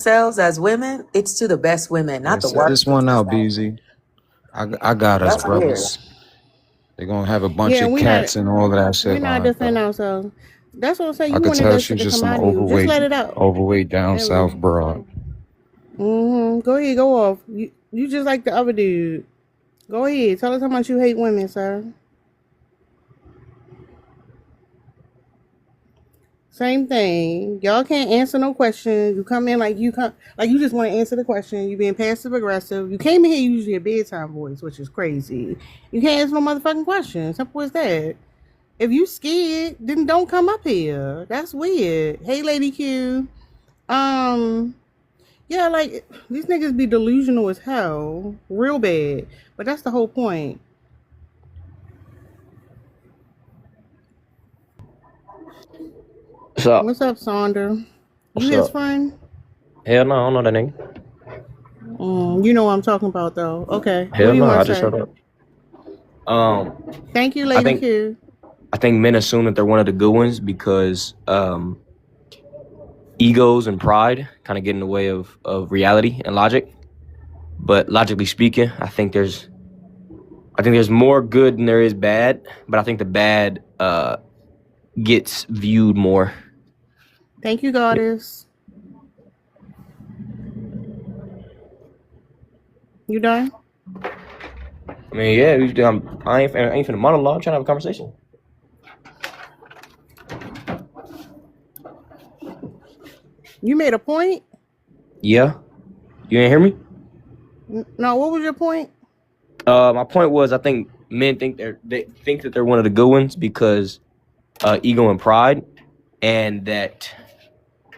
themselves as women, it's to the best women, Yeah, not the set this worst one bitches. out, BZ. I got us, That's weird. brothers. They're gonna have a bunch Yeah, of we not cats and all of that we're shit not lined defending up. ourselves. That's what I'm saying. I You could wanted tell that shit she's to just come some out of you. Just let it out. overweight down There we south go. broad. Go ahead, go off. You just like the other dude. Go ahead. Tell us how much you hate women, sir. Same thing. Y'all can't answer no question. You come in like you just want to answer the question. You being passive aggressive. You came in here using your bedtime voice, which is crazy. You can't answer no motherfucking question. Simple as that. If you scared, then don't come up here. That's weird. Hey, Lady Q. Um, yeah, like these niggas be delusional as hell, real bad. But that's the whole point. What's up? What's up, Sonder? You What's his up? friend? Hell no, I don't know that nigga. You know what I'm talking about, though. Okay, what Hell do you no, want I to just say? showed up. Um, Thank you, I Lady think Q. I think men assume that they're one of the good ones because egos and pride kind of get in the way of reality and logic. But logically speaking, I think there's more good than there is bad. But I think the bad gets viewed more. Thank you, Goddess. You done? I mean, yeah, I ain't finna monologue. I'm trying to have a conversation. You made a point? Yeah, you ain't hear me? No, what was your point? My point was, I think men think they think that they're one of the good ones because ego and pride, and that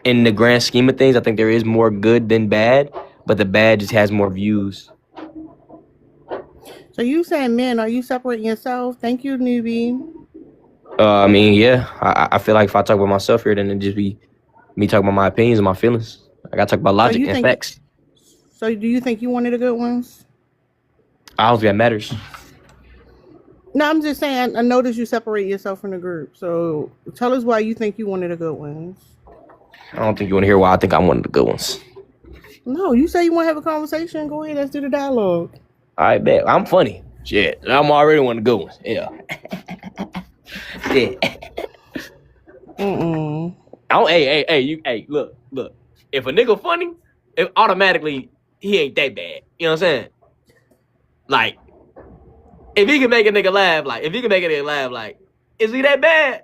in the grand scheme of things, I think there is more good than bad, but the bad just has more views. So you saying men, are you separating yourself? Thank you, newbie. I mean, yeah, I feel like if I talk about myself here, then it'd just be me talking about my opinions and my feelings. I gotta talk about So logic you and think? facts. So do you think you one of the good ones? I don't think that matters. No, I'm just saying. I noticed you separate yourself from the group. So tell us why you think you one of the good ones. I don't think you want to hear why I think I'm one of the good ones. No, you say you want to have a conversation. Go ahead, let's do the dialogue. I bet I'm funny. Shit, I'm already one of the good ones. Yeah. Yeah. Hey, look. If a nigga funny, if automatically he ain't that bad. You know what I'm saying? Like, if he can make a nigga laugh, like, is he that bad?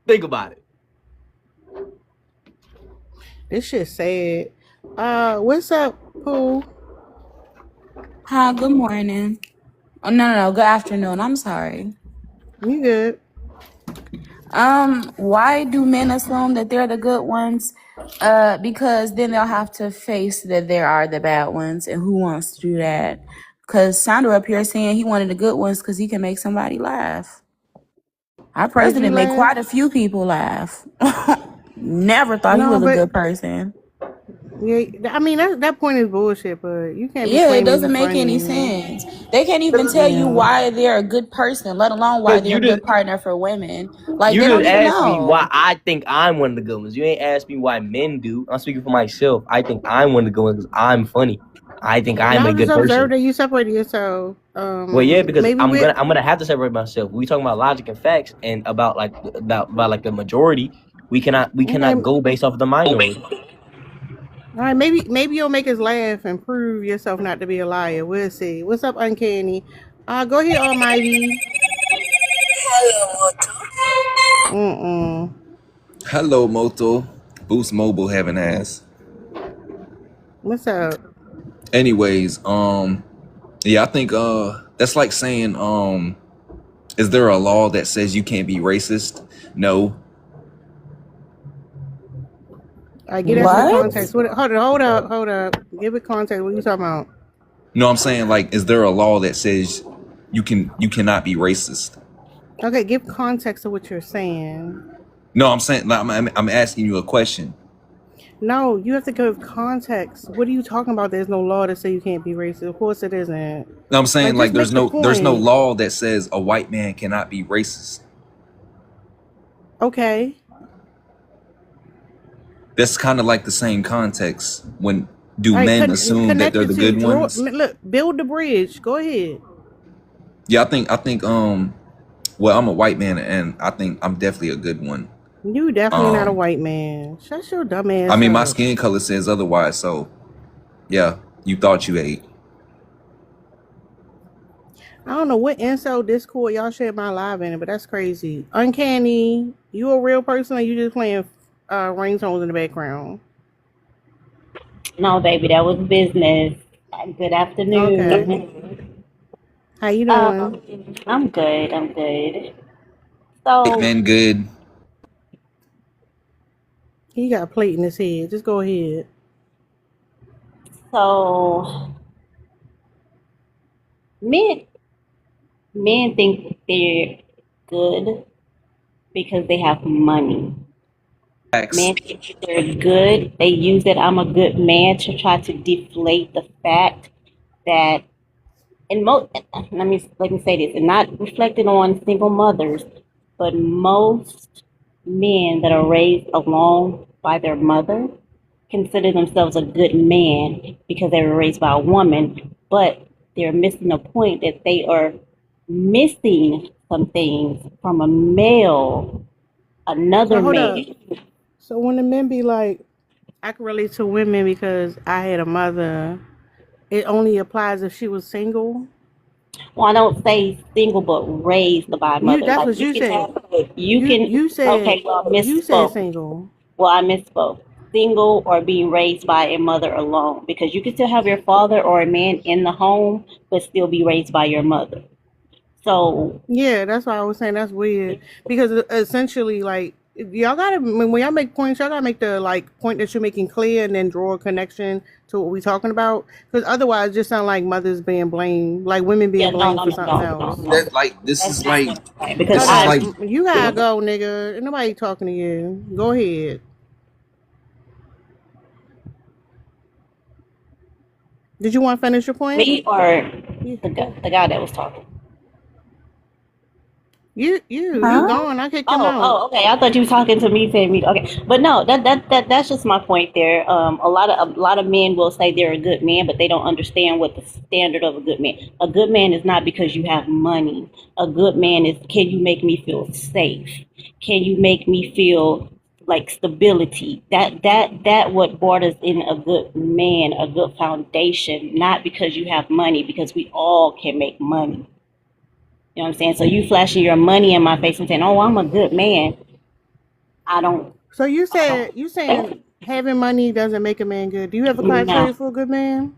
Think about it. This shit sad. What's up, Pooh? Hi, good morning. Oh, no, good afternoon. I'm sorry. You good? Why do men assume that they're the good ones? Because then they'll have to face that there are the bad ones, and who wants to do that? Because Sandra up here saying he wanted the good ones because he can make somebody laugh. Our Did you president made quite a laugh? few people laugh. Never thought he No, was a but good person. yeah, I mean that point is bullshit. But you can't be Yeah, it claiming you doesn't make any funny. sense. They can't even tell you Yeah. why they're a good person, let alone why Cause they're a good partner for women. Like, you they just don't even asked me why know. I think I'm one of the good ones. You ain't asked me why men do. I'm speaking for myself. I think I'm one of the good ones because I'm funny. I think I'm Now a I just good observed person. that you separated yourself. Well, yeah, because Maybe I'm we. gonna have to separate myself. We talking about logic and facts, and about like the majority. We cannot Okay. go based off of the minority. All right. Maybe you'll make us laugh and prove yourself not to be a liar. We'll see. What's up, Uncanny? Go ahead, Almighty. Mm-mm. Hello, Moto. Boost Mobile having ass. What's up? Anyways, yeah, I think that's like saying, is there a law that says you can't be racist? No. Get us the What? context. Hold up. Give it context. What are you talking about? No, I'm saying, like, is there a law that says you cannot be racist? Okay, give context to what you're saying. No, I'm saying, like, I'm asking you a question. No, you have to give context. What are you talking about? There's no law to say you can't be racist. Of course it isn't. No, I'm saying, Like, like, just make the there's no point. law that says a white man cannot be racist. Okay. that's kind of like the same context. When do All right, men assume that connect they're the the two. good ones? Look, build the bridge. Go ahead. Yeah, I think well, I'm a white man and I think I'm definitely a good one. You definitely not a Um white man. Shut your dumb I ass mean my up. skin color says otherwise, so yeah, you thought you ate. I don't know what incel Discord y'all share my live in it, but that's crazy. Uncanny, you a real person or you just playing ringtones in the background? No, baby, that was business. Good Okay. afternoon. How you doing? I'm good. I'm good. Big So, man good. He got a plate in his head. Just go ahead. so men think they're good because they have money. Facts. Men think they're good. They use that I'm a good man to try to deflate the fact that and let me say this, and not reflecting on single mothers, but most men that are raised alone by their mother consider themselves a good man because they were raised by a woman, but they're missing the point that they are missing some things from a male, So another hold up. man. So when the men be like, I can relate to women because I had a mother, it only applies if she was single. Well, I don't say single, but raised by a mother. That's Like what you you can said. have, you can. You said Okay, well, I you said misspoke. single. Well, I misspoke. Single or being raised by a mother alone, because you can still have your father or a man in the home, but still be raised by your mother. So Yeah, that's why I was saying that's weird because essentially, like, y'all gotta when y'all make points, y'all gotta make the like point that you're making clear and then draw a connection to what we're talking about. Because otherwise, it just sound like mothers being blamed, like women yeah, being no, blamed no, for no, something no, no, else. no. That like this That's is not like what I'm saying, because this is Hold like up, you gotta go, nigga. Ain't nobody talking to you. Go ahead. Did you want to finish your point? me or Yeah. the guy that was talking. You Huh? gone. I kicked him out. Oh, okay. I thought you were talking to me, saying me. Okay, but no, that's just my point there. A lot of men will say they're a good man, but they don't understand what the standard of a good man. A good man is not because you have money. A good man is, can you make me feel safe? Can you make me feel like stability? That what borders in a good man, a good foundation. Not because you have money, because we all can make money. You know what I'm saying? So you flashing your money in my face and saying, "Oh, I'm a good man." I don't. So you saying having money doesn't make a man good. Do you have a criteria No. for a good man?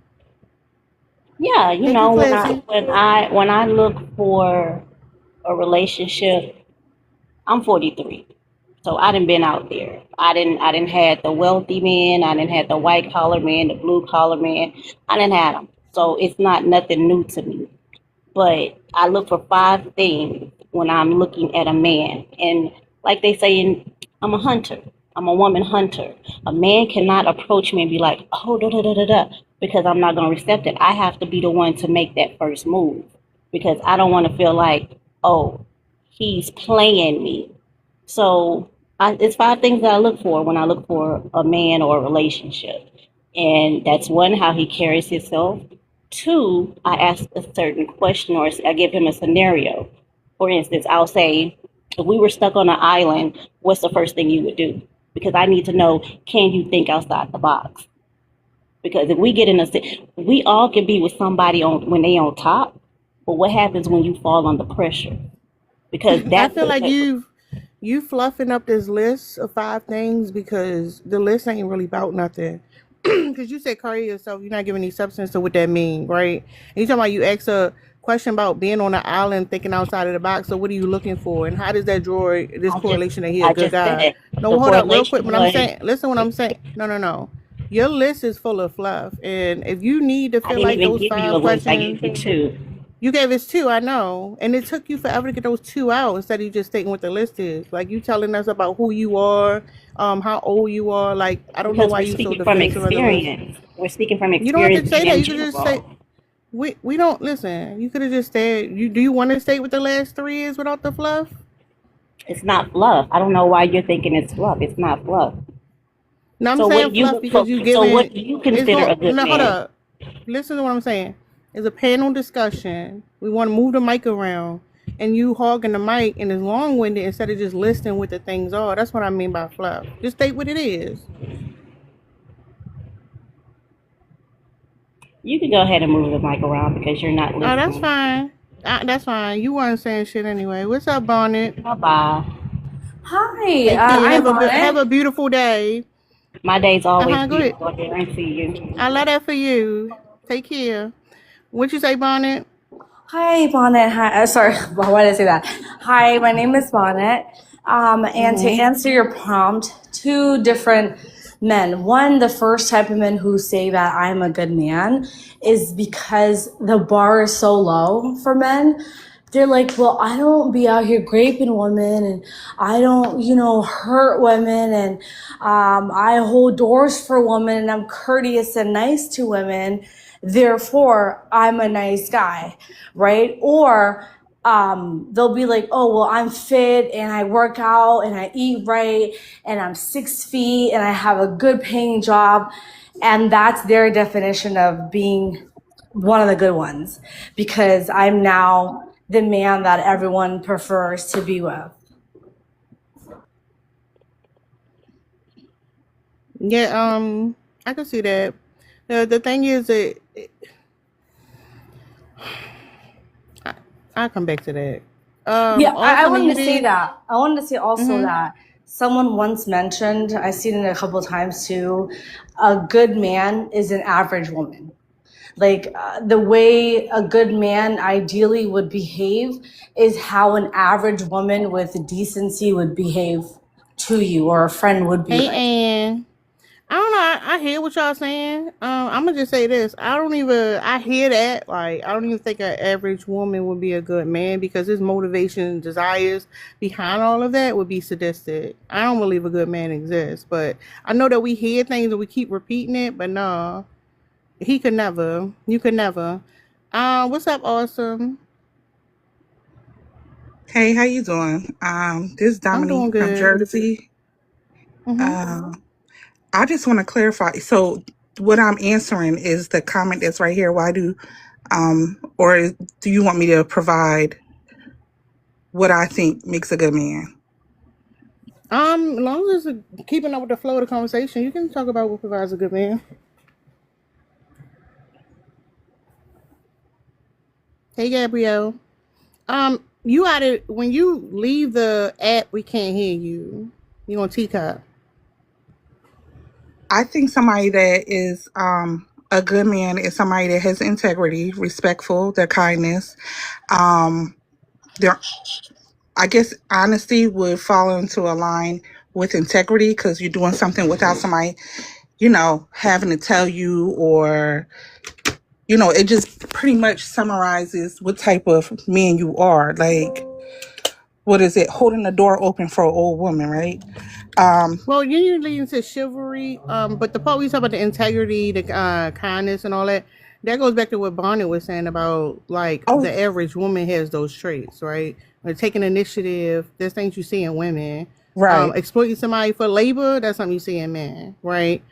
Yeah, you Thank you, know, Classy. when I look for a relationship, I'm 43, so I didn't been out there. I didn't had the wealthy man. I didn't had the white collar man, the blue collar man. I didn't had them. So it's not nothing new to me. But I look for five things when I'm looking at a man. And like they say, I'm a hunter. I'm a woman hunter. A man cannot approach me and be like, oh, da da da da da, because I'm not going to accept it. I have to be the one to make that first move because I don't want to feel like, oh, he's playing me. So it's five things that I look for when I look for a man or a relationship. And that's one, how he carries himself. Two, I ask a certain question or I give him a scenario. For instance, I'll say, if we were stuck on an island, what's the first thing you would do? Because I need to know, can you think outside the box? Because if we get in we all can be with somebody on when they on top, but what happens when you fall under pressure? Because I that's feel like what you fluffing up this list of 5 things because the list ain't really about nothing. Because you said carry yourself, you're not giving any substance to what that mean, right? And you talking about you asked a question about being on an island, thinking outside of the box. So what are you looking for, and how does that draw this correlation that he a I good just guy? said. No, The hold up, real quick. correlation What I'm was, saying, listen, what I'm saying. No. Your list is full of fluff, and if you need to I feel didn't like even those give you 5 a list. I gave questions, you two. you gave us 2, I know, and it took you forever to get those 2 out instead of you just stating what the list is. Like you telling us about who you are, how old you are. Like I don't know Because why we're you so speaking from defensive of the list. experience. We're speaking from You don't have to experience say and that. in You could just say general. we don't listen. You could have just said you. Do you want to state what the last 3 is without the fluff? It's not fluff. I don't know why you're thinking it's fluff. It's not fluff. No, I'm So what saying do you fluff because you so what giving do you it's consider a going. good No, hold man? up. Listen to what I'm saying. It's a panel discussion. We want to move the mic around, and you hogging the mic and it's long winded instead of just listening what the things are. That's what I mean by fluff. Just state what it is. You can go ahead and move the mic around because you're not Oh, that's listening. fine. That's fine. You weren't saying shit anyway. What's up, Bonnet? Bye bye. Hi, Take care. I'm on Have a it. beautiful day. My day's always Go ahead. beautiful here. I see you. I love that for you. Take care. What you say, Bonnet? Hi, Bonnet. Hi, sorry, why did I say that? Hi, my name is Bonnet. And to answer your prompt, two different men. One, the first type of men who say that I'm a good man is because the bar is so low for men. They're like, well, I don't be out here raping women and I don't, hurt women and I hold doors for women and I'm courteous and nice to women. Therefore, I'm a nice guy, right? Or they'll be like, oh, well, I'm fit and I work out and I eat right and I'm 6 feet and I have a good paying job. And that's their definition of being one of the good ones because I'm now the man that everyone prefers to be with. Yeah, I can see that. The thing is that I'll come back to that. Yeah, I Also, when wanted you to say did, that. I wanted to say also that someone once mentioned, I've seen it a couple of times too, a good man is an average woman. Like the way a good man ideally would behave is how an average woman with decency would behave to you or a friend would be hey, like. Ann. I don't know. I hear what y'all saying. I'm gonna just say this. I hear that. Like, I don't even think an average woman would be a good man because his motivation and desires behind all of that would be sadistic. I don't believe a good man exists, but I know that we hear things and we keep repeating it. But no, he could never. You could never. What's up, Awesome? Hey, how you doing? This is I'm doing Dominique from good. Jersey. Mm-hmm. I just want to clarify. So what I'm answering is the comment that's right here. Why do, or do you want me to provide what I think makes a good man? As long as it's keeping up with the flow of the conversation, you can talk about what provides a good man. Hey, Gabrielle. You out of when you leave the app, we can't hear you. You on teacup? I think somebody that is a good man is somebody that has integrity, respectful, their kindness. Their I guess honesty would fall into a line with integrity because you're doing something without somebody, having to tell you or it just pretty much summarizes what type of man you are. Like, what is it? Holding the door open for an old woman, right? Well, you usually into chivalry. But the part we talk about the integrity, the kindness, and all that, that goes back to what Bonnie was saying about like Oh, the average woman has those traits, right? Like taking initiative. There's things you see in women. right. Exploiting somebody for labor. That's something you see in men, right?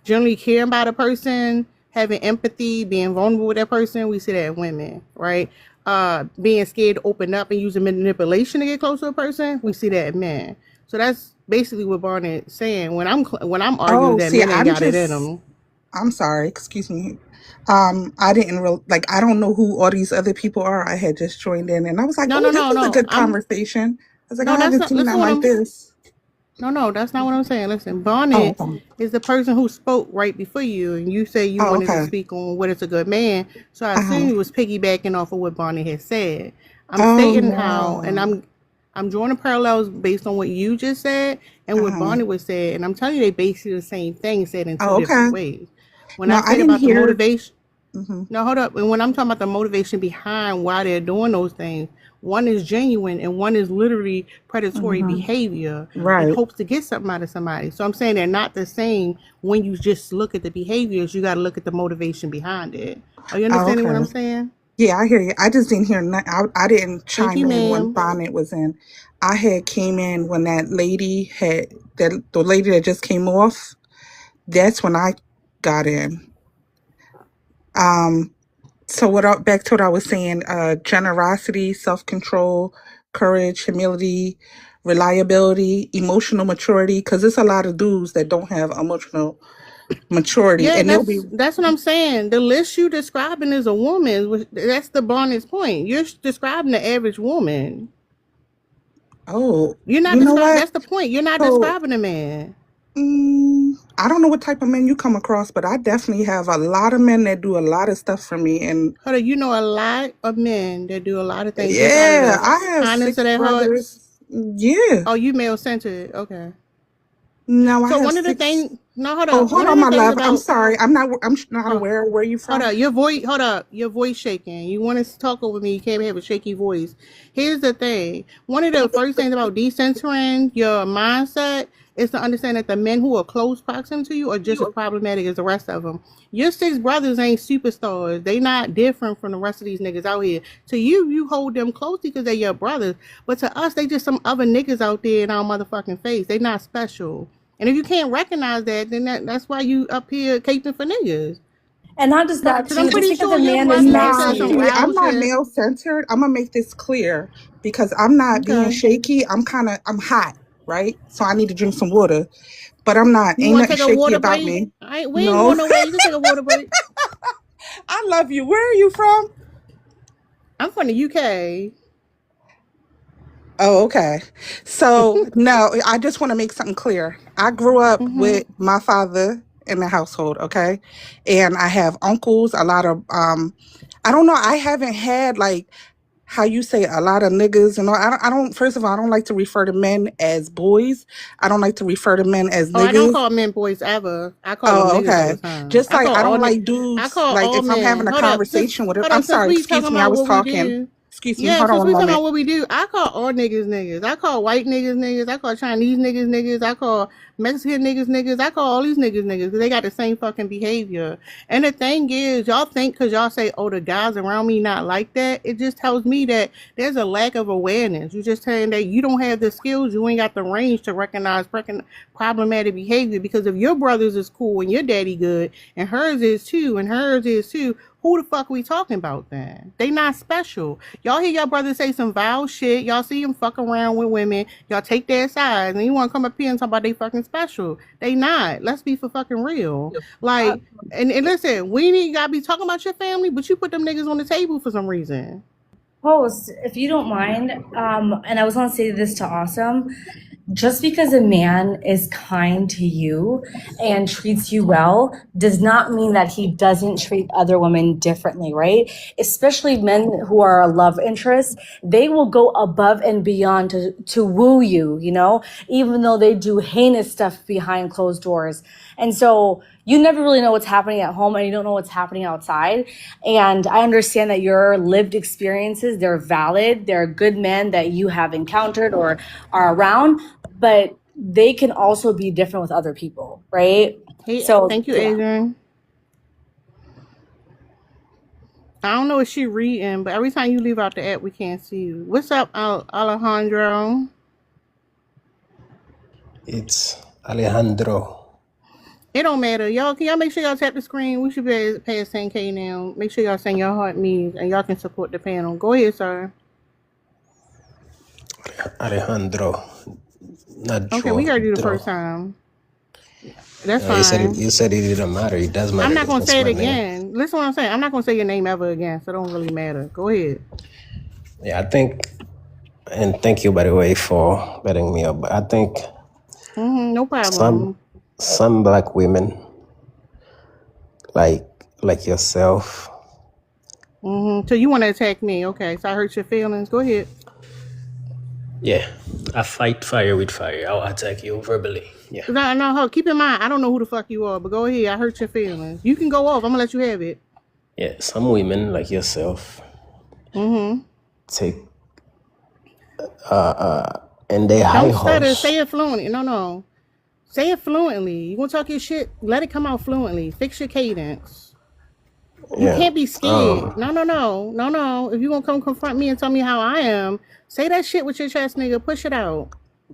Generally caring about a person, having empathy, being vulnerable with that person. We see that in women, right? Being scared to open up and using manipulation to get close to a person. We see that in men. So that's basically what Barnett's saying. When I'm arguing Oh, that see, men ain't got it in them. I'm sorry, excuse me. I didn't I don't know who all these other people are. I had just joined in and I was like, No, oh, no, this no, is a no. good conversation. I was like, I No, that's haven't not. seen Listen, them like this. No, that's not what I'm saying. Listen, Oh, Bonnet okay. is the person who spoke right before you, and you say you Oh, wanted to okay. speak on what is a good man. So I Uh-huh. assume you was piggybacking off of what Bonnet had said. I'm Oh, stating how, and no. I'm drawing the parallels based on what you just said and what Uh-huh. Bonnet was said, and I'm telling you they basically the same thing said in two Oh, different okay. ways. When No, I I said didn't about the hear. motivation. Hmm. No, hold up. And when I'm talking about the motivation behind why they're doing those things, one is genuine and one is literally predatory Hmm. behavior in Right. hopes to get something out of somebody. So I'm saying they're not the same when you just look at the behaviors. You got to look at the motivation behind it. Are you Oh, understanding what I'm okay. saying? Yeah, I hear you. I just didn't hear. I didn't Thank chime you, in when ma'am. Bonnet was in. I had came in when that lady had the lady that just came off. That's when I got in. So back to what I was saying, generosity, self-control, courage, humility, reliability, emotional maturity, because there's a lot of dudes that don't have emotional maturity, Yeah, and they'll be, that's what I'm saying. The list you describing is a woman. That's the bonus point. You're describing the average woman. oh, You're not you know describing. what? That's the point. You're not So, describing a man. I don't know what type of men you come across, but I definitely have a lot of men that do a lot of stuff for me, and Hold on, you know a lot of men that do a lot of things just out of yeah, the I have kindness of 6 their hearts. brothers. Yeah. Oh, you male centered. Okay. No, I So have one of the 6. things. No, hold Oh, up. hold One of on, the my things love. I'm about. sorry. I'm not Oh, aware where you hold from. up, your voice. Hold up, your voice shaking. You want to talk over me? You can't have a shaky voice. Here's the thing. One of the first things about decentering your mindset is to understand that the men who are close proximity to you are just as problematic as the rest of them. Your 6 brothers ain't superstars. They not different from the rest of these niggas out here. To you, you hold them closely because they're your brothers. But to us, they just some other niggas out there in our motherfucking face. They not special. And if you can't recognize that, then that's why you up here caping for niggas. And not just that Because I'm too, just pretty because sure a your man is brother nice Nah, to said some you. see, I'm wild not shit. male centered. I'm gonna make this clear because I'm not being Okay. shaky. I'm hot, right? So I need to drink some water, but I'm not. You Ain't want to nothing take a shaky water about break? me. We ain't No, going nowhere. You can take a water break. I love you. Where are you from? I'm from the UK. Oh, okay. So no, I just want to make something clear. I grew up Mm-hmm. with my father in the household, okay? And I have uncles, a lot of I don't know, I haven't had like how you say a lot of niggas and all. I don't first of all, I don't like to refer to men as boys. I don't like to refer to men as Oh, I don't niggas. call men boys ever. I call them Oh, niggas all the okay. time. Just like I don't like I dudes, call like all if I'm men. having a Hold up. conversation with Hold I'm up. Since sorry, we talking excuse me, I about was what we talking. do. Excuse me, Yeah, hold on since one we talking about moment. what we do, I call all niggas niggas. I call white niggas niggas. I call Chinese niggas niggas. I call Mexican niggas niggas. I call all these niggas niggas because they got the same fucking behavior. And the thing is, y'all think because y'all say, oh, the guys around me not like that, it just tells me that there's a lack of awareness. You're just saying that you don't have the skills, you ain't got the range to recognize problematic behavior because if your brothers is cool and your daddy good and hers is too and hers is too, who the fuck we talking about then? They not special. Y'all hear your brother say some vile shit. Y'all see him fuck around with women. Y'all take their sides and you want to come up here and talk about they fucking special. They not. Let's be for fucking real. Like, and listen, we ain't gotta be talking about your family, but you put them niggas on the table for some reason. Host, if you don't mind, and I was going to say this to Awesome, just because a man is kind to you and treats you well does not mean that he doesn't treat other women differently, right? Especially men who are a love interest, they will go above and beyond to woo you, you know, even though they do heinous stuff behind closed doors. And so you never really know what's happening at home and you don't know what's happening outside. And I understand that your lived experiences, they're valid. They're good men that you have encountered or are around, but they can also be different with other people, right? Hey, So thank you, yeah. Adrian. I don't know if she reading, but every time you leave out the app, we can't see you. What's up, Alejandro? It's Alejandro. It don't matter. Y'all, can y'all make sure y'all tap the screen? We should be past 10K now. Make sure y'all send your heart means and y'all can support the panel. Go ahead, sir. Alejandro. Not Okay, we heard you the Joe. first time. That's You fine. said it didn't matter. It does matter. I'm not gonna That's say it my name. again. Listen what I'm saying. I'm not gonna say your name ever again, so it don't really matter. Go ahead. Yeah, I think, and thank you by the way for letting me up. But I think No problem. some black women like yourself. So you want to attack me? Okay, so I hurt your feelings. Go ahead. Yeah, I fight fire with fire. I'll attack you verbally. Yeah. No, keep in mind, I don't know who the fuck you are, but go ahead. I hurt your feelings. You can go off. I'm gonna let you have it. Yeah, some women like yourself take and they high Don't stutter. horse. Say it fluently. No. Say it fluently. You gonna talk your shit? Let it come out fluently. Fix your cadence. You Yeah. can't be scared. No. If you gonna come confront me and tell me how I am, say that shit with your chest, nigga. Push it out.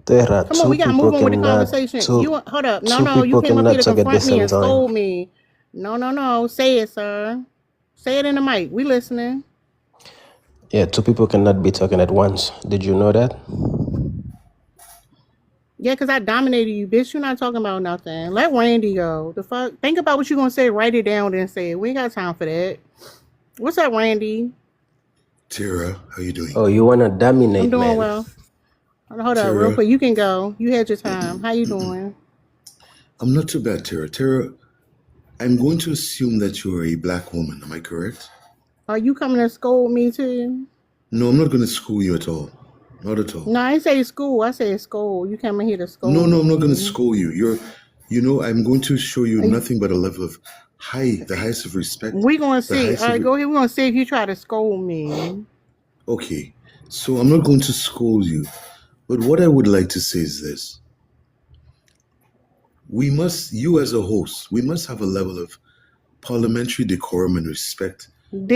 There are Come on, two we gotta people move on with the cannot conversation. two Hold up. two No. You people came up here cannot to talk at the confront me same and time. scold me. No. Say it, sir. Say it in the mic. We listening. Yeah, two people cannot be talking at once. Did you know that? Yeah, because I dominated you, bitch. You're not talking about nothing. Let Randy go. The fuck? Think about what you're gonna say. Write it down, then say it. We ain't got time for that. What's up, Randy? Tara, how you doing? Oh, you wanna I'm dominate, doing man? well. Hold up, real Tara, quick. You can go. You had your time. How you doing? I'm not too bad, Tara. Tara, I'm going to assume that you're a black woman. Am I correct? Are you coming to scold me too? No, I'm not going to school you at all. Not at all. No, I ain't say school. I said scold. You came in here to No, scold I'm not going to me. school you. I'm going to show you And nothing but a level of the highest of respect, we gonna the see. highest All of. right, go ahead. We're gonna see if you try to scold me. Okay, so I'm not going to scold you, but what I would like to say is this: you as a host, we must have a level of parliamentary decorum and respect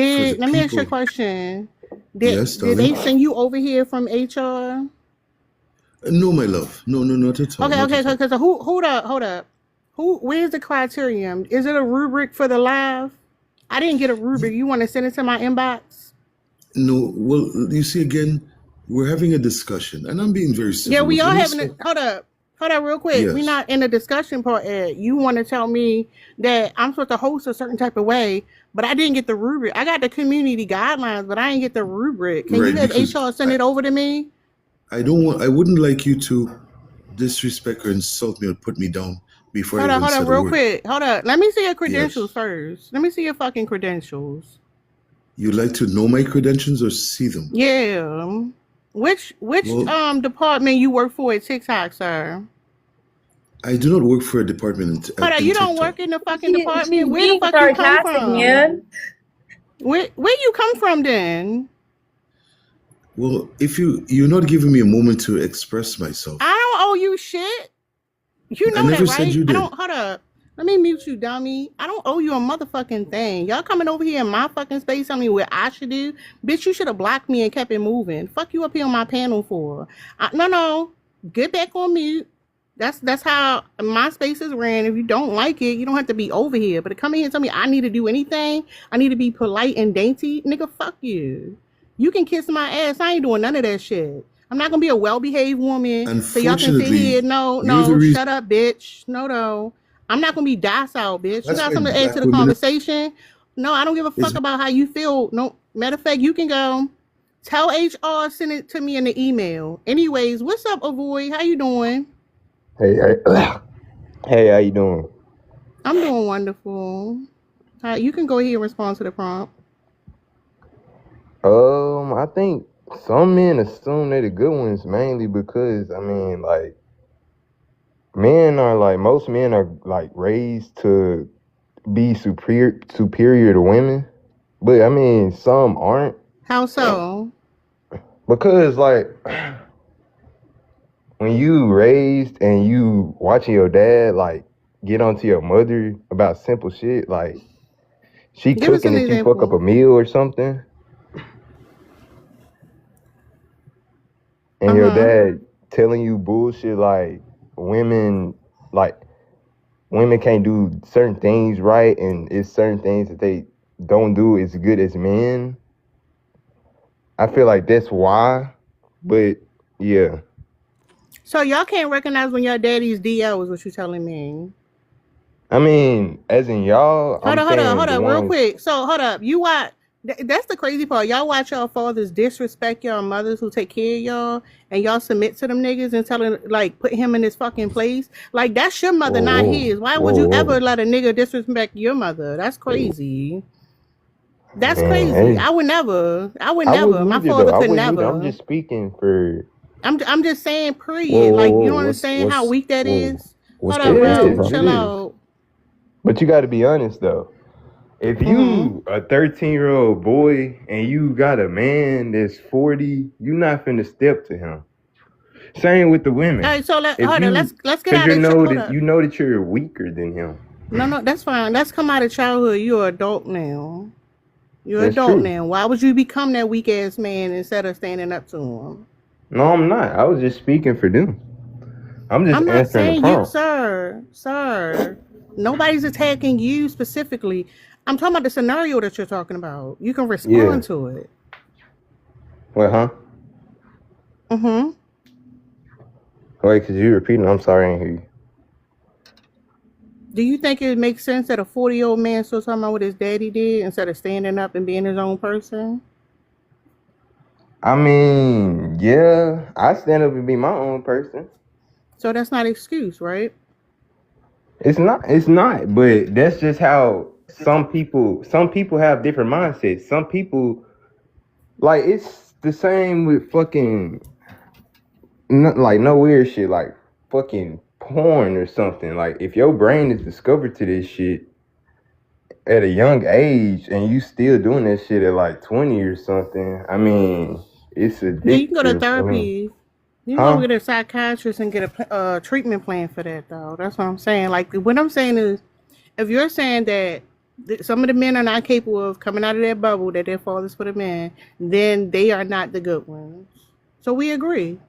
for the Let me ask you a people. question. Yes, Did they darling. send you over here from HR? No, my love. No, not at all. Okay, Not at all. because hold up. Where's the criterion? Is it a rubric for the live? I didn't get a rubric. You want to send it to my inbox? No, well, you see, again, we're having a discussion, and I'm being very Yeah, civil we with you. are And having a hold up real quick. We're yes, not in the discussion part, Ed. You want to tell me that I'm supposed to host a certain type of way, but I didn't get the rubric. I got the community guidelines, but I didn't get the rubric. Can you right, have because HR send it over to me? I wouldn't like you to disrespect or insult me or put me down before I even Hold said up a real word. quick. Hold up. Let me see your credentials Yes. first. Let me see your fucking credentials. You'd like to know my credentials or see them? Yeah. Which Well, department you work for at TikTok, sir? I do not work for a department Hold up, in you don't TikTok. work in the fucking She's department. Where the being fuck you come sarcastic, from? man. Where you come from then? Well, if you're not giving me a moment to express myself. I don't owe you shit. You I know that, never said right? you I did. don't. Hold up. Let me mute you, dummy. I don't owe you a motherfucking thing. Y'all coming over here in my fucking space telling me what I should do? Bitch, you should have blocked me and kept it moving. Fuck you up here on my panel for? No. Get back on mute. That's how my space is ran. If you don't like it, you don't have to be over here. But to come in here and tell me I need to do anything, I need to be polite and dainty, nigga, fuck you. You can kiss my ass. I ain't doing none of that shit. I'm not gonna be a well-behaved woman so y'all can sit here. Unfortunately, No, you're the reason. shut up, bitch. No. I'm not gonna be docile, bitch. You That's got why something to add black to the women conversation? No, I don't give a is fuck about how you feel. No, matter of fact, you can go. Tell HR, send it to me in the email. Anyways, what's up, Avoid? How you doing? Hey, hey, how you doing? I'm doing wonderful. You can go ahead and respond to the prompt. I think some men assume they're the good ones mainly because like most men are like raised to be superior to women, but some aren't How so? because like when you raised and you watching your dad like get onto your mother about simple shit like she Give us an cooking if you fuck up a example. meal or something. And your dad telling you bullshit like women can't do certain things right, and it's certain things that they don't do as good as men. I feel like that's why, but yeah. So y'all can't recognize when your daddy's DL is what you telling me. As in y'all, Hold I'm saying up, the real ones. quick. So hold up. You watch. That's the crazy part. Y'all watch y'all fathers disrespect y'all mothers who take care of y'all, and y'all submit to them niggas and telling like put him in his fucking place. Like that's your mother, not his. Why would you ever let a nigga disrespect your mother? That's crazy. That's Man, crazy. hey, I would never. I My wouldn't either father though. I could wouldn't either. I'm never. just speaking for. I'm just saying, Whoa, period. whoa, Like you whoa. don't understand how weak that is. What's Hold the up, It bro. is. It Chill is. out. But you got to be honest though. If Mm-hmm. you a 13-year-old boy and you got a man that's 40, you not finna step to him. Same with the All women. right, so If hold on. you, Let's get cause out of this. Hold up. you know that you're weaker than him. No, that's fine. That's come out of childhood. You're an adult now. You're an That's adult true. now. Why would you become that weak ass man instead of standing up to him? No, I'm not. I was just speaking for them. I'm just I'm not answering the saying you, prompt. sir. Nobody's attacking you specifically. I'm talking about the scenario that you're talking about. You can Yeah. respond to it. What, huh? Mm-hmm. Wait, could you repeat it? I'm sorry, I didn't hear you. Do you think it makes sense that a 40-year-old man still talking about what his daddy did instead of standing up and being his own person? I mean, yeah, I stand up and be my own person. So that's not an excuse, right? It's not, but that's just how some people have different mindsets. Some people, like, it's the same with fucking, like, no weird shit, like fucking porn or something. Like, if your brain is discovered to this shit at a young age and you still doing that shit at like 20 or something, I mean, it's addictive. Yeah, you can go to therapy. You can Huh? go get a psychiatrist and get a treatment plan for that, though. That's what I'm saying. Like, what I'm saying is, if you're saying that some of the men are not capable of coming out of their bubble, that their fathers put them in, then they are not the good ones. So we agree.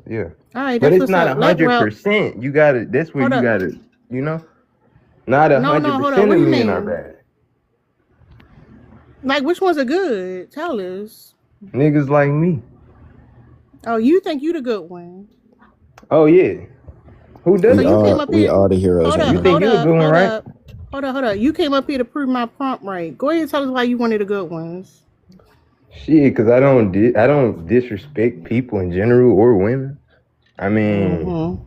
Yeah. All right, But that's it's what's not up. Let Rel 100%. You gotta. That's where hold you up. gotta. You know, not No, hold 100% up. of What do you men are mean? bad. Like, which ones are good? Tell us. Niggas like me. Oh, you think you the good one? Oh yeah. Who So doesn't? you came up We here. are the heroes Hold in up, You think hold you a up, good one, hold right? up, hold up. You came up here to prove my prompt right. Go ahead and tell us why you wanted the good ones. Shit, cause I don't disrespect people in general or women. I mean, Mm-hmm.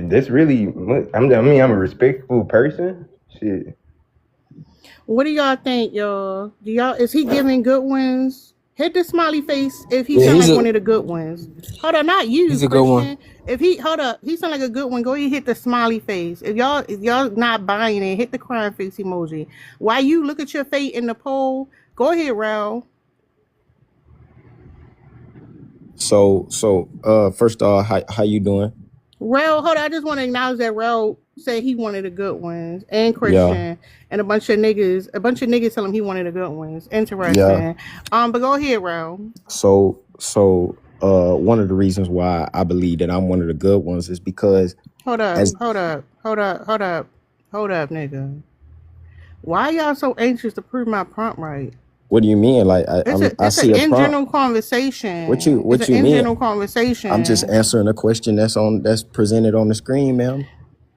that's really. I'm a respectful person. Shit. What do y'all think, y'all? Is he giving good ones? Hit the smiley face if he Yeah, sound like one of the good ones. Hold on, not you, he's a good one. Christian. If he sound like a good one. Go ahead and hit the smiley face. If y'all not buying it, hit the crying face emoji. While you look at your fate in the poll, go ahead, Rel. So first off, how you doing? Rel, hold on. I just want to acknowledge that Rel said he wanted the good ones, and Yeah, Christian, and a bunch of niggas tell him he wanted the good ones. yeah. Interesting. But go ahead, Rel. So one of the reasons why I believe that I'm one of the good ones is because Hold up, as nigga. Why y'all so anxious to prove my prompt right? what do you mean? Like I It's see an a in prompt. general conversation. What you It's an in mean? general I'm just conversation. answering a question that's presented on the screen, ma'am.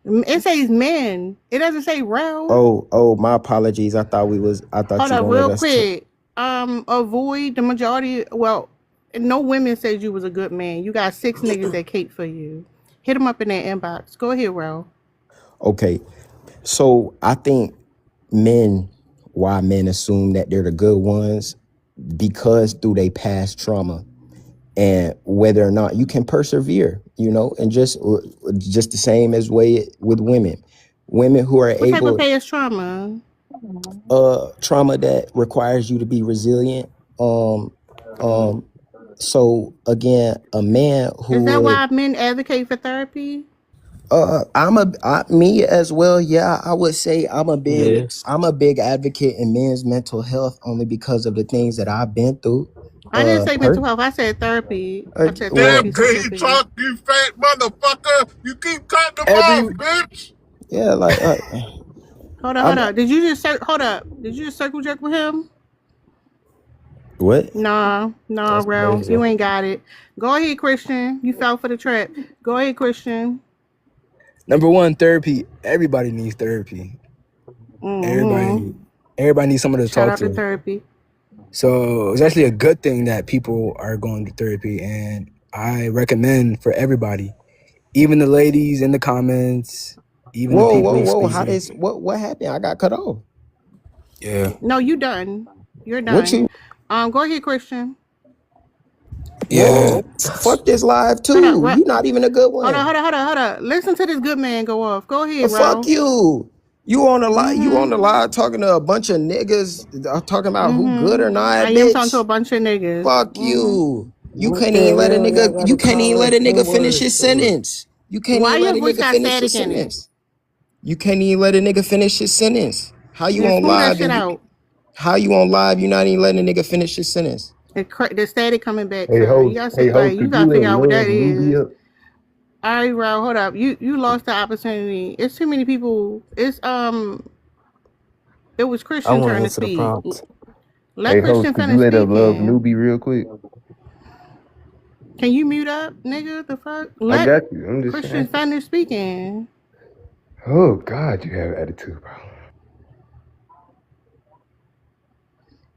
It says men. It doesn't say Rel. Oh, my apologies. I thought Hold you up, wanted real us to. quick. Avoid the majority. Well, no women said you was a good man. You got 6 niggas that cape for you. Hit them up in their inbox. Go ahead, Rel. Okay, so I think why men assume that they're the good ones because through their past trauma and whether or not you can persevere, and just the same as way with women who are What type of able, past trauma? trauma that requires you to be resilient. So again, a man who Is that would, why men advocate for therapy? me as well. Yeah, I would say I'm a yes. big advocate in men's mental health only because of the things that I've been through. I didn't say Per mental health. I said therapy. I said well, therapy Damn good specifically. talk, you fat motherfucker. You keep cutting them every off, bitch. yeah, like Hold I'm up. Did you just circle jerk with him? what? Nah, That's Rel. crazy. You ain't got it. Go ahead, Christian. You fell for the trap. Go ahead, Christian. Number one, therapy. Everybody needs therapy. Mm-hmm. Everybody needs someone to Shout talk out to to. therapy. So it's actually a good thing that people are going to therapy, and I recommend for everybody, even the ladies in the comments, even the people Whoa! How speaking. what happened? I got cut off. Yeah. No, you done. You're What done. you? Go ahead, Christian. Yeah. Fuck this live Hold up. too. What? You not even a good Hold one. up. Listen to this good man go off. Go ahead, Fuck Rel. you. You on the live? You on Mm-hmm. the live talking to a bunch of niggas talking about who good or Mm-hmm. not, I am talking to a bitch? bunch of niggas. Fuck Mm-hmm. you. You What can't the even let a hell y'all nigga. got You to can't even call let us a nigga finish N-words his for? sentence. You can't Why even let your a voice nigga got finish his static in it? sentence. You can't even let a nigga finish his sentence. How you Yeah, on smooth that live shit and out. how you on live? You not even letting a nigga finish his sentence. The static coming back, Hey sir. You host, gotta hey host, you could you gotta let figure out what that Love Nubi is. up? All right, bro, hold up. You lost the opportunity. It's too many people. It was I Christian want to turn to answer the speak. prompt. Let Hey host, Christian could you finish let up Love speaking. Nubi real quick? Can you mute up, nigga? The fuck? I Let got you. I'm just Christian saying. finish speaking. Oh God, you have attitude, bro.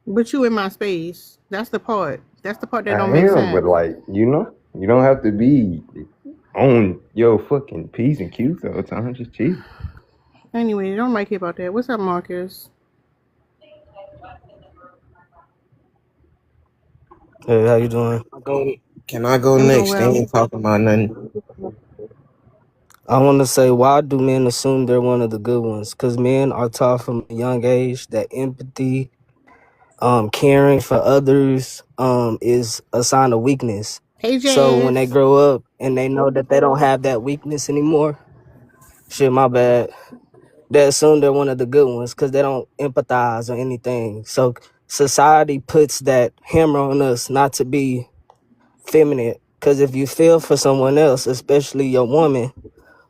But you in my space. That's the part. That's the part that don't I make am, but sense. like, you don't have to be on your fucking P's and Q's all the time. Just chill. Anyway, don't make it about that. What's up, Marcus? Hey, how you doing? Can I go I'm doing next? They well. ain't talking about nothing. I want to say, why do men assume they're one of the good ones? Because men are taught from a young age that empathy, caring for others, is a sign of weakness. Hey, So when they Jazz. grow up and they know that they don't have that weakness anymore, shit, my bad, they assume they're one of the good ones because they don't empathize or anything. So society puts that hammer on us not to be feminine. Because if you feel for someone else, especially your woman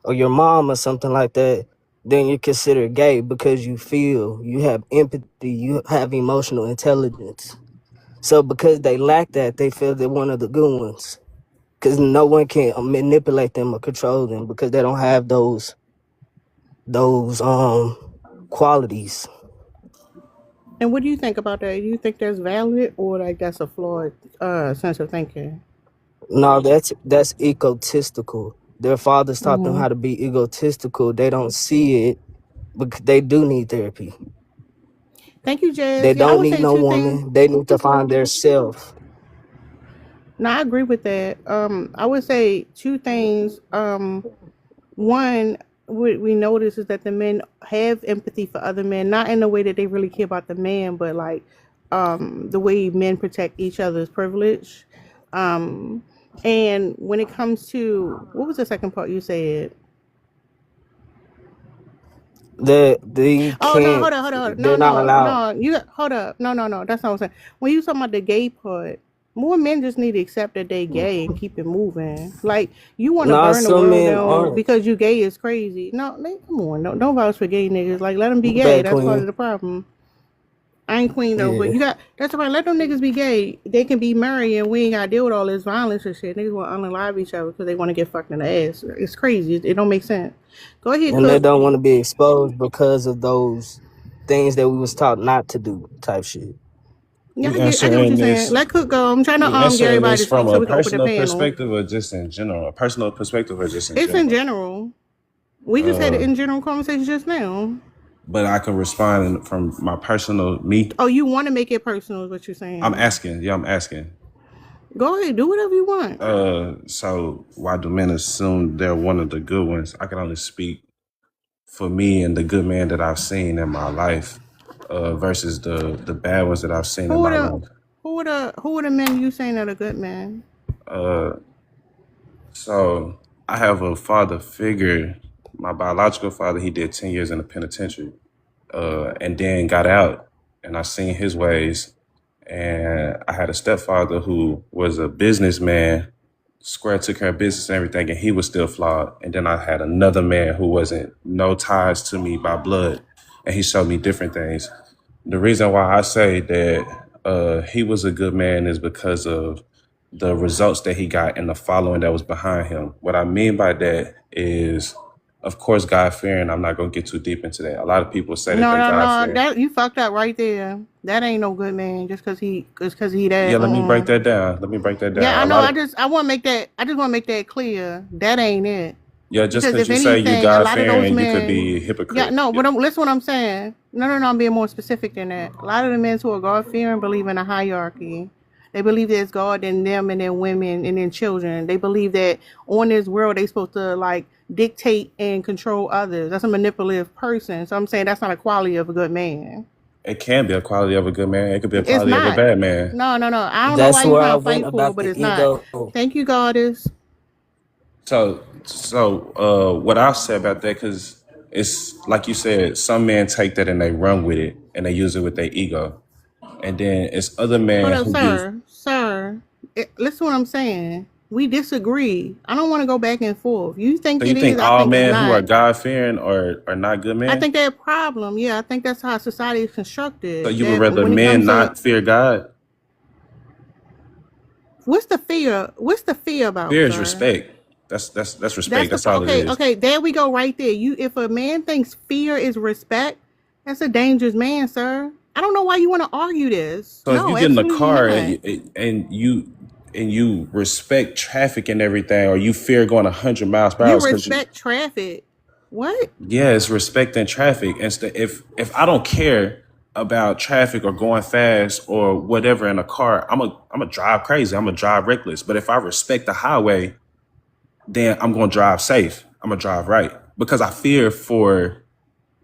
or your mom or something like that, then you're considered gay because you feel, you have empathy, you have emotional intelligence. So because they lack that, they feel they're one of the good ones. Because no one can manipulate them or control them because they don't have those qualities. And what do you think about that? Do you think that's valid or like that's a flawed sense of thinking? No, that's egotistical. Their fathers taught them Mm-hmm. how to be egotistical. They don't see it, but they do need therapy. Thank you, They Jazz. Yeah, I don't would need say no two things. woman. They need to find their self. No, I agree with that. I would say two things. One, what we notice is that the men have empathy for other men, not in the way that they really care about the man, but like the way men protect each other's privilege. Um, and when it comes to what was the second part you said? They Oh no, can't. hold on. They're not allowed. No. You hold up. No. That's not what I'm saying. When you talking about the gay part, more men just need to accept that they gay and keep it moving. Like you want to Nah, burn the some world men down aren't. because you gay is crazy. No, come on. Don't vouch for gay niggas. Like let them be gay. Bad That's part of queen. the problem. I ain't queen though, but Yeah. that's right. Let them niggas be gay. They can be married and we ain't gotta deal with all this violence and shit. Niggas want to unalive each other because they want to get fucked in the ass. It's crazy. It don't make sense. Go ahead, And they Cook. don't want to be exposed because of those things that we was taught not to do type shit. Yeah, You I get what answering you're saying. this? Let Cook go. I'm trying to You get answering everybody this to speak from so a we can open the personal panel. perspective or just in general? A personal perspective or just in It's in general? general. We just had an Uh, in general conversation just now. but I can respond from my personal me. Oh, you want to make it personal is what you're I'm saying. asking. Yeah, I'm asking. Go ahead, do whatever you want. So why do men assume they're one of the good ones? I can only speak for me and the good man that I've seen in my life, versus the bad ones that I've seen in Who are my the life. who are the men you saying are the good men? Uh, so I have a father figure. My biological father, he did 10 years in the penitentiary, and then got out, and I seen his ways. And I had a stepfather who was a businessman, square took care of business and everything, and he was still flawed. And then I had another man who wasn't no ties to me by blood, and he showed me different things. The reason why I say that he was a good man is because of the results that he got and the following that was behind him. What I mean by that is, of course, God fearing. I'm not gonna get too deep into that. A lot of people say that they God No. fearing. That you fucked up right there. That ain't no good man just cause he Yeah, that. let me break that down. Yeah, I A know. lot of I just want to make that clear. That ain't it. Yeah, just Because because if you say you anything, a God lot of those fearing, you could men. be a Yeah, hypocrite. no. Yeah. But listen, what I'm saying. No. I'm being more specific than that. A lot of the men who are God fearing believe in a hierarchy. They believe there's God in them and then women and then children. They believe that on this world they supposed to like dictate and control others. That's a manipulative person. So I'm saying that's not a quality of a good man. It can be a quality of a good man. It could be a It's quality of a not. bad man. No. I don't know That's why you where trying I to went fight for it, about but the it's not. ego. Thank you, Goddess. What I'll say about that, because it's like you said, some men take that and they run with it and they use it with their ego, and then it's other Hold men up, who use. sir. Listen to what I'm saying. We disagree. I don't want to go back and forth. You think So you it think is, I all think it's men who are not. God fearing are not good I men? think they're a problem. Yeah, I think that's how society is So constructed. you would That rather when it men comes to not fear God? what's the fear? What's the fear about, Fear is sir? respect. That's That's respect. the That's all it is. okay. There we go, right there. If a man thinks fear is respect, that's a dangerous man, sir. I don't know why you want to argue this. So if you No, get in the absolutely car not. and you respect traffic and everything, or you fear going 100 miles per You hour, because respect traffic. What? yeah, it's respecting traffic. Instead, if I don't care about traffic or going fast or whatever in a car, I'm a drive crazy. I'm a drive reckless. But if I respect the highway, then I'm gonna drive safe. I'm gonna drive right because I fear for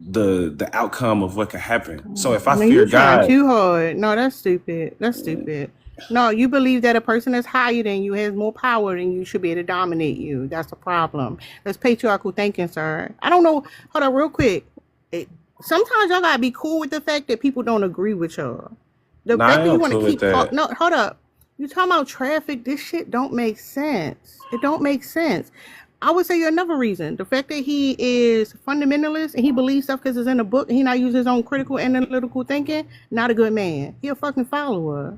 the outcome of what could happen. So if I No, fear you trying God, too hard. No, that's stupid. That's stupid. No, you believe that a person that's higher than you has more power than you should be able to dominate you. That's a problem. That's patriarchal thinking, sir. I don't know. Hold on, real quick. Sometimes y'all gotta be cool with the fact that people don't agree with y'all. The nah, I fact that you am want to cool with keep talk. that. No, hold up. You talking about traffic? This shit don't make sense. It don't make sense. I would say another reason: the fact that he is fundamentalist and he believes stuff because it's in a book and he not use his own critical analytical thinking. Not a good man. He a fucking follower.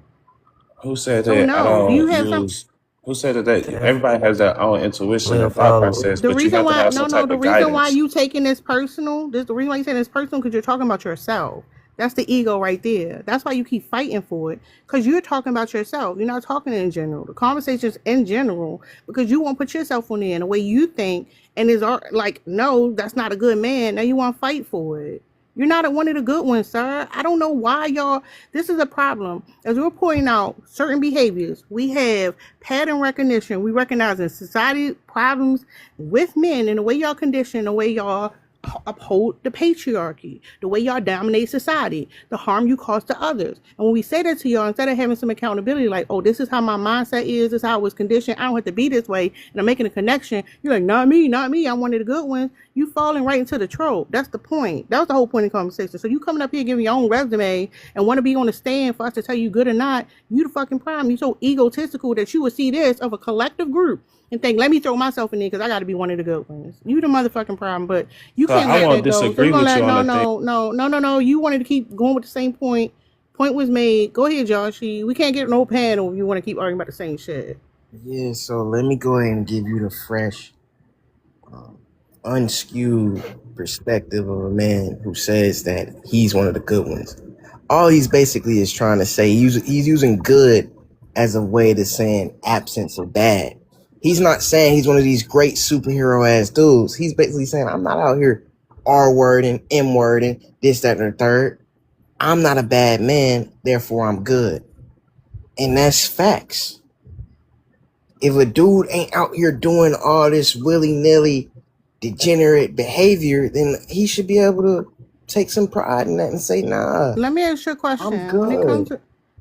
Who said So that I no, do you don't have some? use? Who said that everybody has their own intuition Well, and thought process, The but you reason have to why, have no, some no, type the of reason why guidance. you taking this personal, the reason why you saying this personal, because you're talking about yourself. That's the ego right there. That's why you keep fighting for it, because you're talking about yourself. You're not talking in general. The conversation's in general, because you won't put yourself on there in the way you think, and is like, no, that's not a good man. Now you want to fight for it. You're not one of the good ones, sir. I don't know why y'all. This is a problem. As we're pointing out certain behaviors, we have pattern recognition. We recognize in society problems with men and the way y'all condition, the way y'all uphold the patriarchy, the way y'all dominate society, the harm you cause to others. And when we say that to y'all, instead of having some accountability, like, oh, this is how my mindset is, this is how I was conditioned, I don't have to be this way, and I'm making a connection, you're like, not me, I'm one of the good ones. You falling right into the trope. That's the point. That was the whole point of the conversation. So you coming up here giving your own resume and want to be on the stand for us to tell you good or not, you the fucking problem. You so egotistical that you would see this of a collective group and think, let me throw myself in there because I got to be one of the good ones. You the motherfucking problem, but you So can't I let won't that go. So disagree we're gonna with let you on the thing. no. You wanted to keep going with the same point. Point was made. Go ahead, Joshy. We can't get no panel if you want to keep arguing about the same shit. Yeah, so let me go ahead and give you the fresh, unskewed perspective of a man who says that he's one of the good ones. All he's basically is trying to say, he's using good as a way to saying absence of bad. He's not saying he's one of these great superhero ass dudes. He's basically saying, I'm not out here R-wording, M-wording, this, that, and the third. I'm not a bad man, therefore I'm good. And that's facts. If a dude ain't out here doing all this willy-nilly degenerate behavior, then he should be able to take some pride in that and say, nah, Let me ask you a question. I'm When it comes good. to,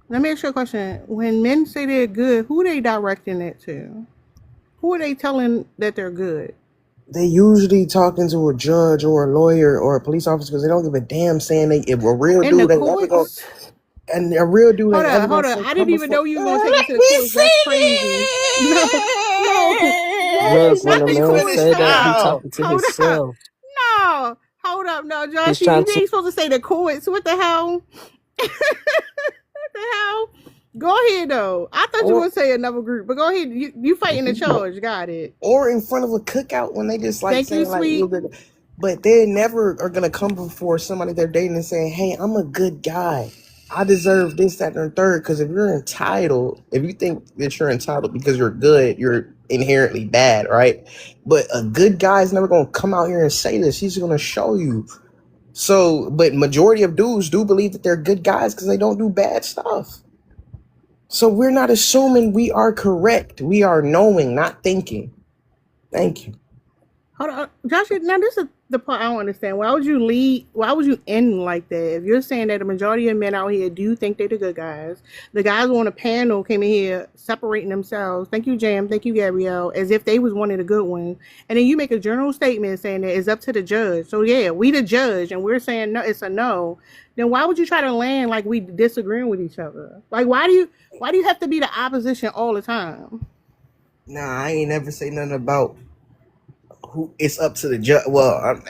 let me ask you a question. When men say they're good, who are they directing it to? Who are they telling that they're good? They usually talking to a judge or a lawyer or a police officer because they don't give a damn saying if a real In the dude ain't never gonna, courts? and a real dude ain't ever gonna Hold up. say I come didn't even before. know you was gonna take it to the courts. That's crazy. No, Look, when not a the man courts. say that, he How? talking to Hold up. himself. No, hold up. No, He's Joshy, trying you to. ain't supposed to say the courts. What the hell? What the hell? Go ahead though. I thought you were Or gonna say another group, but go ahead. You fighting the charge. Got it. or in front of a cookout when they just like Thank you, saying like sweet. but they never are gonna come before somebody they're dating and saying, hey, I'm a good guy. I deserve this, that, and the third. Because if you're entitled, if you think that you're entitled because you're good, you're inherently bad, right? But a good guy is never gonna come out here and say this. He's gonna show you. So, but majority of dudes do believe that they're good guys because they don't do bad stuff. So we're not assuming we are correct. We are knowing, not thinking. Thank you. Hold on, Josh. Now this is the part I don't understand. Why would you lead? Why would you end like that? If you're saying that the majority of men out here do think they're the good guys, the guys on the panel came in here separating themselves. Thank you, Jam. Thank you, Gabrielle. As if they was one of the good ones, and then you make a general statement saying that it's up to the judge. So yeah, we the judge, and we're saying no, it's a no. Then why would you try to land like we disagreeing with each other? Like why do you have to be the opposition all the time? Nah, I ain't never say nothing about who. It's up to the judge. Well,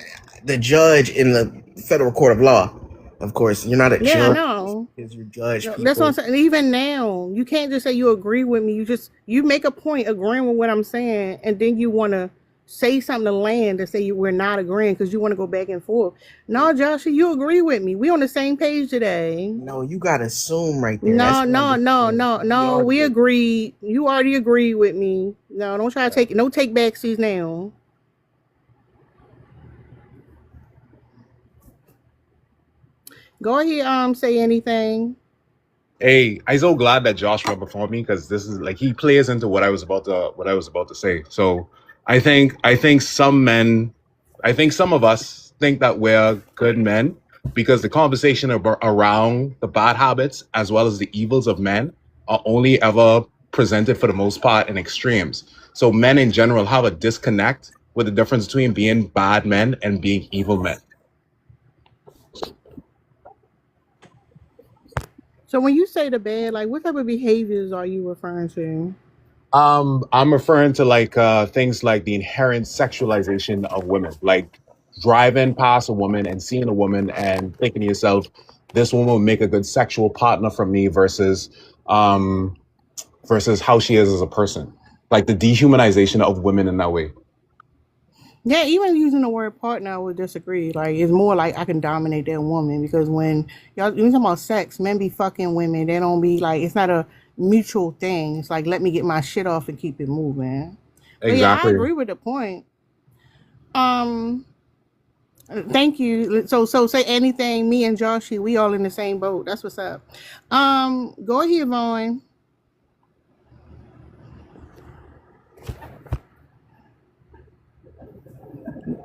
the judge in the federal court of law. Of course, you're not a Yeah, I judge know. because you judge That's what I'm people. saying. Even now, you can't just say you agree with me. You make a point agreeing with what I'm saying, and then you want to say something to land to say we're not agreeing because you want to go back and forth. No, Joshua, you agree with me. We on the same page today. No, you gotta assume right there. That's No, what no, I'm no, no, no. We agreed. You already agreed with me. No, don't try to take no take backsies now. Go ahead, say anything. Hey, I'm so glad that Josh went before me because this is like he plays into what I was about to say. So I think some of us think that we're good men because the conversation around the bad habits as well as the evils of men are only ever presented for the most part in extremes. So men in general have a disconnect with the difference between being bad men and being evil men. So when you say the bad, like what type of behaviors are you referring to? I'm referring to like things like the inherent sexualization of women, like driving past a woman and seeing a woman and thinking to yourself, this woman would make a good sexual partner for me versus how she is as a person. Like the dehumanization of women in that way. Yeah, even using the word partner, I would disagree. Like, it's more like I can dominate that woman because when y'all talking about sex, men be fucking women. They don't be like, it's not a mutual thing. It's like, let me get my shit off and keep it moving. But yeah, I Exactly. agree with the point. Thank you. So say anything. Me and Joshy, we all in the same boat. That's what's up. Go ahead, Vaughn.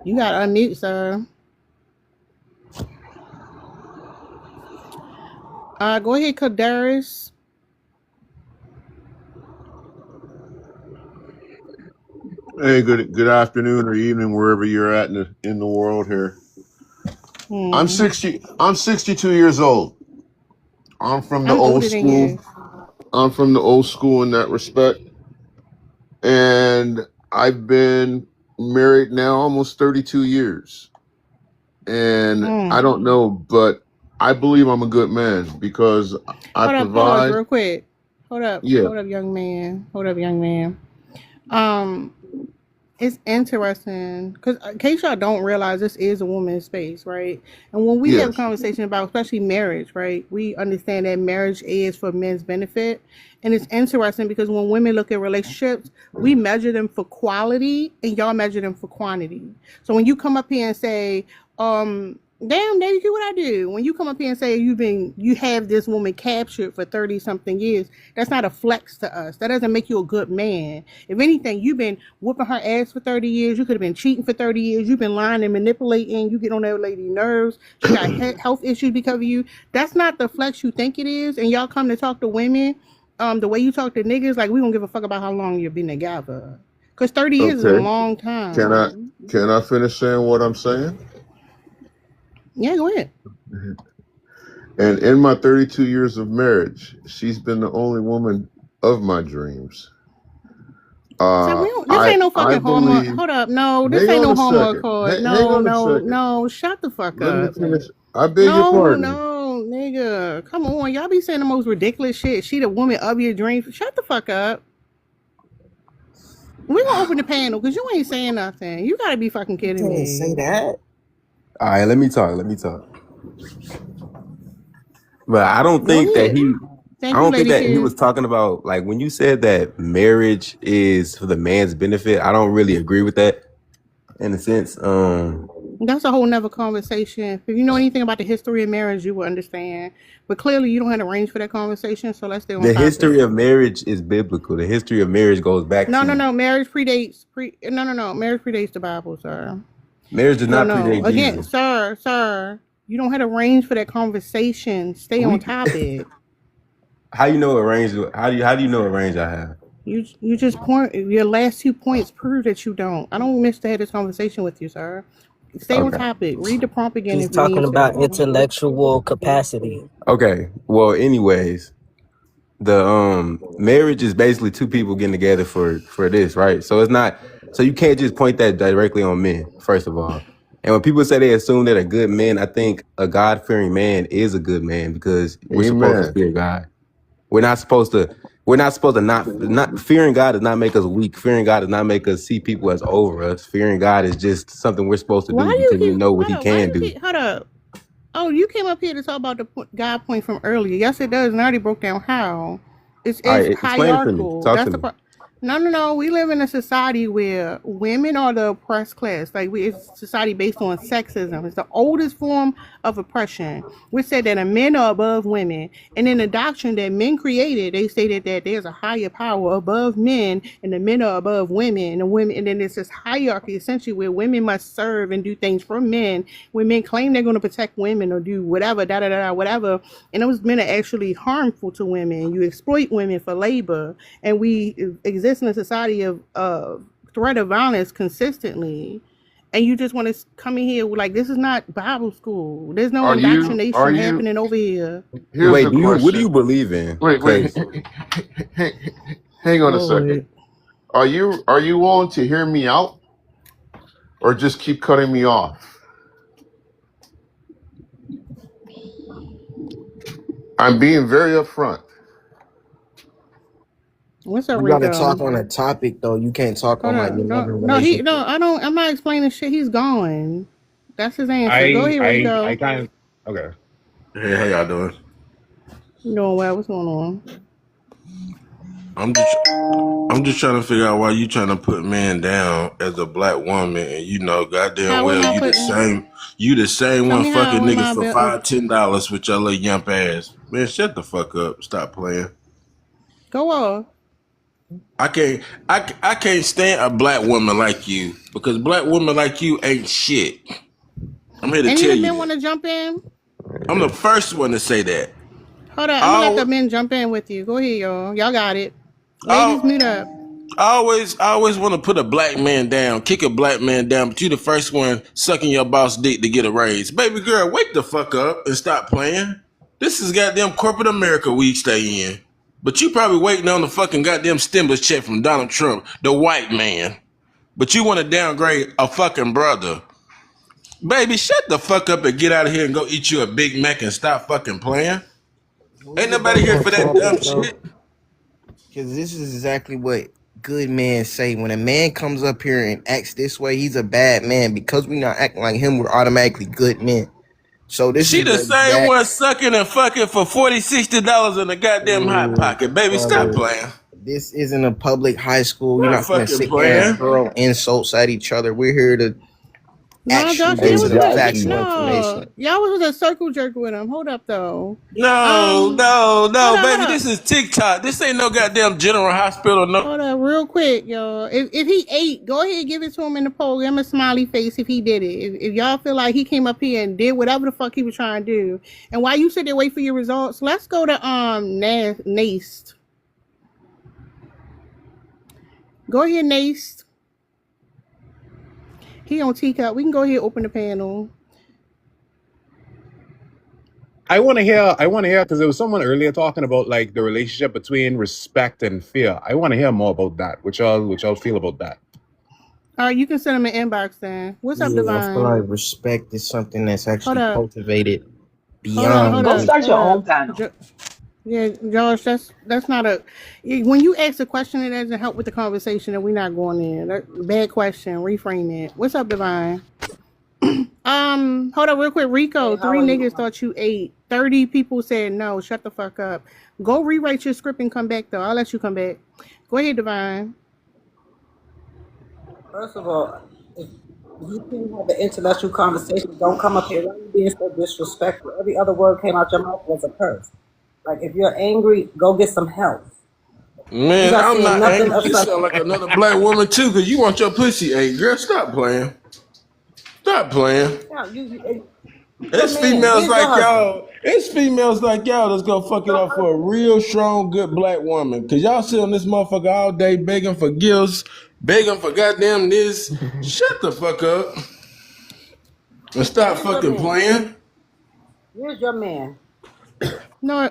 You got to unmute, sir. Go ahead, Kadaris. Hey, good afternoon or evening wherever you're at in the world here. I'm 62 years old. I'm from the I'm old older than you. school. I'm from the old school in that respect. And I've been married now almost 32 years. And I don't know, but I believe I'm a good man because I Hold up, pause provide. real quick. Hold up, Yeah. young man. Hold up, young man. It's interesting because in case y'all don't realize this is a woman's space, right? And when we have a Yes. conversation about especially marriage, right, we understand that marriage is for men's benefit. And it's interesting because when women look at relationships, we measure them for quality and y'all measure them for quantity. So when you come up here and say, damn, Daddy, what I do? When you come up here and say you have this woman captured for 30 something years, that's not a flex to us. That doesn't make you a good man. If anything, you've been whooping her ass for 30 years. You could have been cheating for 30 years. You've been lying and manipulating. You get on that lady's nerves. She got health issues because of you. That's not the flex you think it is. And y'all come to talk to women, the way you talk to niggas, like we don't give a fuck about how long you've been together. Because 30 years is a Okay. long time. Can I finish saying what I'm saying? Yeah, go ahead. And in my 32 years of marriage, she's been the only woman of my dreams. So this ain't no fucking Hallmark. Hold up, no, this Hang ain't no on a Hallmark second. card. Hang No, on a no, second. no. Shut the fuck Let me up. finish. I beg your No, pardon. no, nigga. Come on, y'all be saying the most ridiculous shit. She the woman of your dreams. Shut the fuck up. We gonna open the panel because you ain't saying nothing. You gotta be fucking kidding Can't me. say that. All right, let me talk. But I don't Go think that ahead. he. Thank I you, don't think Lady that he Q. was talking about like when you said that marriage is for the man's benefit. I don't really agree with that in a sense. That's a whole nother conversation. If you know anything about the history of marriage, you will understand. But clearly, you don't have the range for that conversation, so let's stay on The topic. history of marriage is biblical. The history of marriage goes back No. to Marriage predates. Marriage predates the Bible, sir. Marriage does No, not no. predate Again, Jesus. sir, you don't have a range for that conversation. Stay on We, topic. how you know what range? How do you know what range I have? You just point your last 2 points prove that you don't. I don't miss to have this conversation with you, sir. Stay on Okay. topic. Read the prompt again He's if you need talking about to. intellectual capacity. Okay. Well, anyways, the marriage is basically two people getting together for this, right? So it's not. So you can't just point that directly on men, first of all. And when people say they assume that a good man, I think a God-fearing man is a good man because we're supposed to Amen. fear God. We're not supposed to. We're not supposed to not fearing God does not make us weak. Fearing God does not make us see people as over us. Fearing God is just something we're supposed to Why do do you because we keep know what He hold up? Why can you do. keep hold up? Oh, you came up here to talk about the God point from earlier. Yes, it does, and I already broke down how. It's All right, explain it to me. hierarchical. Talk That's to the me. part. No. We live in a society where women are the oppressed class. It's a society based on sexism. It's the oldest form of oppression. We said that men are above women, and in the doctrine that men created, they stated that there's a higher power above men, and the men are above women, and the women, and then there's this hierarchy essentially where women must serve and do things for men. When men claim they're going to protect women or do whatever, whatever, and those men are actually harmful to women. You exploit women for labor, and we exist in a society of threat of violence consistently, and you just want to come in here with, like, this is not Bible school. There's no Are indoctrination you? happening over here. Here's Wait, the what do you question. believe in? Wait. Because Hang on a Lord. second. Are you willing to hear me out, or just keep cutting me off? I'm being very upfront. What's up, You gotta talk Rico? on a topic though. You can't talk Hold on like on. your love No, relationship. I don't. I'm not explaining shit. He's gone. That's his answer. Go ahead, I Rico. kind of okay. Hey, how y'all doing? You doing well? What's going on? I'm just trying to figure out why you trying to put man down as a black woman, and you know goddamn How well am I you the putting? same Tell one me fucking how am niggas I for been? $5-10 with your little yump ass. Man, shut the fuck up. Stop playing. Go off. I can't stand a black woman like you because black women like you ain't shit. I'm here to Any of tell the you men that. want to jump in? I'm the first one to say that. Hold on. I'm gonna let the I men jump in with you. Go ahead, y'all. Y'all got it. I Ladies, mute up. I always want to put a black man down, kick a black man down, but you the first one sucking your boss dick to get a raise. Baby girl, wake the fuck up and stop playing. This is goddamn corporate America we stay in. But you probably waiting on the fucking goddamn stimulus check from Donald Trump, the white man. But you want to downgrade a fucking brother. Baby, shut the fuck up and get out of here and go eat you a Big Mac and stop fucking playing. Ain't nobody here for that dumb shit. Because this is exactly what good men say. When a man comes up here and acts this way, he's a bad man. Because we not acting like him, we're automatically good men. So this She is the the same one exact sucking and fucking for $40-60 in a goddamn hot pocket. Baby, stop brother. playing. This isn't a public high school. You're Stop not gonna fucking sit here and playing. hurl insults at each other. We're here to No, actually Josh, get that to was the good. factual No, information. y'all was a circle jerk with him. Hold up, though. No, Hold baby, up. this is TikTok. This ain't no goddamn General Hospital. No. Hold up, real quick, y'all. If he ate, go ahead and give it to him in the poll. Give him a smiley face if he did it. If y'all feel like he came up here and did whatever the fuck he was trying to do, and while you sit there wait for your results, let's go to Naste. Go ahead, Naste. He on teacup. We can go ahead and open the panel. I want to hear because there was someone earlier talking about like the relationship between respect and fear. I want to hear more about that. What y'all feel about that? All right, you can send him an inbox then. What's up, Yeah, I feel Divine? like respect is something that's Hold actually up. cultivated Hold up. beyond Go just start your own panel. Yeah, Josh, that's not a. When you ask a question, it doesn't help with the conversation, and we're not going in. Bad question. Reframe it. What's up, Divine? Hold up, real quick, Rico. Hey, how 3 are you? niggas thought you ate. 30 people said no. Shut the fuck up. Go rewrite your script and come back though. I'll let you come back. Go ahead, Divine. First of all, if you can have an intellectual conversation, don't come up here. Why are you being so disrespectful? Every other word came out your mouth was a curse. Like, if you're angry, go get some help. Man, not I'm saying not nothing angry. of You such. sound like another black woman too, because you want your pussy ate. Girl, stop playing. Stop playing. No, you It's your man. females Where's your like husband? y'all. It's females like y'all that's gonna fuck it up for a real strong, good black woman. Cause y'all sit on this motherfucker all day begging for gifts, begging for goddamn this. Shut the fuck up and stop Where's your fucking man? playing. Where's your man? No,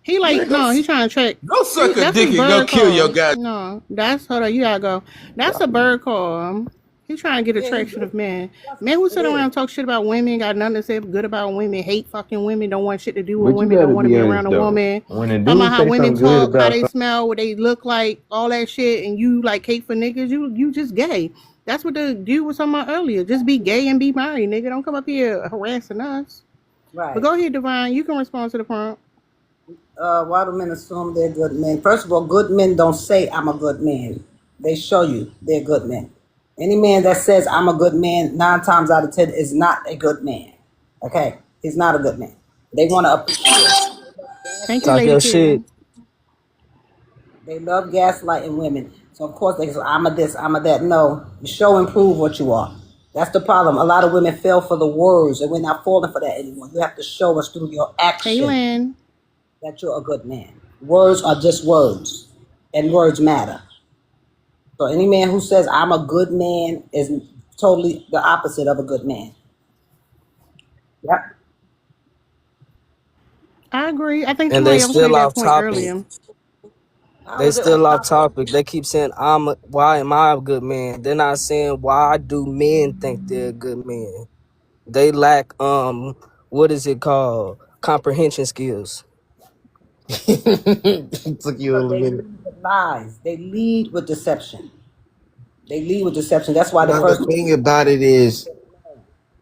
he Man, like no, he trying to check. go suck a That's dick his and go bird kill your call. guy. No, that's hold on. You gotta go. That's a bird call. He trying to get Yeah, attraction of men. Men who sit around and talk shit about women, got nothing to say good about women, hate fucking women, don't want shit to do with But you women, don't gotta want to be be honest around a though. woman. When a Talking dude about how say women something good talk, how about they something, smell, what they look like, all that shit, and you like hate for niggas, you just gay. That's what the dude was talking about earlier. Just be gay and be married, nigga. Don't come up here harassing us. But right. go ahead, Divine. You can respond to the prompt. Why do men assume they're good men? First of all, good men don't say I'm a good man. They show you they're good men. Any man that says I'm a good man, 9 times out of 10 is not a good man. Okay, he's not a good man. They want to appear. Thank you, Talk Lady your shit. Q. They love gaslighting women. So of course they say I'm a this, I'm a that. No, you show and prove what you are. That's the problem. A lot of women fell for the words, and we're not falling for that anymore. You have to show us through your action Kaylin. that you're a good man. Words are just words, and words matter. So any man who says I'm a good man is totally the opposite of a good man. Yep. I agree. I think And they somebody else made still that off point topic. earlier. How They is it off still off topic? topic. They keep saying why am I a good man? They're not saying why do men think they're a good man. They lack what is it called? Comprehension skills. Took you a Because little they minute. lead with lies. They lead with deception. They lead with deception. That's why the Now the first thing about it is,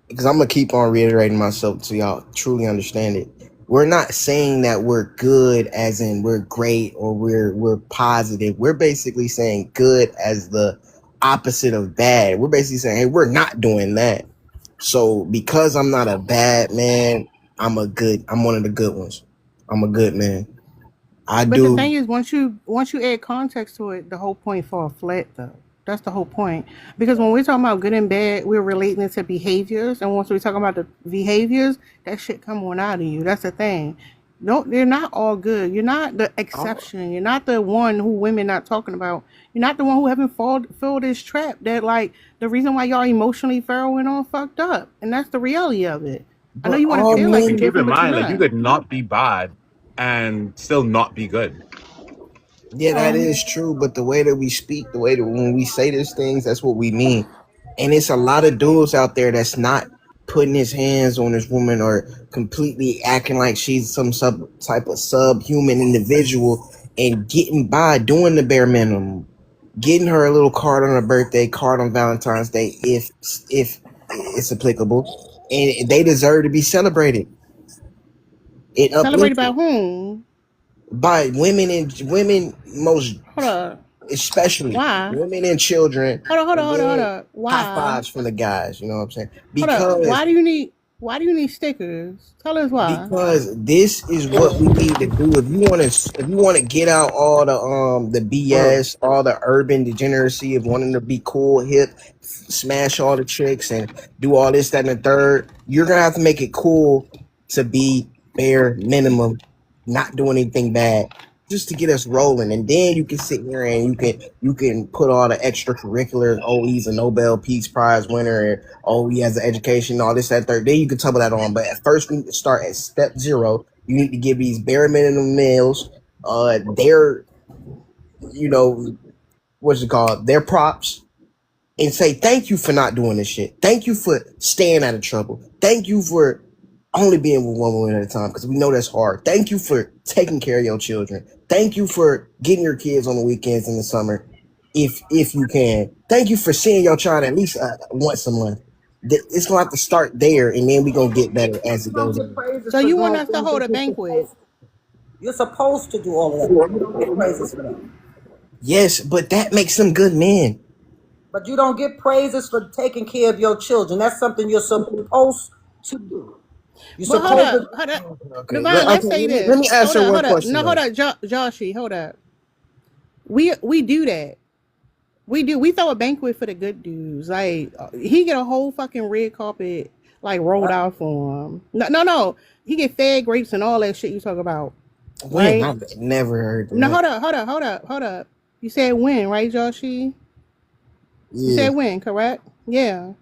because I'm gonna keep on reiterating myself so y'all truly understand it. We're not saying that we're good as in we're great or we're positive. We're basically saying good as the opposite of bad. We're basically saying, hey, we're not doing that. So because I'm not a bad man, I'm one of the good ones. I'm a good man. I But the do. thing is, once you add context to it, the whole point falls flat though. That's the whole point. Because when we're talking about good and bad, we're relating it to behaviors, and once we're talking about the behaviors, that shit come on out of you. That's the thing. No, they're not all good. You're not the exception. You're not the one who women not talking about. You're not the one who haven't fell this trap that like the reason why y'all emotionally feral and all fucked up. And that's the reality of it. I know But you want to all feel like And you're men, keep in different, but you're mind, like you not. could not be bad and still not be good. yeah, that is true. But the way that we speak, the way that when we say these things, that's what we mean. And it's a lot of dudes out there that's not putting his hands on this woman or completely acting like she's some type of subhuman individual and getting by doing the bare minimum, getting her a little card on her birthday, card on Valentine's Day, if it's applicable, and they deserve to be celebrated and Celebrated by uplifted whom? by women and women most Hold up. especially Why? women and children, Hold on, and hold then on. high Why? fives from the guys. You know what I'm saying? Hold up. Because Why do you need stickers? Tell us why. this is what we need to do. If you want to get out all the BS, all the urban degeneracy of wanting to be cool, hip, smash all the chicks and do all this, that, and the third, you're gonna have to make it cool to be bare minimum, not doing anything bad, just to get us rolling. And then you can sit here and you can put all the extracurriculars. Oh, he's a Nobel Peace Prize winner, and oh, he has an education, all this, that, third. Then you can tumble that on. But at first, we need to start at step 0. You need to give these bare minimum meals, their, what's it called, their props, and say thank you for not doing this shit. Thank you for staying out of trouble. Thank you for only being with one woman at a time, because we know that's hard. Thank you for taking care of your children. Thank you for getting your kids on the weekends in the summer, if you can. Thank you for seeing your child at least once a month. It's gonna have to start there, and then we're gonna get better as it You don't goes get on. praises So for you want doing us to things hold that a you're banquet? supposed to. You're supposed to do all of that. You don't get praises for that. Yes, but that makes them good men. But you don't get praises for taking care of your children. That's something you're supposed to do. You're But hold supposed up, to. hold up. Okay, Divine, let's say let this. me ask her one Hold up. question No, hold though. up, Joshy, hold up. We do that. We do. We throw a banquet for the good dudes. Like he get a whole fucking red carpet like rolled out for him. No. He get fed grapes and all that shit you talk about. When? Right? I've never heard of No, that. hold up. You said when, right, Joshy? You Yeah. said when, correct? Yeah.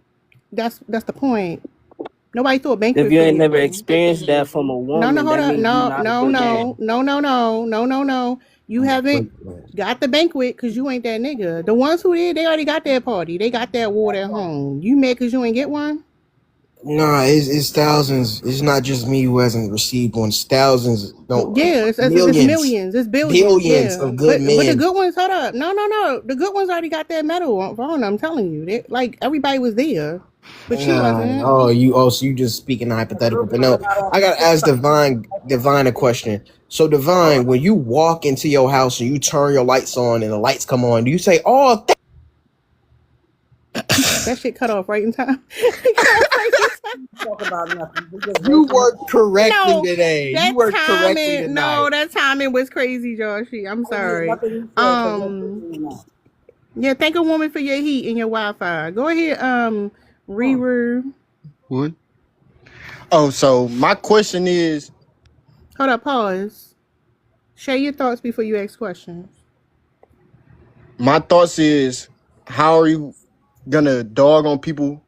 That's the point. Nobody threw a If banquet you for ain't never you. experienced that from a No, woman, hold that up. means you No. not a good man. You haven't got the banquet because you ain't that nigga. The ones who did, they already got their party. They got their award at home. You mad because you ain't get one? Nah, it's thousands. It's not just me who hasn't received one. It's thousands. No, Yeah, it's millions. millions. It's billions. Billions Yeah. of good But the men. good ones, hold up. No. The good ones already got their medal on. I'm telling you. They, like everybody was there. But she wasn't. So you just speaking hypothetical. But no, I gotta ask Divine a question. So Divine, when you walk into your house and you turn your lights on and the lights come on, do you say, "Oh, That shit cut off right in time. Talk about nothing. We just you waking worked up. correctly No, today. that You worked correctly timing. tonight." No, that timing was crazy, Joshy. I'm sorry. Nothing you said, so let's continue now. Yeah, thank a woman for your heat and your Wi-Fi. Go ahead, Reaver. What? Oh, so my question is, Hold up, pause. Share your thoughts before you ask questions. my thoughts is, how are you gonna dog on people,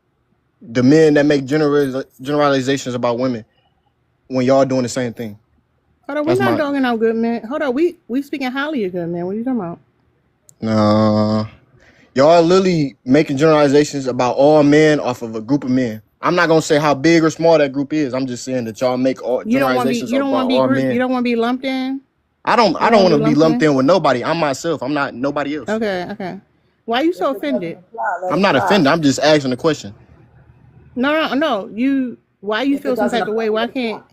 the men that make generalizations about women, when y'all doing the same thing? Hold up, we're That's not my dogging out good men. Hold up, we speaking highly of good men. What are you talking about? y'all literally making generalizations about all men off of a group of men. I'm not gonna say how big or small that group is. I'm just saying that y'all make all You don't want to be. generalizations You don't want about to be all group. You men. don't want to be lumped in. I don't You don't want want to to be be lumped lumped in. in with nobody. I'm myself. I'm not nobody else. Okay. Why you so offended? I'm not offended. I'm just asking a question. No. You. Why you If it feel some doesn't type of apply, way? Why let it can't?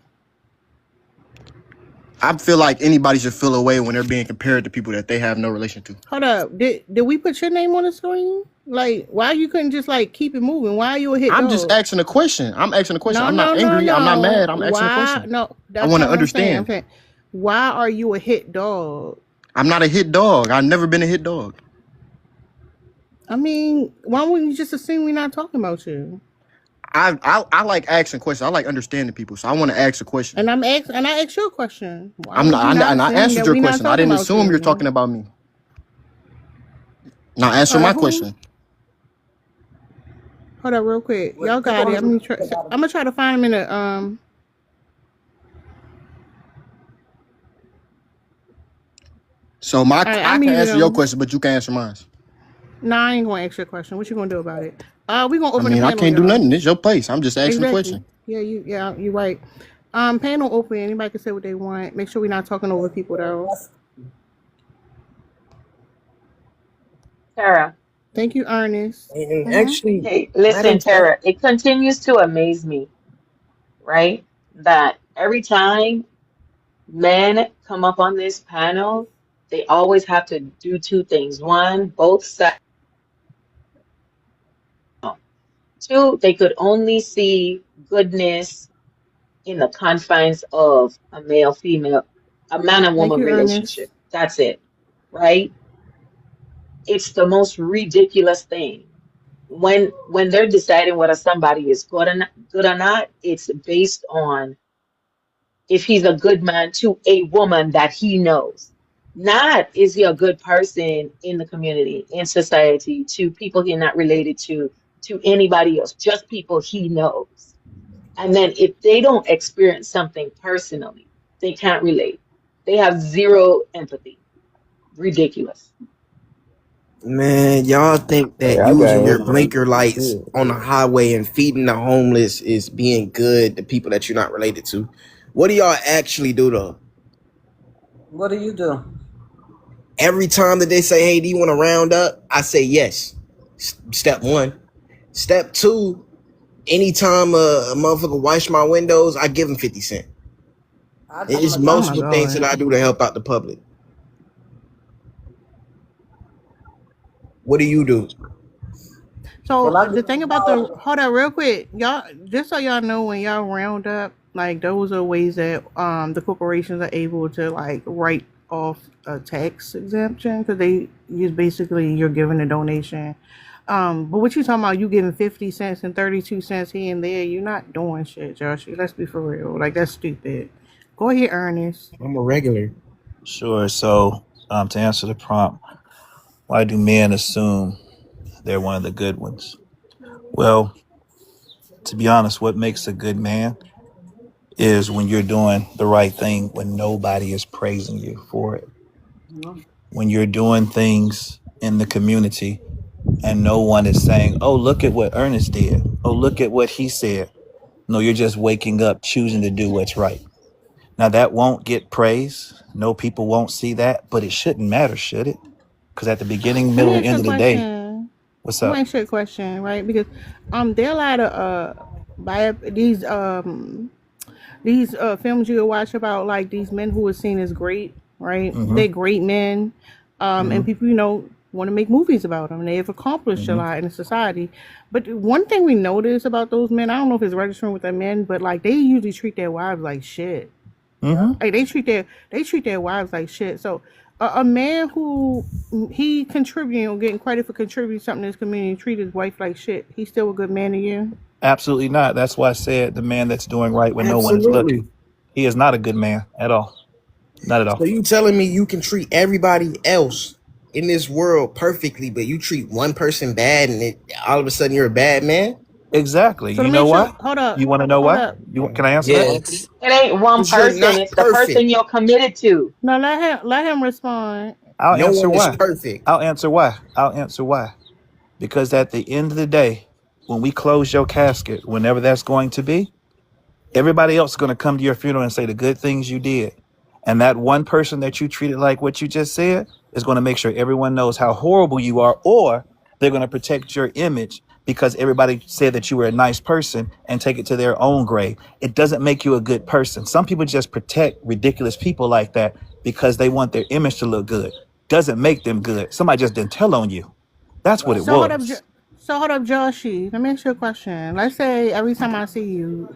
I feel like anybody should feel away when they're being compared to people that they have no relation to. Hold up. Did we put your name on the screen? Like, why you couldn't just like keep it moving? Why are you a hit I'm just dog? asking a question. I'm asking a question. No. I'm not angry. I'm not mad. I'm asking a Why? question. No, I that's want not to what I'm saying. I'm understand. saying, why are you a hit dog? I'm not a hit dog. I've never been a hit dog. I mean, why wouldn't you just assume we're not talking about you? I like asking questions. I like understanding people. So I want to ask a question. And I asked you a question. Why I'm would not. you not And I assume answered that your we're not question. I talking didn't about assume you're talking you? about me. Now answer All my right, who? question. Hold up, real quick. Y'all got it. I'm gonna try to find him in the So All right, I I can muted answer your him. question, but you can answer mine. Nah, I ain't gonna ask you a question. What you gonna do about it? We gonna I open the mean, I panel, can't do y'all. nothing. It's your place. I'm just asking a Exactly. question. Yeah, you're right. Panel open. Anybody can say what they want. Make sure we're not talking over people though. Tara. Thank you, Ernest. And actually, Hey, listen, Tara, it continues to amaze me, right? That every time men come up on this panel, they always have to do two things. One, both sides. Two, they could only see goodness in the confines of a male-female, a man and Thank woman you, Ernest. relationship. That's it, right? It's the most ridiculous thing. When they're deciding whether somebody is good or not, it's based on if he's a good man to a woman that he knows. Not is he a good person in the community, in society, to people he's not related to anybody else, just people he knows. And then if they don't experience something personally, they can't relate. They have zero empathy. Ridiculous. Man, y'all think Hey, that I got using your empathy blinker for lights sure. on the highway and feeding the homeless is being good to people that you're not related to? What do y'all actually do though? What do you do? Every time that they say, "Hey, do you want to round up?" I say yes. Step one. Step two, anytime a motherfucker wash my windows, I give him 50 cents. It's Oh my multiple things that God. I do to help out the public. What do you do? So the thing about hold on real quick, y'all, just so y'all know, when y'all round up, like those are ways that the corporations are able to like write off a tax exemption because they use basically you're giving a donation. But what you talking about? You giving 50 cents and 32 cents here and there? You're not doing shit, Josh. Let's be for real. Like that's stupid. Go ahead, Ernest. I'm a regular. Sure. So, to answer the prompt, why do men assume they're one of the good ones? Well, to be honest, what makes a good man is when you're doing the right thing when nobody is praising you for it. When you're doing things in the community and no one is saying, oh, look at what Ernest did. Oh, look at what he said. No, you're just waking up, choosing to do what's right. Now, that won't get praise. No, people won't see that, but it shouldn't matter, should it? Because at the beginning, middle, and end of the day, what's Let up? me ask you a question, right? Because there are a lot of these films you watch about like these men who are seen as great, right? Mm-hmm. They're great men, and Mm-hmm. people want to make movies about them. They have accomplished a Mm-hmm. lot in society. But one thing we notice about those men, I don't know if it's registering with the men, but like they usually treat their wives like shit. Mm-hmm. Like they treat their wives like shit. So a man who he contributing or getting credit for contributing something to his community, treat his wife like shit, he's still a good man to you? Absolutely not. That's why I said the man that's doing right when no one is Absolutely. looking. He is not a good man at all. Not at So all. you telling me you can treat everybody else in this world perfectly, but you treat one person bad, and all of a sudden you're a bad man? Exactly. So You let me know ask you, why? hold up, You want to know hold why? up. Can I answer that? Yes. It ain't one Because you're person, not it's the person perfect. you're committed to. No, let him respond. I'll No answer one is why. perfect. I'll answer why. Because at the end of the day, when we close your casket, whenever that's going to be, everybody else is going to come to your funeral and say the good things you did. And that one person that you treated like what you just said is going to make sure everyone knows how horrible you are, or they're going to protect your image because everybody said that you were a nice person and take it to their own grave. It doesn't make you a good person. Some people just protect ridiculous people like that because they want their image to look good. Doesn't make them good. Somebody just didn't tell on you. That's what it So hold up, was. Joshi. Let me ask you a question. Let's say every time I see you,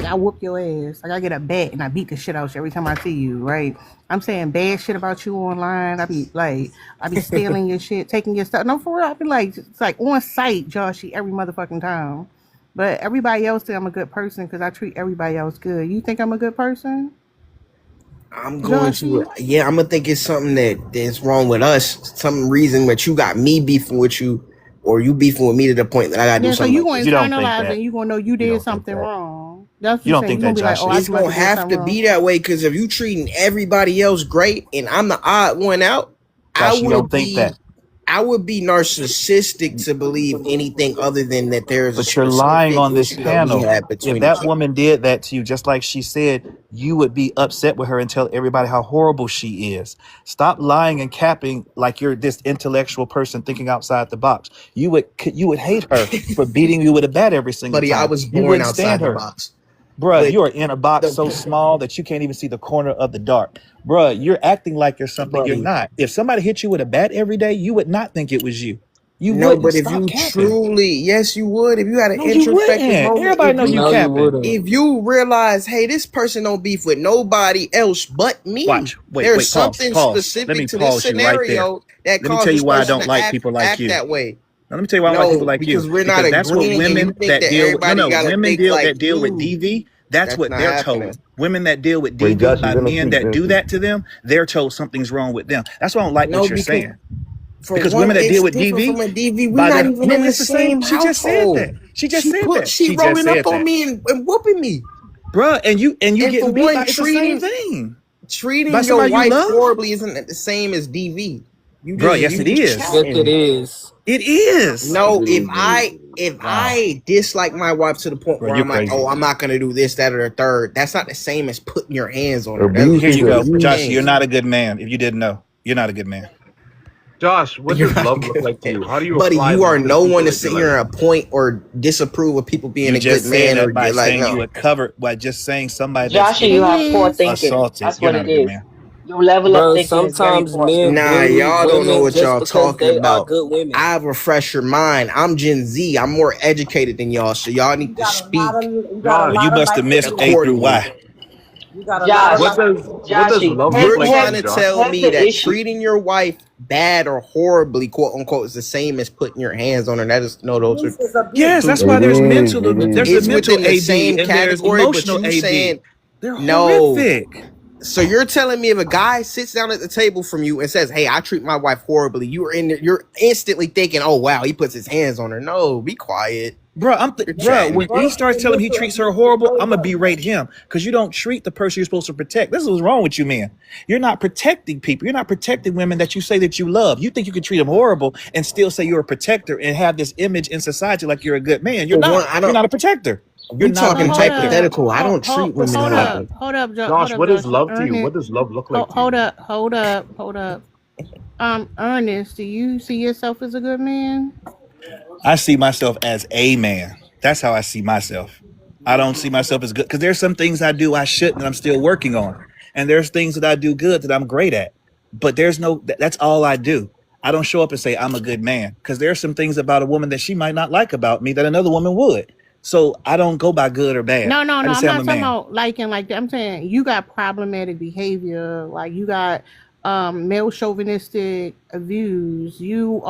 I whoop your ass. Like I get a bat and I beat the shit out you every time I see you, right? I'm saying bad shit about you online. I be stealing your shit, taking your stuff. No, for real. I be like, it's like on site, Joshi, every motherfucking time. But everybody else think I'm a good person because I treat everybody else good. You think I'm a good person, I'm going to, Joshi? yeah, I'm gonna think it's something that's wrong with us. Some reason that you got me beefing with you, or you beefing with me to the point that I gotta do Yeah, so something you like gonna this. You don't think internalize it that. and you gonna know you You did don't think something that. wrong. That's what You you're don't saying. think You gonna that, be like, oh, I Joshua. It's must gonna have did have something to be wrong. that way, because if you treating everybody else great and I'm the odd one out, I Josh, you don't would think that. be narcissistic to believe anything other than that there's a But you're lying specific on this issue that we panel. have If between that each other. woman did that to you, just like she said, you would be upset with her and tell everybody how horrible she is. Stop lying and capping like you're this intellectual person thinking outside the box. You would hate her for beating you with a bat every single Buddy, I time. was You born wouldn't stand outside the her. box. Bruh, But you are in a box so the small that you can't even see the corner of the dark. Bruh, you're acting like you're something you're buddy, not. If somebody hit you with a bat every day, you would not think it was you. You no, wouldn't. but if Stop you capping. truly, yes, you would. If you had an No, you introspective wouldn't. moment, Everybody know you No, you capping. wouldn't. if you realize, hey, this person don't beef with nobody else but me. Watch. Wait, There's pause. something Let specific me to this pause you right there. scenario that Let me tell causes you why I person don't to like people like act you. that way. Now, let me tell you why I don't like people No, like you. because we're not Because that's what agreeing, and you women think that that deal with everybody gotta women think that like deal with you. DV. That's That's what not they're happening. told. Women that deal with Wait, DV Josh, by you're gonna men keep that do venting. that to them, they're told something's wrong with them. That's why I don't like No, what you're because saying. for Because one, women that deal it's with different DV from a DV. We're by not their even no, in the it's the same. same She just said that. household. She just said that. She She just rolling said up on that. me and whooping me. Bruh, and you And for getting beat by one, it's the same thing. By treating your somebody you wife love? horribly isn't the same as DV. Bruh, yes You it just is. Yes, it chatting. is. It is. No, if Wow. I dislike my wife to the point Bro, where you're I'm like, crazy. oh, I'm not gonna do this, that, or the third. That's not the same as putting your hands on her. Here Abuse you is go. Different Josh, abuse. you're things. not a good man. If you didn't know, you're not a good man. Josh, what You're does not a love look good like to man. you? How do you Buddy, apply you love are to the no people one to that sit you're here like? and appoint or disapprove of people being You a just good said man or that by like saying you no. would cover by just saying somebody that's Joshua, getting you have poor Please. thinking. assaulted. That's You're what not it a good is. man. Your level of Bro, thinking is very sometimes poor. men Nah, bully y'all don't know women what just y'all because talking they are about. good women. I have a fresher mind. I'm Gen Z. I'm more educated than y'all, so y'all need to speak Well, you must have missed A through accordingly. Y. You got a lot of Josh, What like. does Joshy, love here's look You're like to here's trying you, to Josh? tell here's me the that issue. treating your wife bad or horribly, quote unquote, is the same as putting your hands on her. That is no, those are Abuse is Yes, abuse. that's two. why It there's is. mental. It There's the is. It's mental within the AD same and there's category, but emotional you AD. saying They're no. horrific. So you're telling me if a guy sits down at the table from you and says, "Hey, I treat my wife horribly," you're instantly thinking, "Oh wow, he puts his hands on her." No, be quiet. Bro, You're bro, chatting. when he First, starts the telling me he mental treats her abuse is horrible, way I'm gonna worse. berate him because you don't treat the person you're supposed to protect. This is what's wrong with you, man. You're not protecting people. You're not protecting women that you say that you love. You think you can treat them horrible and still say you're a protector and have this image in society like you're a good man. You're For one, not. I You're don't. not a protector. You're We not a So talking hold protector. up, hypothetical. I don't treat women hold horribly. up, hold up, Josh, what is love to you? What Ernest. does love look like to Hold you? up, hold up. Ernest, do you see yourself as a good man? I see myself as a man. That's how I see myself. I don't see myself as good because there's some things I do I shouldn't and I'm still working on. And there's things that I do good that I'm great at. But there's no, that's all I do. I don't show up and say I'm a good man because there's some things about a woman that she might not like about me that another woman would. So I don't go by good or bad. No, I just I'm say I'm a not talking man. about liking like that. I'm saying you got problematic behavior, like you got male chauvinistic views. You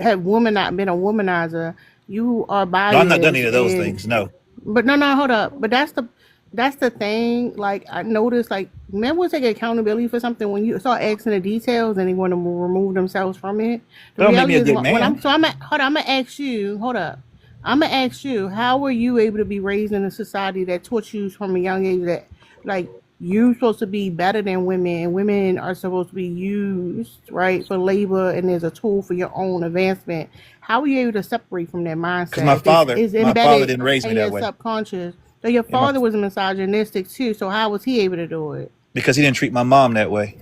have woman not been a womanizer. You are No, I'm not done biased any of those and things. No. but no, hold up. But that's the thing. Like I noticed, like men will take accountability for something when you start asking the details and they want to remove themselves from it. The That don't make me reality a is good when man. I'm gonna ask you. Hold up. I'm gonna ask you, how were you able to be raised in a society that taught you from a young age that like you're supposed to be better than women and women are supposed to be used right for labor and as a tool for your own advancement? How were you able to separate from that Because mindset if it's my father embedded didn't raise me in that your way. subconscious? So your Yeah, father was misogynistic too. So how was he able to do it? because he didn't treat my mom that way.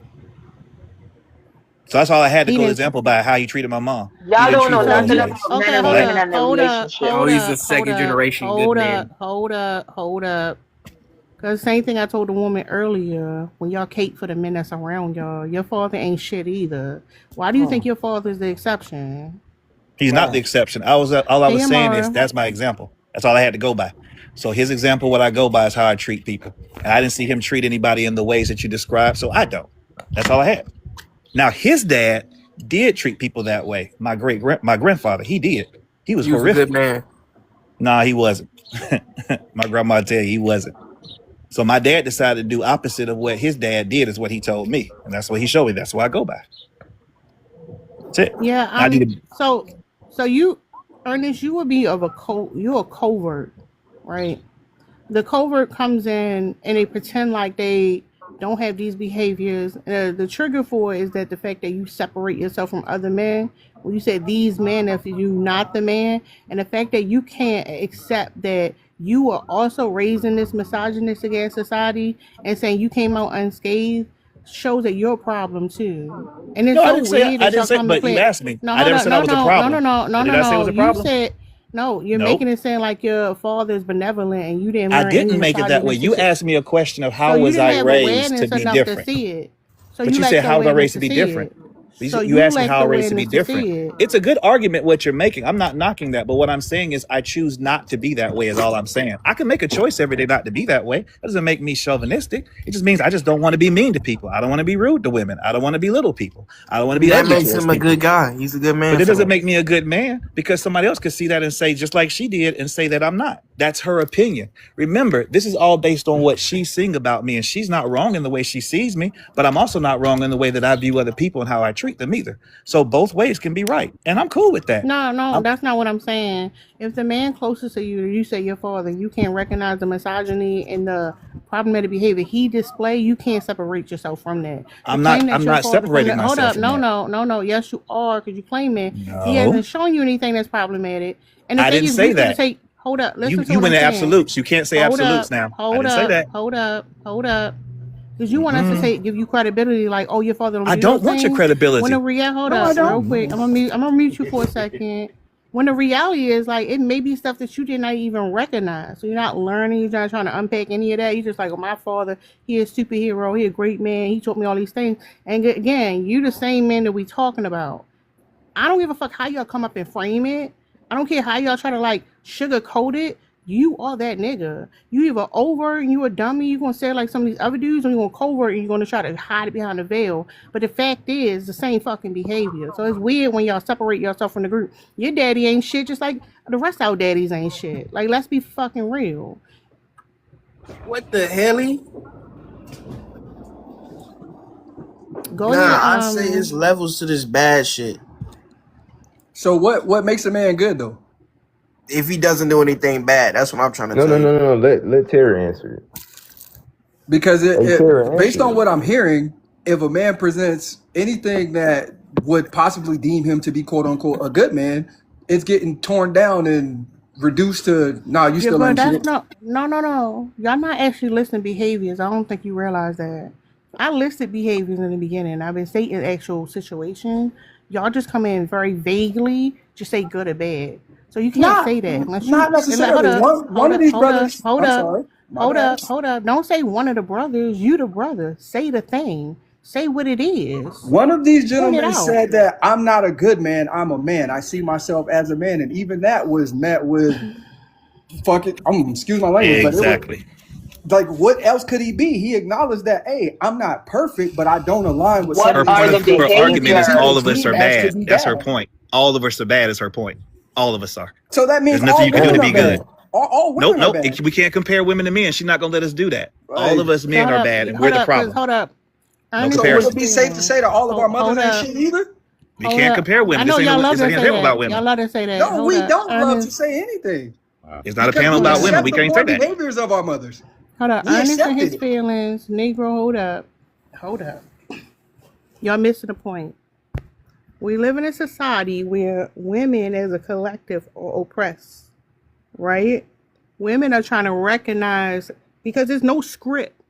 So that's all I had to He go to didn't. example by how he treated my mom. He Y'all didn't don't treat know her So those nothing he ways. about men okay. and So Hold that women up. and their Hold up. relationship. Oh, Hold he's a up. Hold second up. generation good Hold man. up. Hold up. Hold up. Cause same thing I told the woman earlier. When y'all cape for the men that's around y'all, your father ain't shit either. Why do you think Hmm. your father's the exception? he's not the Right. exception. All I Hey, was saying is Amara. that's my example. That's all I had to go by. So his example, what I go by is how I treat people. And I didn't see him treat anybody in the ways that you described, so I don't. That's all I had. Now his dad did treat people that way. My grandfather, he did. He was He was a good horrific. man. Nah, he wasn't. My grandma tell you he wasn't. So my dad decided to do opposite of what his dad did is what he told me. And that's what he showed me. That's what I go by. That's it. Yeah. I need to So you, Ernest, you would be you're a covert, right? The covert comes in and they pretend like they don't have these behaviors. The trigger for it is that the fact that you separate yourself from other men. When you say these men, if you not the man, and the fact that you can't accept that you are also raised in this misogynistic ass society and saying you came out unscathed shows that you're a problem too. And it's No, so weird I that didn't y'all say, come to but you play. asked me. No, I hold never up, said I was a problem. But did I say it was a You problem? said no. You're Nope. making it sound like your father is benevolent and you didn't I learn any didn't make it that way. misogynistic You shit. asked me a question of So how you was didn't I have raised to awareness be enough to different. see it. So But you you said, lacked how was I awareness raised to to be see different? it. So You you asked me lacked how I raised to be awareness to different. see it. It's a good argument what you're making. I'm not knocking that, but what I'm saying is I choose not to be that way is all I'm saying. I can make a choice every day not to be that way. That doesn't make me chauvinistic. It just means I just don't want to be mean to people. I don't want to be rude to women. I don't want to be little people. I don't want to be That ugly makes towards him a people. good guy. He's a good But man it for doesn't that. make me a good man because somebody else could see that and say, just like she did, and say that I'm not. That's her opinion. Remember, this is all based on what she's seeing about me, and she's not wrong in the way she sees me, but I'm also not wrong in the way that I view other people and how I treat them either. So both ways can be right, and I'm cool with that. No, that's not what I'm saying. If the man closest to you, you say your father, you can't recognize the misogyny and the problematic behavior he display, you can't separate yourself from that. To claim that I'm your not father from separating the hold myself up, from that. no. Yes, you are, because you claim it. He No, hasn't shown you anything that's problematic. And the I thing didn't is, say you could that. take hold up, listen to You what went I'm to saying. absolutes. You can't say Hold absolutes up, now. I hold didn't say up, that. hold up, hold up. Because you want us to Mm-mm. say, give you credibility, like, oh, your father don't I do don't those want your things. When the credibility. hold No, I up, real don't. quick, I'm gonna mute you for a second. When the reality is, like, it may be stuff that you did not even recognize. So you're not learning, you're not trying to unpack any of that. You're just like, oh, my father, he is a superhero, he a great man, he taught me all these things. And again, you the same man that we talking about. I don't give a fuck how y'all come up and frame it. I don't care how y'all try to like sugarcoat it. You are that nigga. You either over and you a dummy, you gonna say like some of these other dudes, or you gonna covert and you're gonna try to hide it behind the veil. But the fact is the same fucking behavior. So it's weird when y'all separate yourself from the group. Your daddy ain't shit, just like the rest of our daddies ain't shit. Like, let's be fucking real. What the hell? Go Nah, ahead. I say it's levels to this bad shit. So what makes a man good though? If he doesn't do anything bad, that's what I'm trying to No, tell no, you. no, no. Let Terry answer it. Because Hey, Terry, based answer on it. what I'm hearing, if a man presents anything that would possibly deem him to be quote unquote a good man, it's getting torn down and reduced to nah, you Yeah, still but ain't that's shit. no. Y'all not actually listing behaviors. I don't think you realize that. I listed behaviors in the beginning. I've been stating actual situation. Y'all just come in very vaguely, just say good or bad. So you can't Not say that unless not you hold necessarily. up, One hold of up, these hold up, brothers. hold I'm up, sorry, my hold bad. up, hold up. Don't say one of the brothers. You the brother. Say the thing. Say what it is. One of these Point it gentlemen out. said that I'm not a good man, I'm a man. I see myself as a man. And even that was met with fucking excuse my language, but it was Exactly. like what else could he be? He acknowledged that, hey, I'm not perfect, but I don't align with some What Her of these are point the things of that her other argument is people all behaviors? would of us are deem as to bad. be That's her bad. point. All of us are bad is her point. All of us are. So that means There's nothing all you can do women to are be good. bad. All Nope, women are nope. bad. We can't compare women to men. She's not gonna let us do that. All of Like, us So men hold are up, bad, and we're the cause problem. hold up. No Ernest so and would his it comparison. be safe to feelings. say that all of our Hold mothers ain't up. shit either? We Hold can't up. compare I women. know This ain't y'all no. love This to ain't a say panel about that. Y'all women. love to say that. No, Hold we up. don't love to Ernest. say anything It's not a because panel Hold we about up. women. accept We the can't say poor that. behaviors of our mothers. Hold up. We Ernest and accepted his it. feelings. Negro, hold up. Hold up. Y'all missing the point. We live in a society where women as a collective are oppressed, right? Women are trying to recognize, because there's no script.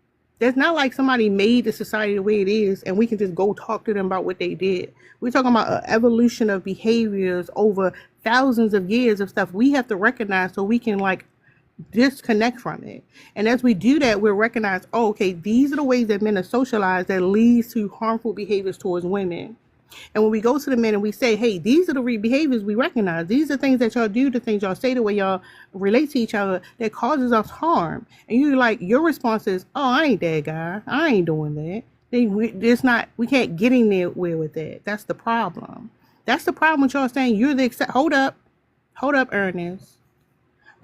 There's not like somebody made the society the way it is and we can just go talk to them about what they did. We're talking about an evolution of behaviors over thousands of years of stuff we have to recognize so we can like disconnect from it. And as we do that, we'll recognize, oh, okay, these are the ways that men are socialized that leads to harmful behaviors towards women. And when we go to the men and we say, hey, these are the behaviors we recognize. These are things that y'all do, the things y'all say, the way y'all relate to each other that causes us harm. And you're like, your response is, oh, I ain't that guy. I ain't doing that. We can't get anywhere with that. That's the problem. That's the problem with y'all saying you're the hold up, Ernest.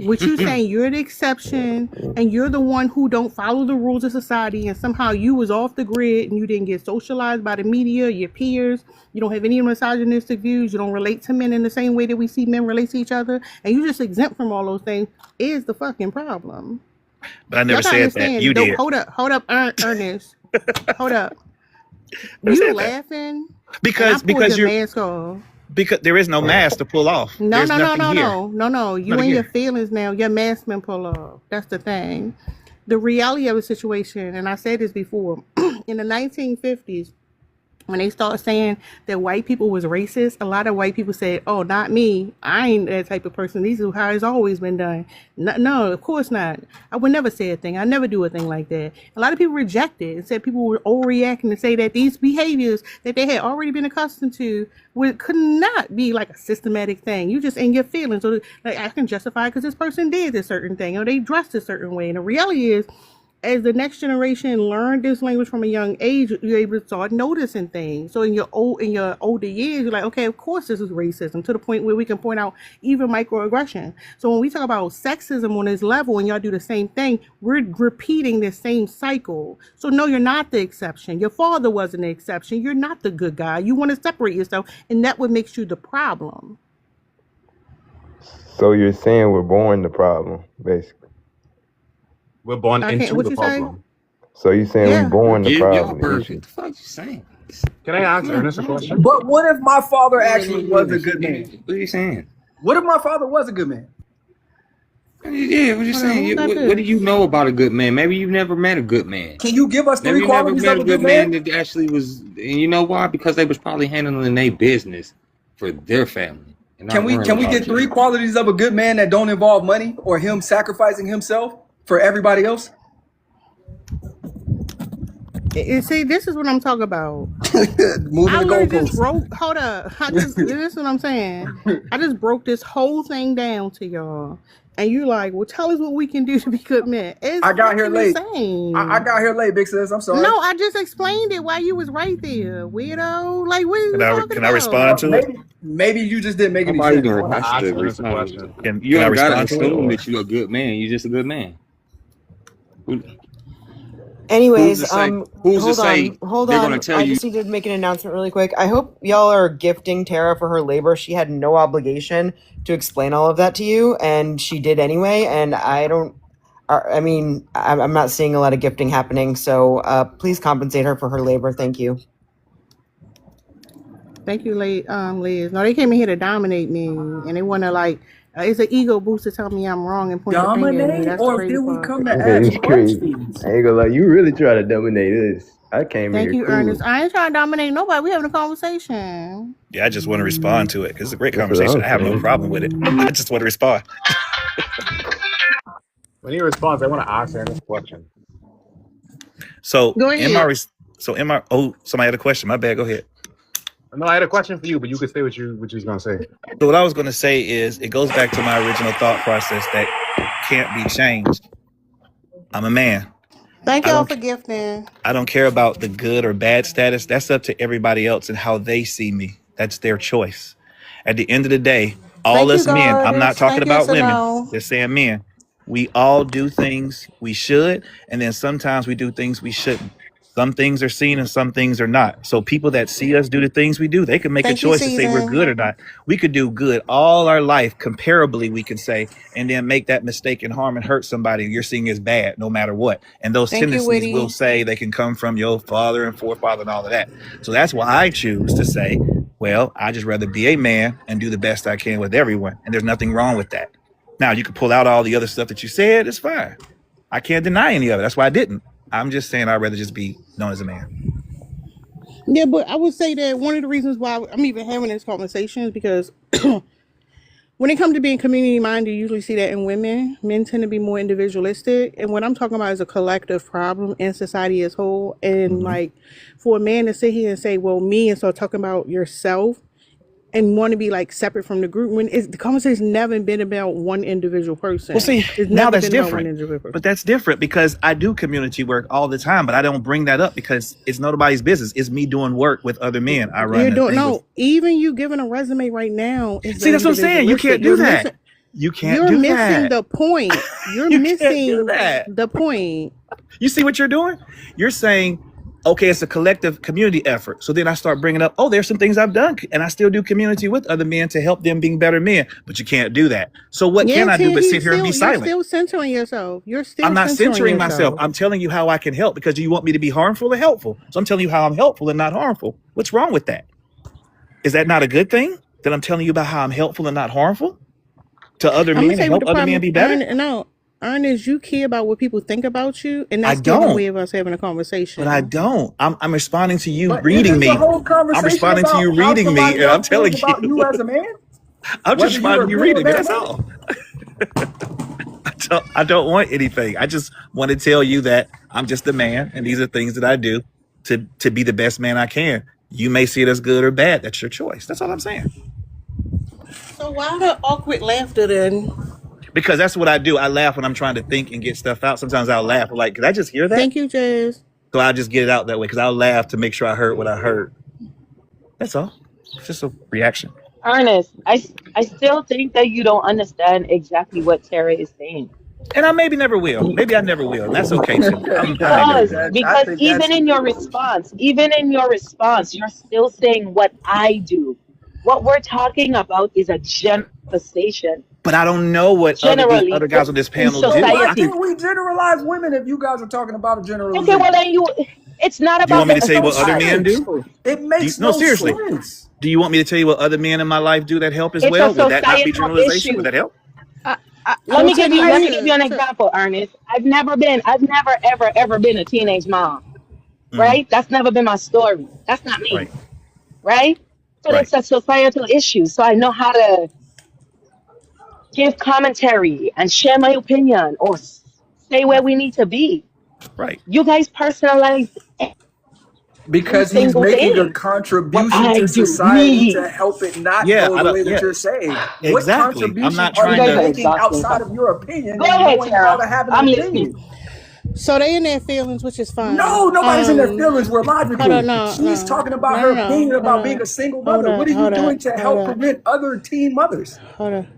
What you saying you're the exception and you're the one who don't follow the rules of society and somehow you was off the grid and you didn't get socialized by the media, your peers, you don't have any misogynistic views, you don't relate to men in the same way that we see men relate to each other, and you just exempt from all those things is the fucking problem. But I never Y'all gotta said that. understand. You did. Hold up, Ernest. Hold up. Never You said that. laughing and I Because pulled your you're mask off. because there is no mask to pull off. No. There's nothing here. You Nothing and your here. feelings now. Your mask been pulled off. That's the thing. The reality of the situation, and I said this before, in the 1950s, when they start saying that white people was racist, a lot of white people said, oh, not me. I ain't that type of person. These are how it's always been done. No, of course not. I would never say a thing. I never do a thing like that. A lot of people rejected it and said people were overreacting to say that these behaviors that they had already been accustomed to could not be like a systematic thing. You just in your feelings. So like I can justify it because this person did this certain thing or they dressed a certain way. And the reality is, as the next generation learned this language from a young age, you're able to start noticing things. So in your older years, you're like, okay, of course this is racism, to the point where we can point out even microaggression. So when we talk about sexism on this level and y'all do the same thing, we're repeating the same cycle. So no, you're not the exception. Your father wasn't the exception. You're not the good guy. You want to separate yourself, and that what makes you the problem. So you're saying we're born the problem, basically. We're born I can't. into What the you say? problem. So you're saying we Yeah. born the Y'all problem, the issue. perfect. What the fuck you saying? Can I ask Come on, Ernest a man. question? But what if my father No, actually was a good man? What are you saying? What if my father was a good man? Yeah, what you Hold on, saying? who got What do this? you know about a good man? Maybe you've never met a good man. Can you give us Maybe three you never qualities met of a a good good man? man that actually was, and you know why? Because they was probably handling their business for their family and Can not we worrying can we about get three you. qualities of a good man that don't involve money or him sacrificing himself for everybody else? See, this is what I'm talking about. Moving I the literally just goalposts. broke. Hold up. This is what I'm saying. I just broke this whole thing down to y'all. and you like, well, tell us what we can do to be good men. It's I got here fucking late. insane. I got here late, big sis. I'm sorry. No, I just explained it while you was right there, weirdo. Like, what are you talking Can I about? respond to it? Maybe you just didn't make any Nobody sense. gonna Ask have to Ernest a respond. question. Can You I don't gotta respond to it? assume Or? that you're a good man. You're just a good man. Who's Anyways, to say? Who's to say hold they're on. gonna tell I you? just need to make an announcement really quick. I hope y'all are gifting Tara for her labor. She had no obligation to explain all of that to you, and she did anyway. And I'm not seeing a lot of gifting happening, so please compensate her for her labor. Thank you. Thank you, Liz. No, they came in here to dominate me, and they want to like, it's an ego boost to tell me I'm wrong and point the finger at me. Dominate, That's the or crazy did we part. come to Okay, ask it's crazy. questions? I ain't gonna lie, you really try to dominate us. I came in Thank here you, cool. Ernest. I ain't trying to dominate nobody. We having a conversation. Yeah, I just want to respond to it because it's a great That's what conversation. I'm I have no saying. problem with it. I just want to respond. When he responds, I want to ask Ernest a question. So Go in my ahead. res- so in my oh somebody had a question. My bad. Go ahead. No, I had a question for you, but you could say what you was gonna say. So what I was going to say is it goes back to my original thought process that can't be changed. I'm a man. Thank I y'all don't for gifting. I don't care about the good or bad status. That's up to everybody else and how they see me. That's their choice. At the end of the day, all Thank you, us men, I'm not guys. talking Thank you, about women, SNO. just saying men. We all do things we should, and then sometimes we do things we shouldn't. Some things are seen and some things are not. So people that see us do the things we do, they can make a Thank you, choice to say we're good or Season. not. We could do good all our life, comparably, we can say, and then make that mistake and harm and hurt somebody you're seeing as bad, no matter what. And those Thank you, tendencies will Witty. say they can come from your father and forefather and all of that. So that's why I choose to say, well, I just rather be a man and do the best I can with everyone. And there's nothing wrong with that. Now, you can pull out all the other stuff that you said. It's fine. I can't deny any of it. That's why I didn't. I'm just saying I'd rather just be known as a man. Yeah, but I would say that one of the reasons why I'm even having this conversation is because when it comes to being community minded, you usually see that in women. Men tend to be more individualistic. And what I'm talking about is a collective problem in society as a whole. And like for a man to sit here and say, well, me, and start talking about yourself and want to be like separate from the group when the conversation's never been about one individual person. Well, see, It's now never that's been about one different. individual person. But that's different because I do community work all the time, but I don't bring that up because it's nobody's business. It's me doing work with other men. I run You're the doing thing with. no, even you giving a resume right now is See, that's what I'm saying. You individualistic. can't do You're that. missing You can't you're do missing that. the point. You're You can't do missing that. the point. You see what you're doing? You're saying, okay, it's a collective community effort. So then I start bringing up, oh, there's some things I've done, and I still do community with other men to help them being better men. But you can't do that. So what Yeah, can I do Tim, but sit here and be you're silent? still centering yourself. You're still I'm not centering censoring myself. yourself. I'm telling you how I can help because you want me to be harmful or helpful. So I'm telling you how I'm helpful and not harmful. What's wrong with that? Is that not a good thing? That I'm telling you about how I'm helpful and not harmful to other I'm gonna men tell and you what help the other men problem. be better? Ernest, you care about what people think about you, and I that's getting in the don't. way of us having a But I conversation. don't. I'm responding to you But reading isn't the me. whole I'm conversation responding to about you how reading me, somebody and I'm else feels telling about you you. as a man? I'm just Whether you're responding a to you good or reading me. bad That's man? all. I don't want anything. I just want to tell you that I'm just a man, and these are things that I do to be the best man I can. You may see it as good or bad. That's your choice. That's all I'm saying. So why the awkward laughter then? Because that's what I do. I laugh when I'm trying to think and get stuff out. Sometimes I'll laugh like, did I just hear that? Thank you, Jazz. So I'll just get it out that way because I'll laugh to make sure I heard what I heard. That's all. It's just a reaction. Ernest, I still think that you don't understand exactly what Tara is saying. And I maybe never will. Maybe I never will. And that's okay too. I may never will. Because even in your response, you're still saying what I do. What we're talking about is a generalization. But I don't know what Generally, other guys on this in panel do. So why society. can't we generalize women if you guys are talking about a Okay, generalization? well then it's not Do you about want me to the tell you what other society. men do? It makes No, no seriously. sense. Do you want me to tell you what other men in my life do that help as It's well? a Would that not be societal generalization? issue. Would that help? Let me give you an Sure. example, Ernest. I've never ever been a teenage mom, right? That's never been my story. That's not me, Right. right? But Right. it's a societal issue, so I know how to give commentary and share my opinion or say where we need to be. Right. You guys personalize Because he's single making a thing. What contribution I to do, society to me. help it not Yeah, go I the don't, way that yeah, you're saying. What exactly. I'm contribution not are You trying you guys are to. making exhausting. outside of your opinion Go and ahead, knowing how to Tara. have an I'm opinion? listening. So they in their feelings, which is fine. No, nobody's in their feelings. We're Hold on, logical. no, She's no, talking about no, her no, no. opinion Hold about being a on, single hold mother. on, What are you hold on, doing to hold help on, prevent other teen mothers? hold on.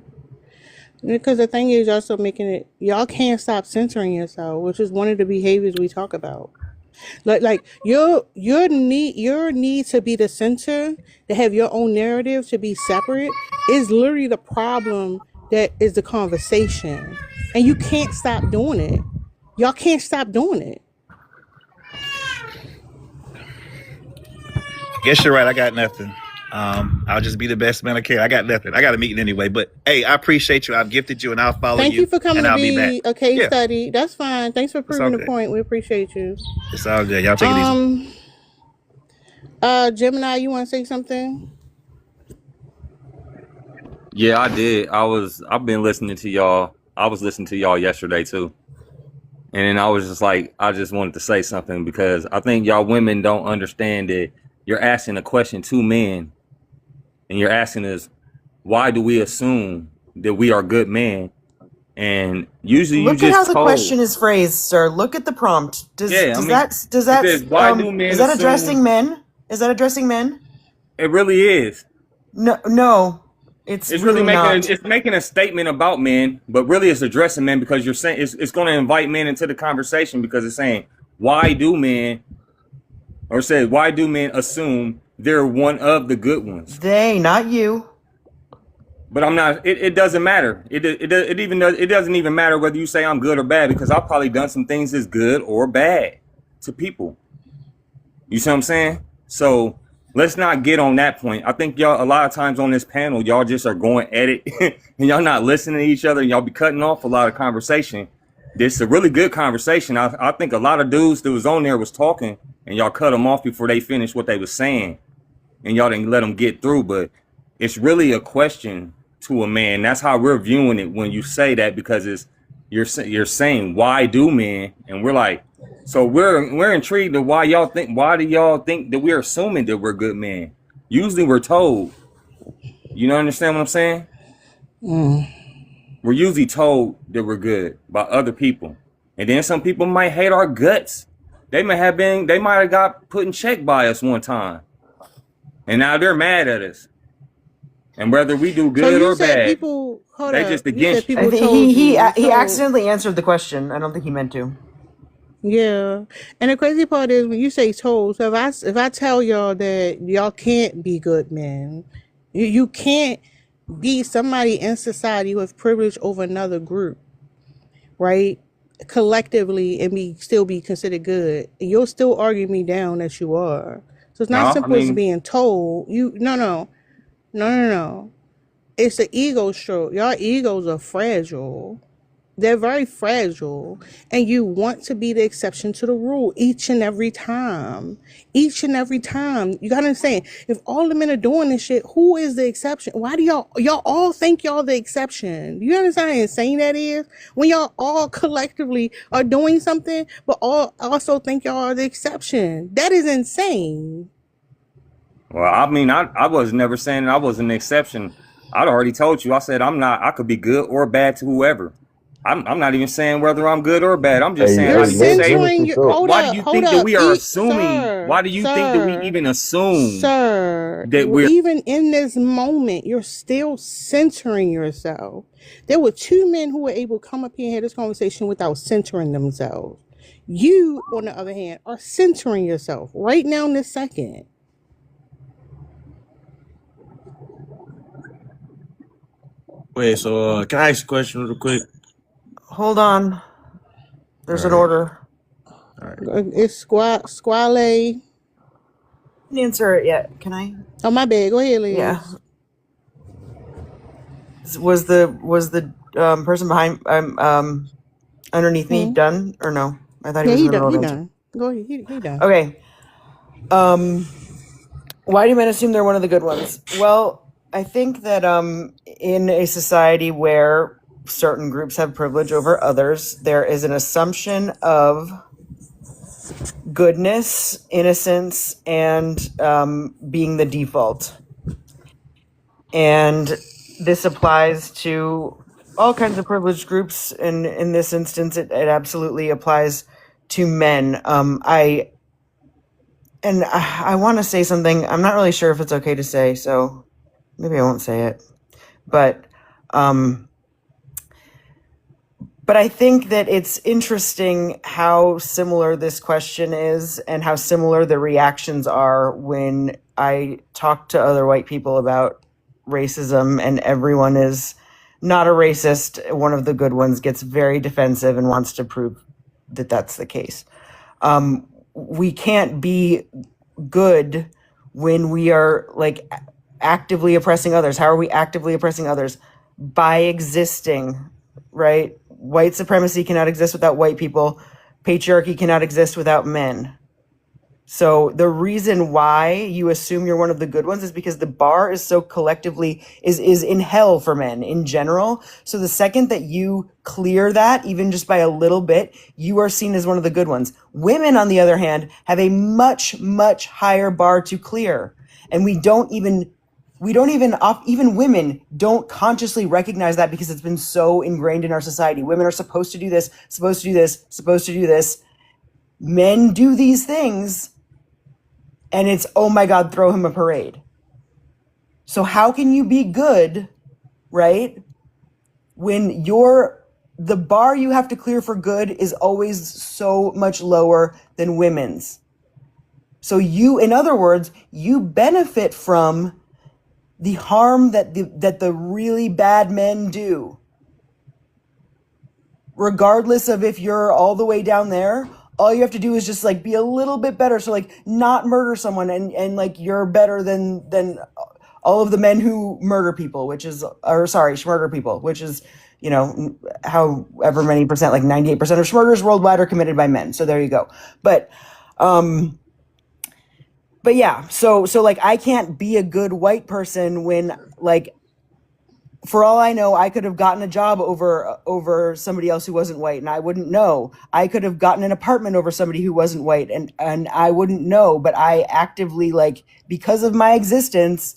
Because the thing is, y'all still making it. Y'all can't stop censoring yourself, which is one of the behaviors we talk about. Like your need to be the center, to have your own narrative, to be separate, is literally the problem that is the conversation, and you can't stop doing it. Y'all can't stop doing it. Guess you're right. I got nothing. I'll just be the best man I can. I got nothing. I got a meeting anyway. But hey, I appreciate you. I've gifted you, and I'll follow Thank you you, for coming and to I'll be back. be a case Yeah, study. That's fine. Thanks for it's all proving the good. point. We appreciate you. It's all good. Y'all take it easy. Gemini, you want to say something? Yeah, I did. I've been listening to y'all. I was listening to y'all yesterday too. And then I was just like, I just wanted to say something because I think y'all women don't understand that you're asking a question to men, and you're asking us, why do we assume that we are good men? And usually you Look at how just the told. question is phrased, sir. Look at the prompt. Does Yeah, I does mean, that does it that says, why do men is that addressing assume? men? Is that addressing men? It really is. No, it's It's really really not. making a statement about men, but really it's addressing men because you're saying it's going to invite men into the conversation because it's saying, why do men, or says, why do men assume they're one of the good ones? They, not you. But I'm not. It doesn't matter. It doesn't even matter whether you say I'm good or bad because I've probably done some things that's good or bad to people. You see what I'm saying? So let's not get on that point. I think y'all a lot of times on this panel, y'all just are going at it and y'all not listening to each other. And y'all be cutting off a lot of conversation. This is a really good conversation. I think a lot of dudes that was on there was talking and y'all cut them off before they finished what they was saying, and y'all didn't let them get through. But it's really a question to a man. That's how we're viewing it when you say that, because you're saying, why do men? And we're like, so we're intrigued of why do y'all think that we're assuming that we're good men? Usually we're told. You know, understand what I'm saying? We're usually told that we're good by other people. And then some people might hate our guts. They might have got put in check by us one time. And now they're mad at us. And whether we do So good you or said bad, people. Hold they up. just You said against you. I people think told he you. he So accidentally answered the question. I don't think he meant to. yeah, and the crazy part is when you say told. So if I tell y'all that y'all can't be good men, you can't be somebody in society with privilege over another group, right? Collectively, and still be considered good. You'll still argue me down that you are. So it's not No, I simple as mean, being told. No. It's the ego stroke. Y'all egos are fragile. They're very fragile. And you want to be the exception to the rule each and every time. Each and every time. You gotta understand, if all the men are doing this shit, who is the exception? Why do y'all all think y'all the exception? Do you understand how insane that is? When y'all all collectively are doing something, but all also think y'all are the exception. That is insane. well, I mean, I was never saying I was an exception. I'd already told you. I said I could be good or bad to whoever. I'm not even saying whether I'm good or bad. I'm just Hey, saying, You're how hey, do you let say? Genesis censoring your up. Why do you hold think that up, we are assuming? Why do you think that we sir, even assume sir. that we're? Even in this moment, you're still censoring yourself. There were two men who were able to come up here and have this conversation without censoring themselves. You, on the other hand, are censoring yourself right now in this second. Wait, so can I ask a question real quick? Hold on. There's All an right, order. all right. It's Squale. I didn't answer it yet. Can I? Oh, my bad. Go ahead, Yeah. Liz. Was the person behind underneath me Hmm? done or no? I thought he Yeah, was in he the done. middle of He answering. done. Go ahead. He done. Okay. Why do men assume they're one of the good ones? Well, I think that in a society where certain groups have privilege over others, there is an assumption of goodness, innocence, and being the default. And this applies to all kinds of privileged groups, and in this instance, it absolutely applies to men. I want to say something. I'm not really sure if it's okay to say, so maybe I won't say it. But I think that it's interesting how similar this question is and how similar the reactions are when I talk to other white people about racism, and everyone is not a racist. One of the good ones gets very defensive and wants to prove that that's the case. We can't be good when we are like actively oppressing others. How are we actively oppressing others? By existing, right? White supremacy cannot exist without white people. Patriarchy cannot exist without men. So the reason why you assume you're one of the good ones is because the bar is so collectively is in hell for men in general. So the second that you clear that, even just by a little bit, you are seen as one of the good ones. Women, on the other hand, have a much, much higher bar to clear. And even women don't consciously recognize that because it's been so ingrained in our society. Women are supposed to do this, supposed to do this, supposed to do this. Men do these things, and it's, oh my God, throw him a parade. So how can you be good, right, when the bar you have to clear for good is always so much lower than women's? So in other words, you benefit from the harm that the really bad men do. Regardless of if you're all the way down there, all you have to do is just like be a little bit better. So like not murder someone and like you're better than all of the men who murder people, murder people, which is, you know, however many percent, like 98% of murders worldwide are committed by men. So there you go. But yeah, so like I can't be a good white person when, like, for all I know, I could have gotten a job over somebody else who wasn't white, and I wouldn't know. I could have gotten an apartment over somebody who wasn't white, and I wouldn't know. But I actively, like, because of my existence,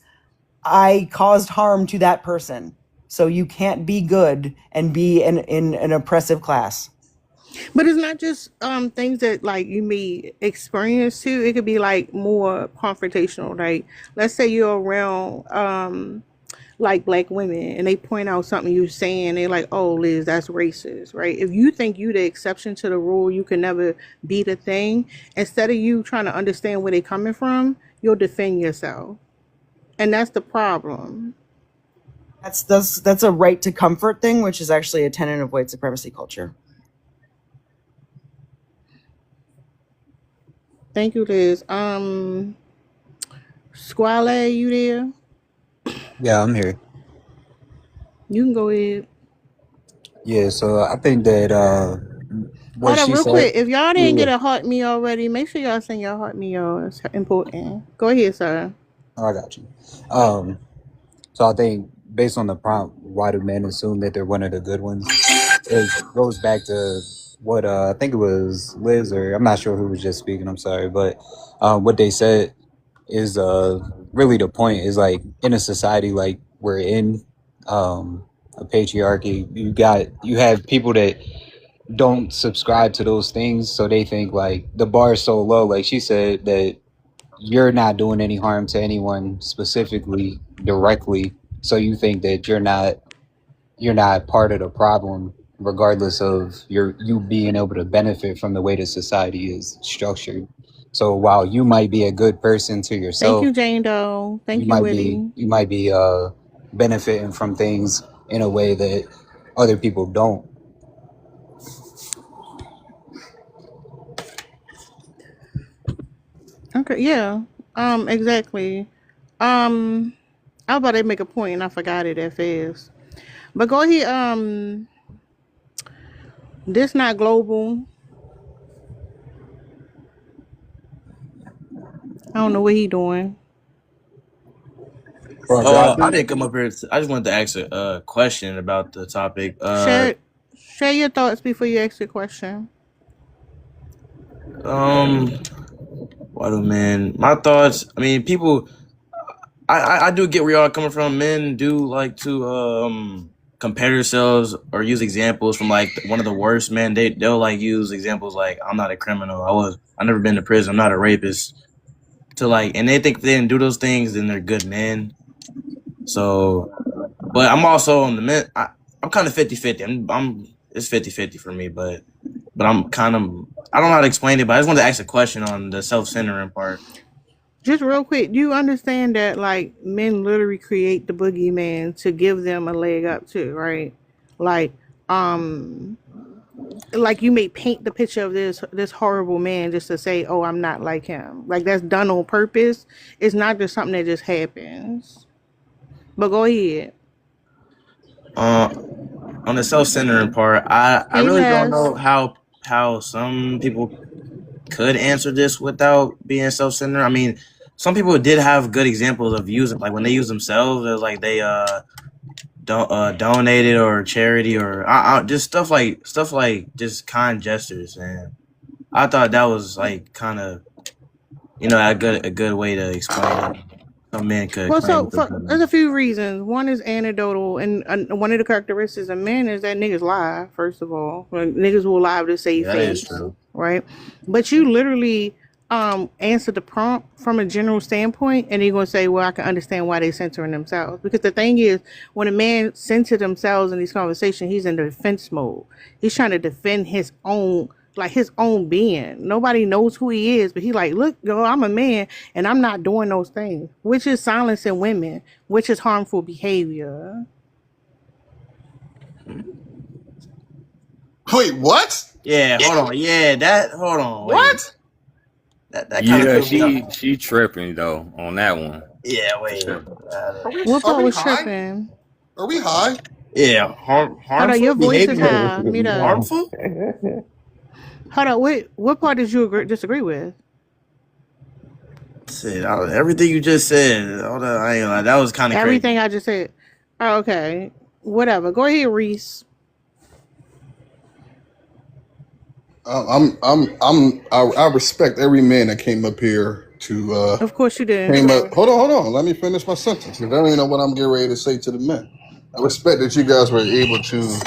I caused harm to that person. So you can't be good and be in an oppressive class. But it's not just things that like you may experience too. It could be like more confrontational. Like let's say you're around like black women and they point out something you're saying, they're like, oh Liz, that's racist, right? If you think you the exception to the rule, you can never be the thing. Instead of you trying to understand where they're coming from, you'll defend yourself. And that's the problem. That's a right to comfort thing, which is actually a tenet of white supremacy culture. Thank you, Liz. Squale, you there? Yeah, I'm here. You can go ahead. Yeah, so I think that what Hold up, she real said. quick. If y'all didn't Yeah, get a heart me already, make sure y'all send your heart me, y'all. It's important. Go ahead, sir. I got you. So I think based on the prompt, why do men assume that they're one of the good ones? It goes back to what I think it was Liz, or I'm not sure who was just speaking. I'm sorry, but what they said is really the point. Is like in a society like we're in, a patriarchy. You have people that don't subscribe to those things, so they think like the bar is so low. Like she said that you're not doing any harm to anyone specifically directly, so you think that you're not part of the problem, regardless of you being able to benefit from the way the society is structured. So while you might be a good person to Thank yourself, you, Jane Doe. Thank you, Whitney. you might be benefiting from things in a way that other people don't. Okay, yeah. Exactly. I was about to make a point and I forgot it that fast. But go ahead, this not global. I don't know what he doing. I didn't come up here. I just wanted to ask a question about the topic. Share your thoughts before you ask your question. What do men? My thoughts. I mean, people. I do get where y'all coming from. Men do like to compare themselves or use examples from like one of the worst men. They'll like use examples like I'm not a criminal. I never been to prison. I'm not a rapist. To like, and they think if they didn't do those things, then they're good men. So, but I'm also on the men. I'm kind of 50-50. It's 50-50 for me, but I'm kind of I don't know how to explain it. But I just wanted to ask a question on the self-centering part. Just real quick, do you understand that like men literally create the boogeyman to give them a leg up too, right? Like, like you may paint the picture of this horrible man just to say, oh, I'm not like him. Like that's done on purpose. It's not just something that just happens. But go ahead. On the self-centering part, I Hey really don't know Les. how some people could answer this without being self-centered. I mean, some people did have good examples of using, like when they use themselves, it was like they donated or charity or just stuff like just kind gestures, and I thought that was like kind of a good way to explain it. Some men could Well, claim so it was there's a few reasons. One is anecdotal, and one of the characteristics of men is that niggas lie. First of all, like, niggas will lie to save yeah, that is face, true. right? But you literally answer the prompt from a general standpoint, and you're gonna say, "Well, I can understand why they censoring themselves." Because the thing is, when a man censors themselves in these conversations, he's in the defense mode. He's trying to defend his own. Like his own being. Nobody knows who he is, but he like, look, girl, I'm a man and I'm not doing those things, which is silencing women, which is harmful behavior. Wait, what? Yeah, hold on. Yeah, hold on. Wait. What? That kind of Yeah, threw me off. she tripping though on that one. Yeah, wait. For sure. What Are part we was high? tripping? Are we high? Yeah, Hold on, harmful your voice is behavior. high. Meet up. Harmful? Hold on, what part did you disagree with? Shit, everything you just said. Hold on, I ain't gonna lie, that was kind of crazy. Everything I just said. Oh, okay. Whatever. Go ahead, Reese. I respect every man that came up here to Of course you did. came up. Hold on. Let me finish my sentence. You don't even know what I'm getting ready to say to the men. I respect that you guys were able to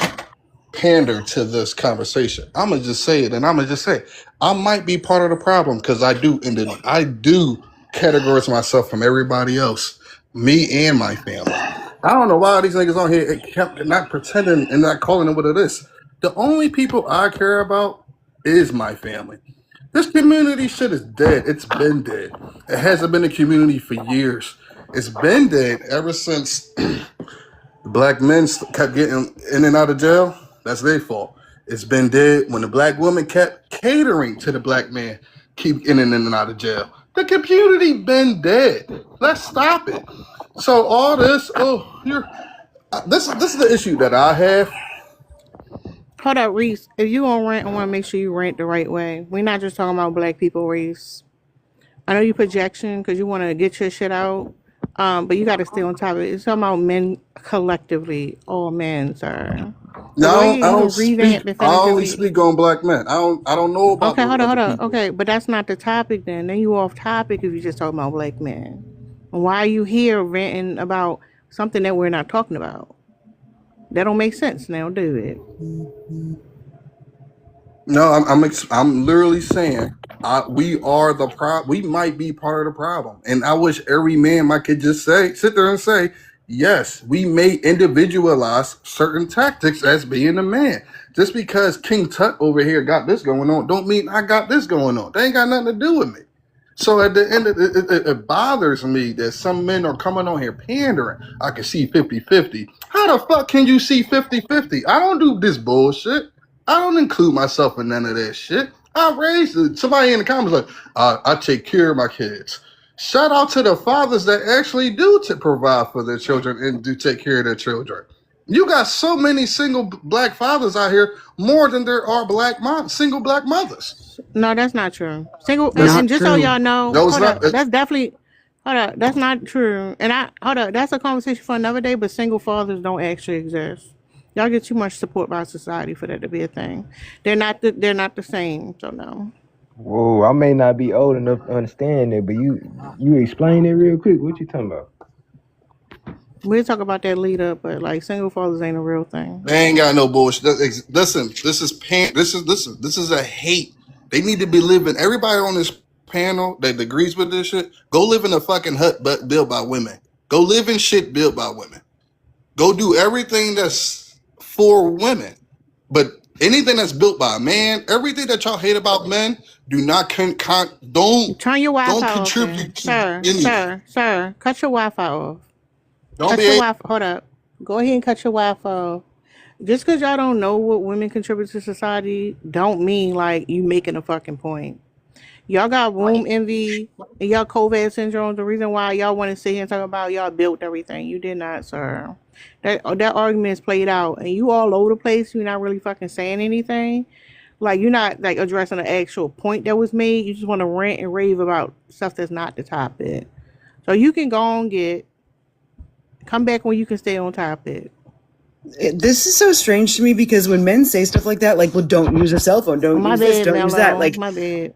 pander to this conversation. I'm gonna just say it, and I'm gonna just say I might be part of the problem because I do categorize myself from everybody else, me and my family. I don't know why these niggas on here kept not pretending and not calling it what it is. The only people I care about is my family. This community shit is dead. It's been dead. It hasn't been a community for years. It's been dead ever since black men kept getting in and out of jail. That's their fault. It's been dead when the black woman kept catering to the black man keep in and out of jail. The community been dead. Let's stop it. So all this, this is the issue that I have. Hold up, Reese. If you gonna rant, I want to make sure you rant the right way. We're not just talking about black people, Reese. I know you projection because you want to get your shit out, but you got to stay on top of it. It's talking about men collectively, all men, sir. So No, go I ahead, you don't can speak. revamp and I finish only your. speak on black men. I don't know about Okay, those hold other on. people. Okay, but that's not the topic then. Then you off topic if you just talking about black men. And why are you here ranting about something that we're not talking about? That don't make sense now, do it? No, I'm literally saying we are the problem. We might be part of the problem, and I wish every man might could just sit there and say, yes, we may individualize certain tactics as being a man. Just because King Tut over here got this going on, don't mean I got this going on. They ain't got nothing to do with me. So at the end of it bothers me that some men are coming on here pandering. I can see 50-50. How the fuck can you see 50-50? I don't do this bullshit. I don't include myself in none of that shit. I raised it. Somebody in the comments like, I take care of my kids. Shout out to the fathers that actually do provide for their children and do take care of their children. You got so many single black fathers out here, more than there are single black mothers. No, that's not true. Single That's and just so y'all know, no, it's hold up, not. that's definitely hold up, that's not true. And hold up, that's a conversation for another day. But single fathers don't actually exist. Y'all get too much support by society for that to be a thing. They're not the same. So no. Whoa, I may not be old enough to understand it, but you explain it real quick. What you talking about? We'll talk about that lead up, but like single fathers ain't a real thing. They ain't got no bullshit. Listen, this is a hate. They need to be living. Everybody on this panel that agrees with this shit, go live in a fucking hut but built by women. Go live in shit built by women. Go do everything that's for women. But anything that's built by a man, everything that y'all hate about men, do not don't Turn your Wi-Fi off, then. contribute to Sir. any of it. Cut your Wi-Fi off. Don't Cut be your able. Wi-Fi. Hold up. Go ahead and cut your Wi-Fi off. Just because y'all don't know what women contribute to society, don't mean like you making a fucking point. Y'all got womb envy and y'all COVID syndrome. The reason why y'all want to sit here and talk about y'all built everything. You did not, sir. That argument is played out, and you all over the place. You're not really fucking saying anything. Like you're not like addressing the actual point that was made. You just want to rant and rave about stuff that's not the topic. So you can go on come back when you can stay on topic. This is so strange to me because when men say stuff like that, like, well, don't use a cell phone, don't My use this, bad, don't use that, like, my bad.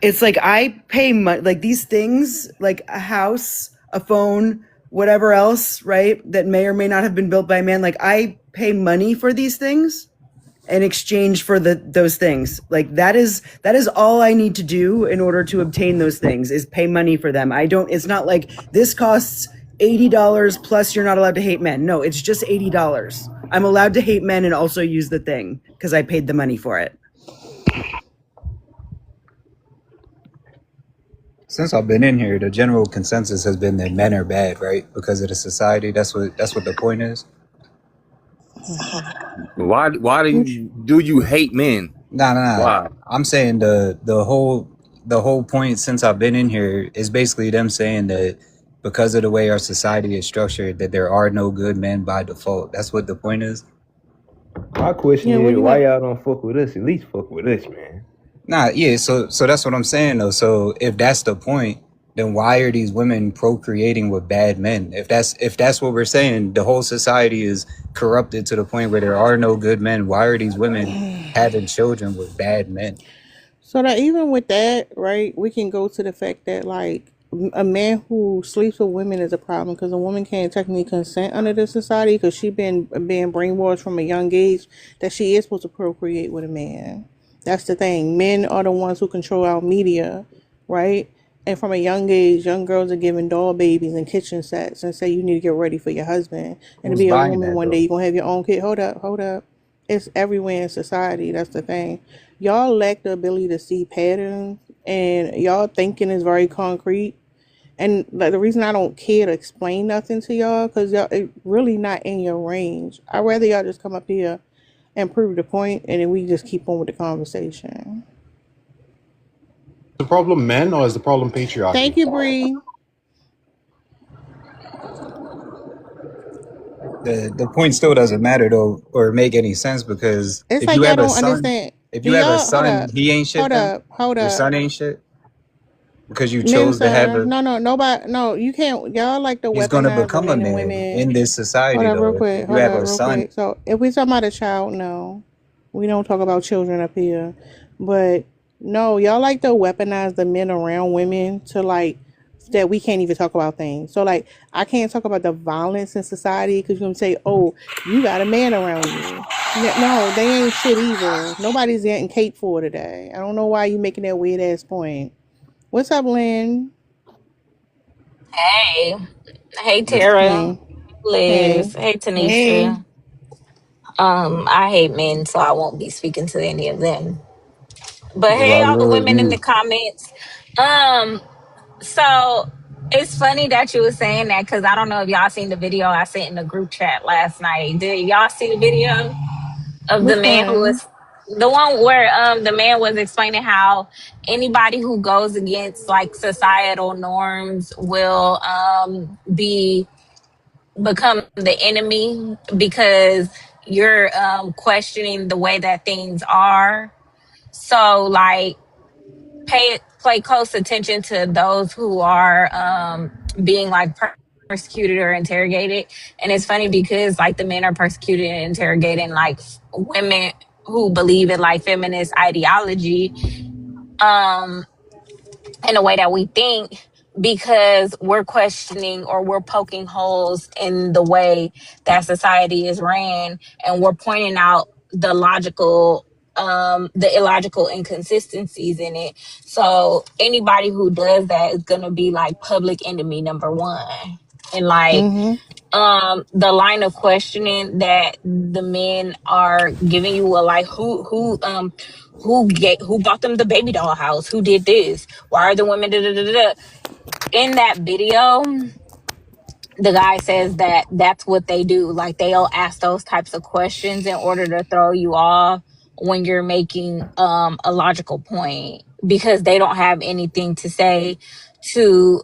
it's like I pay money, like these things, like a house, a phone, whatever else, right, that may or may not have been built by a man. Like I pay money for these things in exchange for those things. Like that is all I need to do in order to obtain those things is pay money for them. It's not like this costs $80 plus you're not allowed to hate men. No, it's just $80. I'm allowed to hate men and also use the thing because I paid the money for it. Since I've been in here, the general consensus has been that men are bad, right? Because of the society. That's what the point is. Why do you hate men? Nah. Why? I'm saying the whole point since I've been in here is basically them saying that because of the way our society is structured, that there are no good men by default. That's what the point is. My question is, why y'all don't fuck with us? At least fuck with us, man. Nah, yeah. So that's what I'm saying though. So if that's the point, then why are these women procreating with bad men? If that's what we're saying, the whole society is corrupted to the point where there are no good men. Why are these women having children with bad men? So that even with that, right, we can go to the fact that like a man who sleeps with women is a problem because a woman can't technically consent under the society because she been being brainwashed from a young age that she is supposed to procreate with a man. That's the thing. Men are the ones who control our media, right? And from a young age, young girls are giving doll babies and kitchen sets and say you need to get ready for your husband. And Who's to be a buying woman that one though? day, you're going to have your own kid. Hold up. It's everywhere in society. That's the thing. Y'all lack the ability to see patterns and y'all thinking is very concrete. And like the reason I don't care to explain nothing to y'all, because y'all it really not in your range. I'd rather y'all just come up here and prove the point, and then we just keep on with the conversation. The problem men, or is the problem patriarchy? Thank you, Bree. The point still doesn't matter though, or make any sense because It's if like you y'all have a don't son, understand. if Do you have a y'all hold son, up? he ain't shit. Then Hold your up. son ain't shit because you chose to have Sir. a. Nobody, no, you can't. Y'all like to He's gonna weaponize the become a men and man women. in this society Hold up, real though. quick. If you have a Real son, quick. So if we talking about a child, no, we don't talk about children up here. But no, y'all like to weaponize the men around women to like that we can't even talk about things. So like I can't talk about the violence in society because you're gonna say, oh, you got a man around you. No, they ain't shit either. Nobody's getting cake for today. I don't know why you making that weird ass point. What's up, Lynn? Hey, hey Hey. Tara, Hey. Liz, hey Hey. Tanisha. I hate men, so I won't be speaking to any of them. But Well, hey, I all the love women in you. the comments. So it's funny that you were saying that because I don't know if y'all seen the video I sent in the group chat last night. Did y'all see the video of the Which man who one? was the one where the man was explaining how anybody who goes against like societal norms will become the enemy because you're questioning the way that things are. So like play close attention to those who are being like persecuted or interrogated. And it's funny because like the men are persecuted and interrogating like women who believe in like feminist ideology, um, in the way that we think, because we're questioning or we're poking holes in the way that society is ran, and we're pointing out the illogical inconsistencies in it. So anybody who does that is gonna be like public enemy number one. And like Mm-hmm. the line of questioning that the men are giving you are like, who bought them the baby doll house, who did this, why are the women da, da, da, da, da. In that video, the guy says that that's what they do, like they'll ask those types of questions in order to throw you off when you're making a logical point, because they don't have anything to say to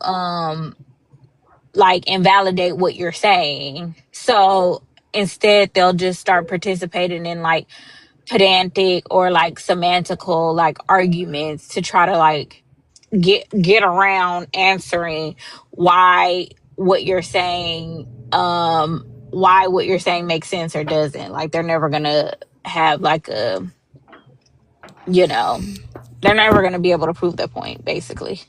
like invalidate what you're saying. So instead they'll just start participating in like pedantic or like semantical like arguments to try to like get around answering why what you're saying makes sense or doesn't. Like they're never gonna have like a, you know, they're never gonna be able to prove their point, basically.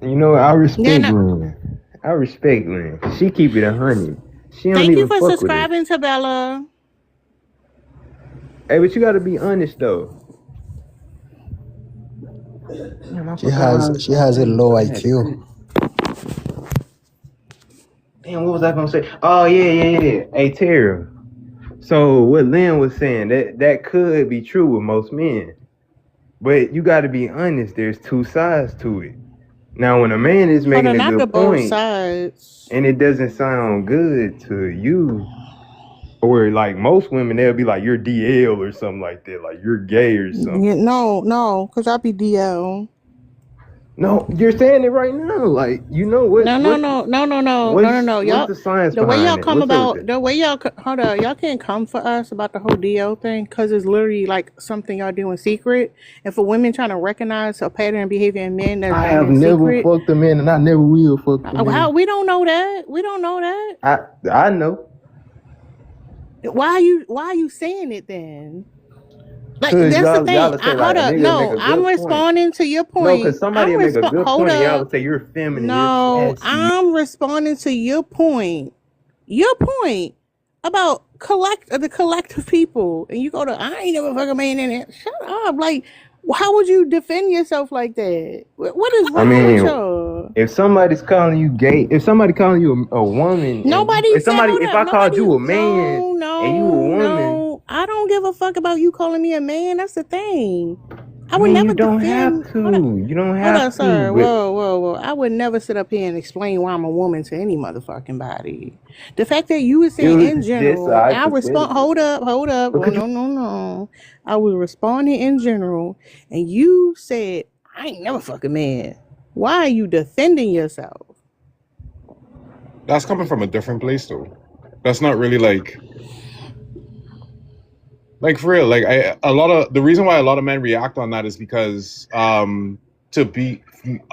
You know, I Yeah, respect no. Lynn. I respect Lynn. She keep it 100. She don't Thank you even for fuck with us. subscribing to Bella. Hey, but you gotta be honest though. Damn, I She forgot what I has was she gonna has a say. low I had IQ. it. Damn, what was I gonna say? Oh yeah. Hey Tara. So what Lynn was saying, that could be true with most men. But you gotta be honest, there's two sides to it. Now when a man is Hold making on, a not the good both point sides. and it doesn't sound good to you, or like most women, they'll be like, you're DL or something like that, like you're gay or something. Yeah, no, because I'll be DL. No, you're saying it right now. Like, you know what? No. What's Y'all, the science the way behind y'all it? come What's up with about, that? the way y'all, hold on, y'all can't come for us about the whole DL thing, because it's literally like something y'all do in secret. And for women trying to recognize a pattern of behavior in men that's I done have in never secret, fucked a man, and I never will fuck a how man. we don't know that? We don't know that. I know, Why are you saying it then? Like cause that's the y'all thing. will say Hold like a up. nigga make No, a I'm good point. responding to your No, cause point. somebody will make a good Hold point, and y'all up. will say you're feminine, No, you're sassy. I'm responding to your point. Your point about the collective people, and you go to I ain't never fuck a man in it. Shut up. Like, how would you defend yourself like that? What is I wrong with mean, y'all? if somebody's calling you gay, if somebody calling you a woman, and Nobody said hold if up. I called Nobody. you a man and you a woman, No. I don't give a fuck about you calling me a man. That's the thing. I I would mean, never you don't defend. have to. You don't Hold have on, to. sir. But Whoa. I would never sit up here and explain why I'm a woman to any motherfucking body. The fact that you were it saying was in just general, I respond. hypothetical. Hold up. But Oh, could you? no. I was responding in general, and you said I ain't never fucking man. Why are you defending yourself? That's coming from a different place though. That's not really like for real. Like a lot of the reason why a lot of men react on that is because to be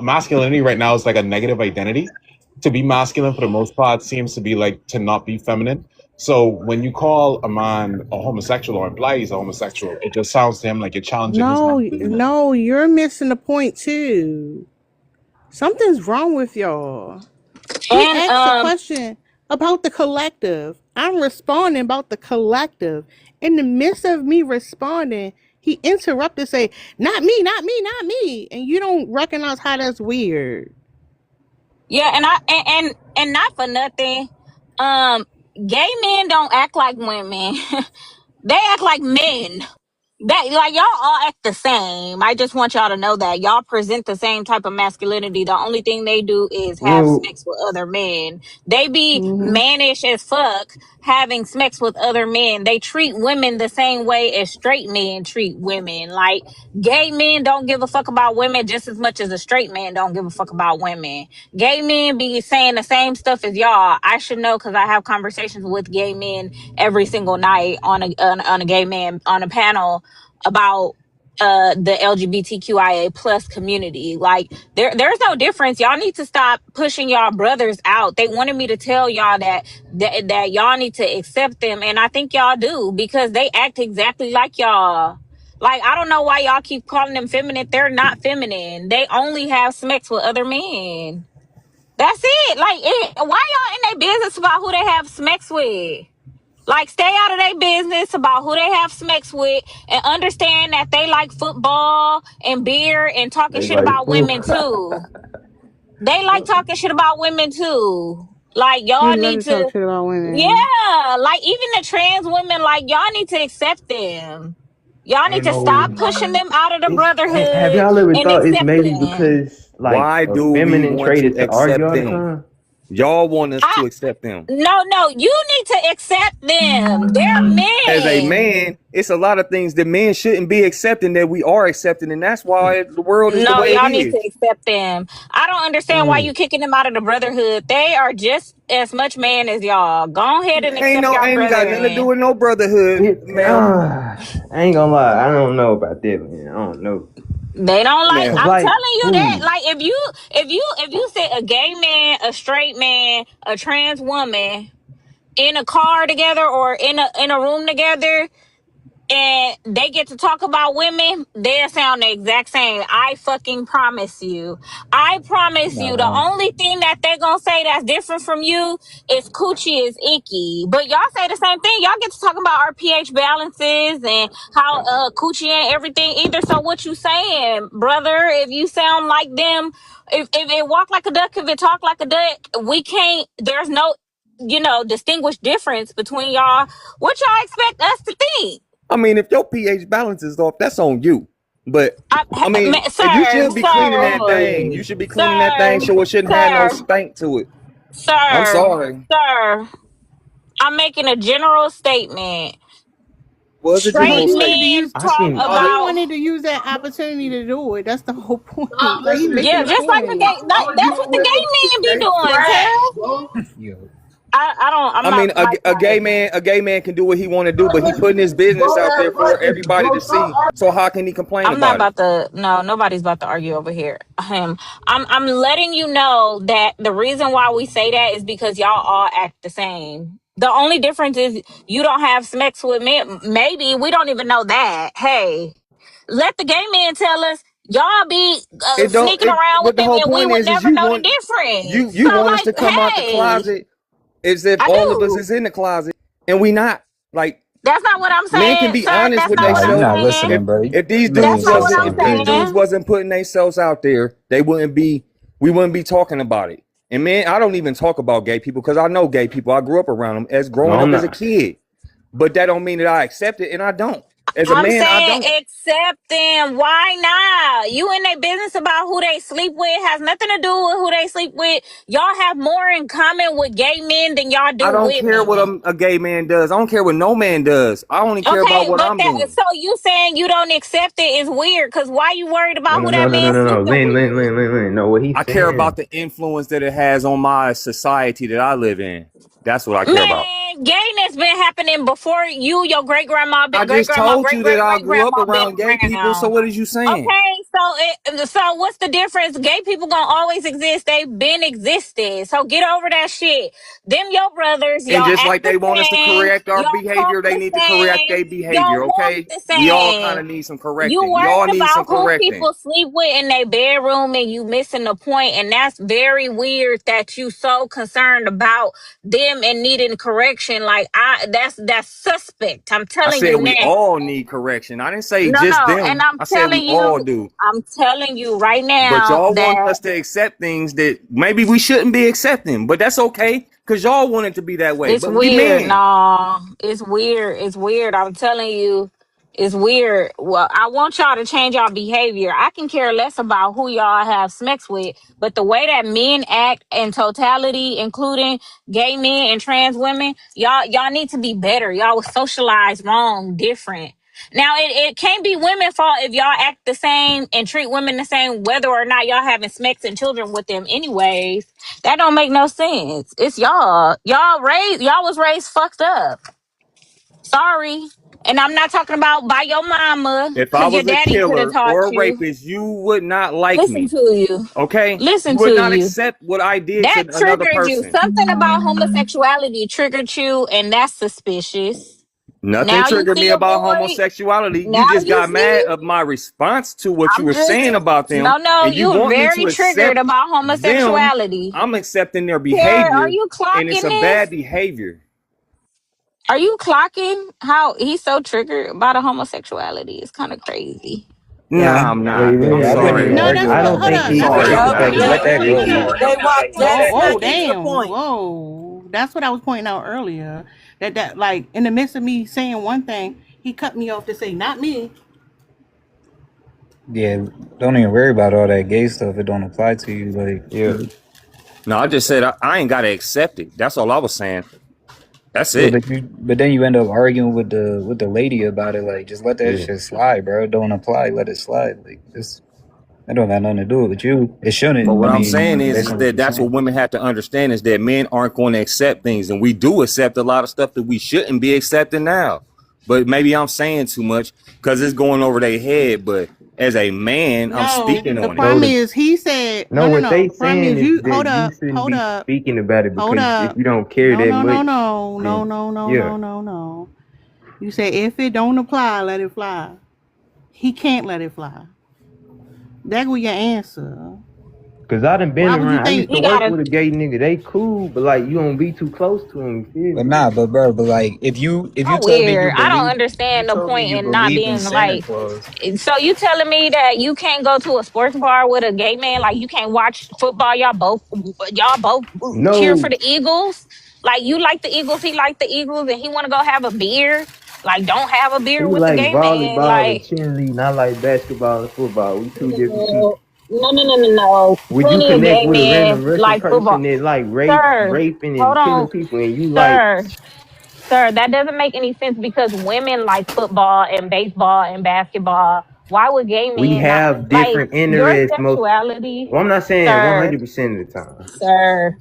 masculinity right now is like a negative identity. To be masculine for the most part seems to be like to not be feminine. So when you call a man a homosexual or imply he's a homosexual, it just sounds to him like you're challenging his masculinity. No, you're missing the point too. Something's wrong with y'all. He And asked a question about the collective. I'm responding about the collective. In the midst of me responding, he interrupted, say, not me. And you don't recognize how that's weird. yeah, and not for nothing, gay men don't act like women. They act like men. That like y'all all act the same. I just want y'all to know that y'all present the same type of masculinity. The only thing they do is have Well, sex with other men. They be Mm-hmm. mannish as fuck having sex with other men. They treat women the same way as straight men treat women. Like gay men don't give a fuck about women just as much as a straight man don't give a fuck about women. Gay men be saying the same stuff as y'all. I should know because I have conversations with gay men every single night on a gay man on a panel about the LGBTQIA plus community. Like there's no difference. Y'all need to stop pushing y'all brothers out. They wanted me to tell y'all that y'all need to accept them, and I think y'all do, because they act exactly like y'all. Like, I don't know why y'all keep calling them feminine. They're not feminine. They only have sex with other men. That's it. Like, why y'all in their business about who they have sex with? Like, stay out of their business about who they have sex with, and understand that they like football and beer and talking They shit like about food. women too. They like talking shit about women too. Like, He y'all love need to talk to, shit about women. yeah, like even the trans women, like y'all need to accept them. Y'all need Ain't to no. stop pushing them out of the Have brotherhood y'all ever and thought it's accept maybe them. because like Why a do we feminine want trait to is to argue accept all the them? time? Y'all want us to accept them. No, you need to accept them. They're As a men. man, it's a lot of things that men shouldn't be accepting that we are accepting, and that's why the world is the No, way it y'all need to is. accept them. I don't understand why Mm. you kicking them out of the brotherhood. They are just as much man as y'all. Go ahead and accept y'all Ain't got nothing to do brethren. with no brotherhood, ma'am. I ain't gonna lie, I don't know about that, man. I don't know. They don't like. Cause Ma'am. I'm like, telling you that. ooh, Like, if you say a gay man, a straight man, a trans woman in a car together or in a room together, and they get to talk about women, they sound the exact same. I fucking promise you. I promise not you. The wrong. only thing that they gonna say that's different from you is coochie is icky. But y'all say the same thing. Y'all get to talk about our pH balances and how coochie ain't everything either. So what you saying, brother? If you sound like them, if it walk like a duck, if it talk like a duck, we can't. There's no, distinguished difference between y'all. What y'all expect us to think? I mean, if your pH balance is off, that's on you. But I mean, you Sir, should be cleaning sir, that thing. Boy, You should be cleaning that thing sir, so it shouldn't have no sir, stank to it. I'm sir, sorry. sir. I'm making a general statement. Was a No, Straight general he wanted to statement. men use. I talk seen. He about, wanted to use that opportunity to do it. That's the whole point. Like he yeah, making a just like the point. gay. That's what the gay men be doing, Tara. Yo, I don't. I'm I mean, not like a gay man can do what he want to do, but he putting his business out there for everybody to see. So how can he complain I'm not about it? about to. No, nobody's about to argue over here. I'm letting you know that the reason why we say that is because y'all all act the same. The only difference is you don't have sex with men. Maybe we don't even know that. Hey, let the gay men tell us. Y'all be It don't. sneaking around with But the them, whole and we point would is never you know the want difference. you So, want us like, to come out the hey, closet as if I all of us do. is in the closet and we not. Like, That's not what I'm men can saying, be sir. honest That's with not Nah, what you're I'm themselves. not saying. If listening, bro. if these You That's dudes ain't not saying what wasn't I'm something if these crazy. dudes saying. wasn't putting themselves out there, we wouldn't be talking about it. And man, I don't even talk about gay people because I know gay people. I grew up around them as no, growing I'm up as a not. kid. But that don't mean that I accept it, and I don't. As a I'm man, I saying don't. accept them. Why not? You in their business about who they sleep with has nothing to do with who they sleep with. Y'all have more in common with gay men than y'all do I don't care what women. a gay man does. I don't care what no man does. I only care about Okay, what but I'm that doing. so you saying you don't accept it is weird, because why you worried No, about no, who no, that no, no, man no, no. sleeping Lynn, Lynn, with? Lynn, Lynn, Lynn. No, what he's I care about saying. the influence that it has on my society that I live in. That's what I care about. Man, gayness been happening before you, your great grandma, I great just grandma, told great you that great I great grew up grandma been around gay people. So around. what is you saying? Okay, so what's the difference? Gay people gonna always exist. They've been existed. So get over that shit. Them your brothers, And y'all just act like the they want us to same. correct our Y'all talk behavior, they the need to correct same. their Y'all behavior. walk Okay, the we all kind same. of need some You correcting. We all worried need some about who correcting. people sleep with in their bedroom, and you missing the point. And that's very weird that you so concerned about them and needing correction. Like, that's suspect. I'm I telling said you we now. all need correction. I didn't say just No, and them. I said we all do. I'm telling you right But now y'all want that us to accept things that maybe we shouldn't be accepting. But that's okay, because y'all want it to be that way. it's But we weird. men. No, it's weird. It's weird. I'm telling you, it's weird. Well, I want y'all to change y'all behavior. I can care less about who y'all have sex with, but the way that men act in totality, including gay men and trans women, y'all need to be better. Y'all was socialized wrong, different. Now it can't be women's fault if y'all act the same and treat women the same, whether or not y'all having sex and children with them anyways. That don't make no sense. It's y'all. Y'all was raised fucked up. Sorry. And I'm not talking about by your mama, If I because your was a daddy could have killer taught or a you. rapist, you would not like Listen me. to you. Okay? You Listen would to not you. accept what I did That to another triggered you. person. Something about homosexuality triggered you, and that's suspicious. Nothing Now you triggered me see a about boy. homosexuality. You Now just you got mad see. of my response to what you I'm were saying just about them, no. and you You're want me to very triggered accept about them. homosexuality. I'm accepting their Pierre, are behavior, you and it's clocking a this? bad behavior. Are you clocking how he's so triggered about a homosexuality? It's kind of crazy. Yeah, Nah, I'm but not. I'm yeah, I wouldn't sorry. even No, argue that's with what. that. Hold I'm up. That's what sorry. I It's was the fact pointing that out let that go, earlier. Lord. They walk Oh, right oh, smack into the damn. point. Whoa. That's what I was pointing out earlier. That like in the midst of me saying one thing, he cut me off to say, not me. Yeah, don't even worry about all that gay stuff. It don't apply to you. Like, Yeah. No, I just said I ain't gotta accept it. That's all I was saying. That's yeah, it. but then you end up arguing with the lady about it. Like, just let that Yeah. shit slide, bro. It don't apply. Let it slide. Like, this, that don't got nothing to do with you. It But shouldn't. I what I'm mean, saying based is on what that you're that's what saying. women have to understand is that men aren't going to accept things, and we do accept a lot of stuff that we shouldn't be accepting now. But maybe I'm saying too much because it's going over their head. But as a man, I'm No, speaking the on it. No, problem is he said no, what no. they The problem saying is is you that you shouldn't hold be up, speaking about it hold because if up. you don't care No, that no, no, much, no, no, then no, no, yeah. no, no, no. You said if it don't apply, let it fly. He can't let it fly. That was your answer. Cause I done been Why would you around. I used think to He work gotta. with a gay nigga. They cool, but like you don't be too close to them. You feel But me? nah, but bro, but like, if you I'm told me you weird. I don't believe, you understand the told me point you in not believed in being Santa like. Claus. So you telling me that you can't go to a sports bar with a gay man? Like you can't watch football? Y'all both cheer for No, the Eagles. Like you like the Eagles, he like the Eagles, and he want to go have a beer. Like don't have a he beer with the like gay man. volleyball and Like cheerleading. I like basketball and football. We two different people. no, no. Would you Plenty of connect gay with a men random Russian like person football. that like Sir, raping hold and killing on, people, and you like sir. Sir, that doesn't make any sense because women like football and baseball and basketball. Why would gay we men not have like different your interests? Most. sexuality? Well, I'm not saying Sir, 100% of the time, sir,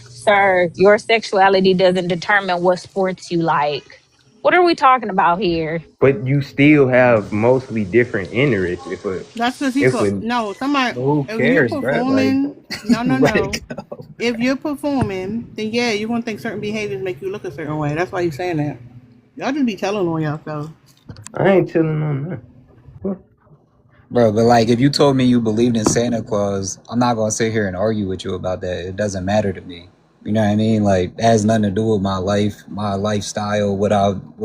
sir, your sexuality doesn't determine what sports you like. What are we talking about here? but you still have mostly different interests. That's because he If put a no. Somebody, But who if you're cares, bro? Like, performing, no, no, let it no. go. If you're performing, then yeah, you're gonna think certain behaviors make you look a certain way. That's why he's saying that. Y'all just be telling on yourself. I ain't telling on that. Bro, but like, if you told me you believed in Santa Claus, I'm not gonna sit here and argue with you about that. It doesn't matter to me. You know what I mean? Like, it has nothing to do with my life, my lifestyle, what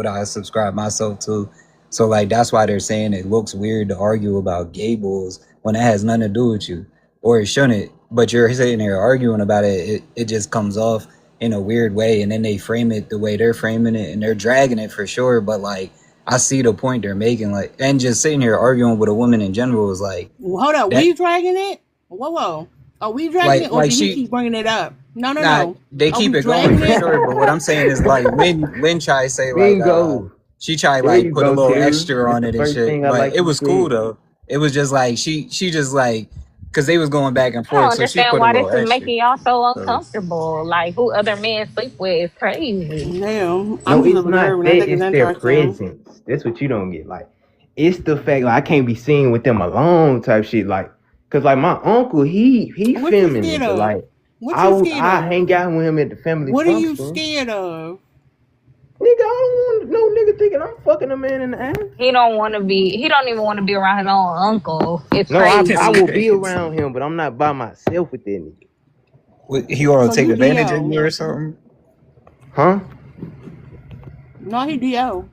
I subscribe myself to. So like, that's why they're saying it looks weird to argue about gay bulls when it has nothing to do with you, or it shouldn't. But you're sitting here arguing about it. It just comes off in a weird way, and then they frame it the way they're framing it, and they're dragging it for sure. But like, I see the point they're making, like, and just sitting here arguing with a woman in general is like Hold up, that, we dragging it? Whoa. Are we dragging it, or like did he she, keep bringing it up? No, no, nah, no. they Are keep we it going dragging for it? sure. But what I'm saying is like, Lynn try to say like, Bingo. she try There like you put a go, little Tara. extra That's on the it and first shit, thing I but like it you was cool said. though. It was just like she just like, cause they was going back and I don't forth, so she understand put a why this little is extra. making y'all so So uncomfortable. Like who other men sleep with is crazy. Damn, I'm No, just it's not observing. I that. think it's It's their interesting. presence. That's what you don't get. Like, it's the fact like I can't be seen with them alone type shit. Like, cause like my uncle, he What you feminine, scared but of? like What you scared I of? hang out with him at the family What are you function. scared of? Nigga, I don't want no nigga thinking I'm fucking a man in the ass. He don't even want to be around his own uncle. It's No, I that's crazy. will be crazy. around him, but I'm not by myself with that nigga. What, he want So to take you advantage of DL? you or something? Huh? No, he DL.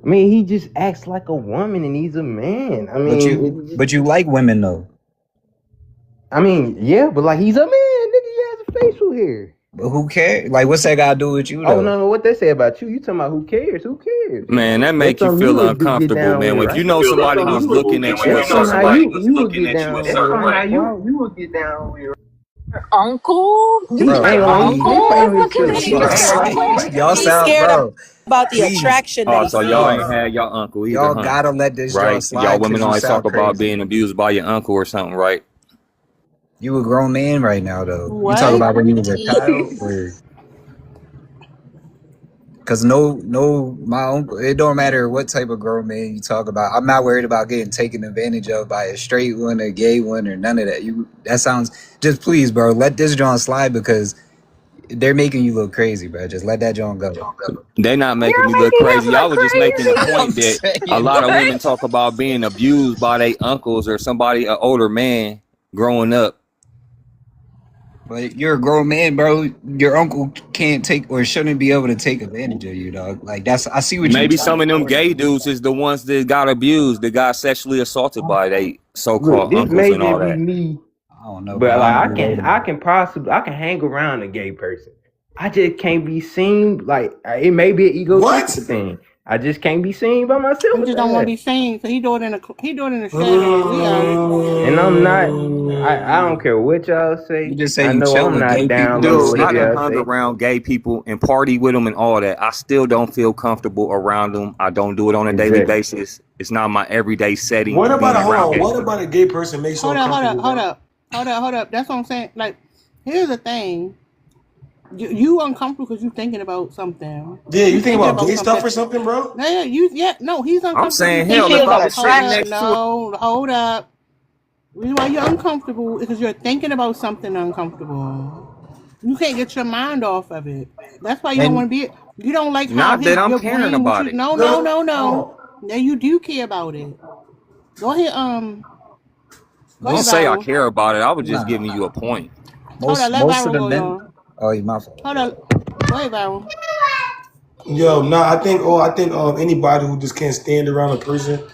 I mean, he just acts like a woman and he's a man. I But mean, you, but you like women though. yeah, but like he's a man, nigga. He has a facial hair. But who cares? Like, what's that got to do with you Oh though? no, what they say about you? You talking about who cares? Who cares? Man, that That's make you something you feel would get uncomfortable, down with, man. If right? you know somebody was looking at you a That's certain somehow way. you would get down with, right? You will get down with. Uncle? You Bro, think I your ain't gonna lie, he uncle playing is with looking his at shit. you a I ain't gonna lie, certain he way? playing. Y'all He's sound, scared bro. about the Please, attraction that Oh, he so y'all ain't sees. had y'all uncle either, y'all huh? gotta let this y'all Right? Y'all slide women because you always talk sound about crazy. being abused by your uncle or something, right? You a grown man right now, though. You talk What? about when you was a child, or Cause my uncle. It don't matter what type of grown man you talk about. I'm not worried about getting taken advantage of by a straight one, a gay one, or none of that. That sounds. Just please, bro, let this John slide because they're making you look crazy, bro. Just let that John go. They're not making You're me look making him crazy. I look was just making a crazy. I'm point that a saying, lot of bro. women talk about being abused by their uncles or somebody, an older man growing up. But you're a grown man, bro. Your uncle can't take or shouldn't be able to take advantage of you, dog. Like I see what you're Maybe trying some of to them point gay at. dudes is the ones that got abused, that got sexually assaulted by they Look, so-called this uncles may and all just be that. me, I don't know, bro. but I like don't relate to I that. can possibly I can hang around a gay person. I just can't be seen like it may be an What? egotistical thing. I just can't be seen by myself He with just don't want to that. be seen, so he do it in the shadows. We got it. And I'm not. I don't care what y'all You say. just say I you know chill I'm with not gay down people with and Dude, sit I what done there. y'all hung say. around gay people and party with them and all that. I still don't feel comfortable around them. I don't do it on a daily Exactly. basis. It's not my everyday setting What about being a hold around on? gay What people. about a gay person makes you Hold up, hold up, uncomfortable, hold bro? up, hold up. That's what I'm saying. Like, here's the thing: you uncomfortable because you thinking about something. Yeah, You you think thinking about about gay stuff something. or something, bro? No, he's I'm uncomfortable. You saying, He thinking hell, if feels I about. an was Hold sitting up, attraction. next to no, hold up. The reason why you're uncomfortable is because you're thinking about something uncomfortable. You can't get your mind off of it. That's why you don't want And to be. You don't like how not that I'm you're caring agreeing with about you. it. No, no, No, no, no. oh. Now you do care about it. Go ahead, go Don't ahead, say I Val. care about it. I was just nah, giving you a point. Hold on, let most of Byron the go, men. y'all. Oh, yeah, my fault. Hold on. Go ahead, Byron. Yo, nah, I think anybody who just can't stand around a person.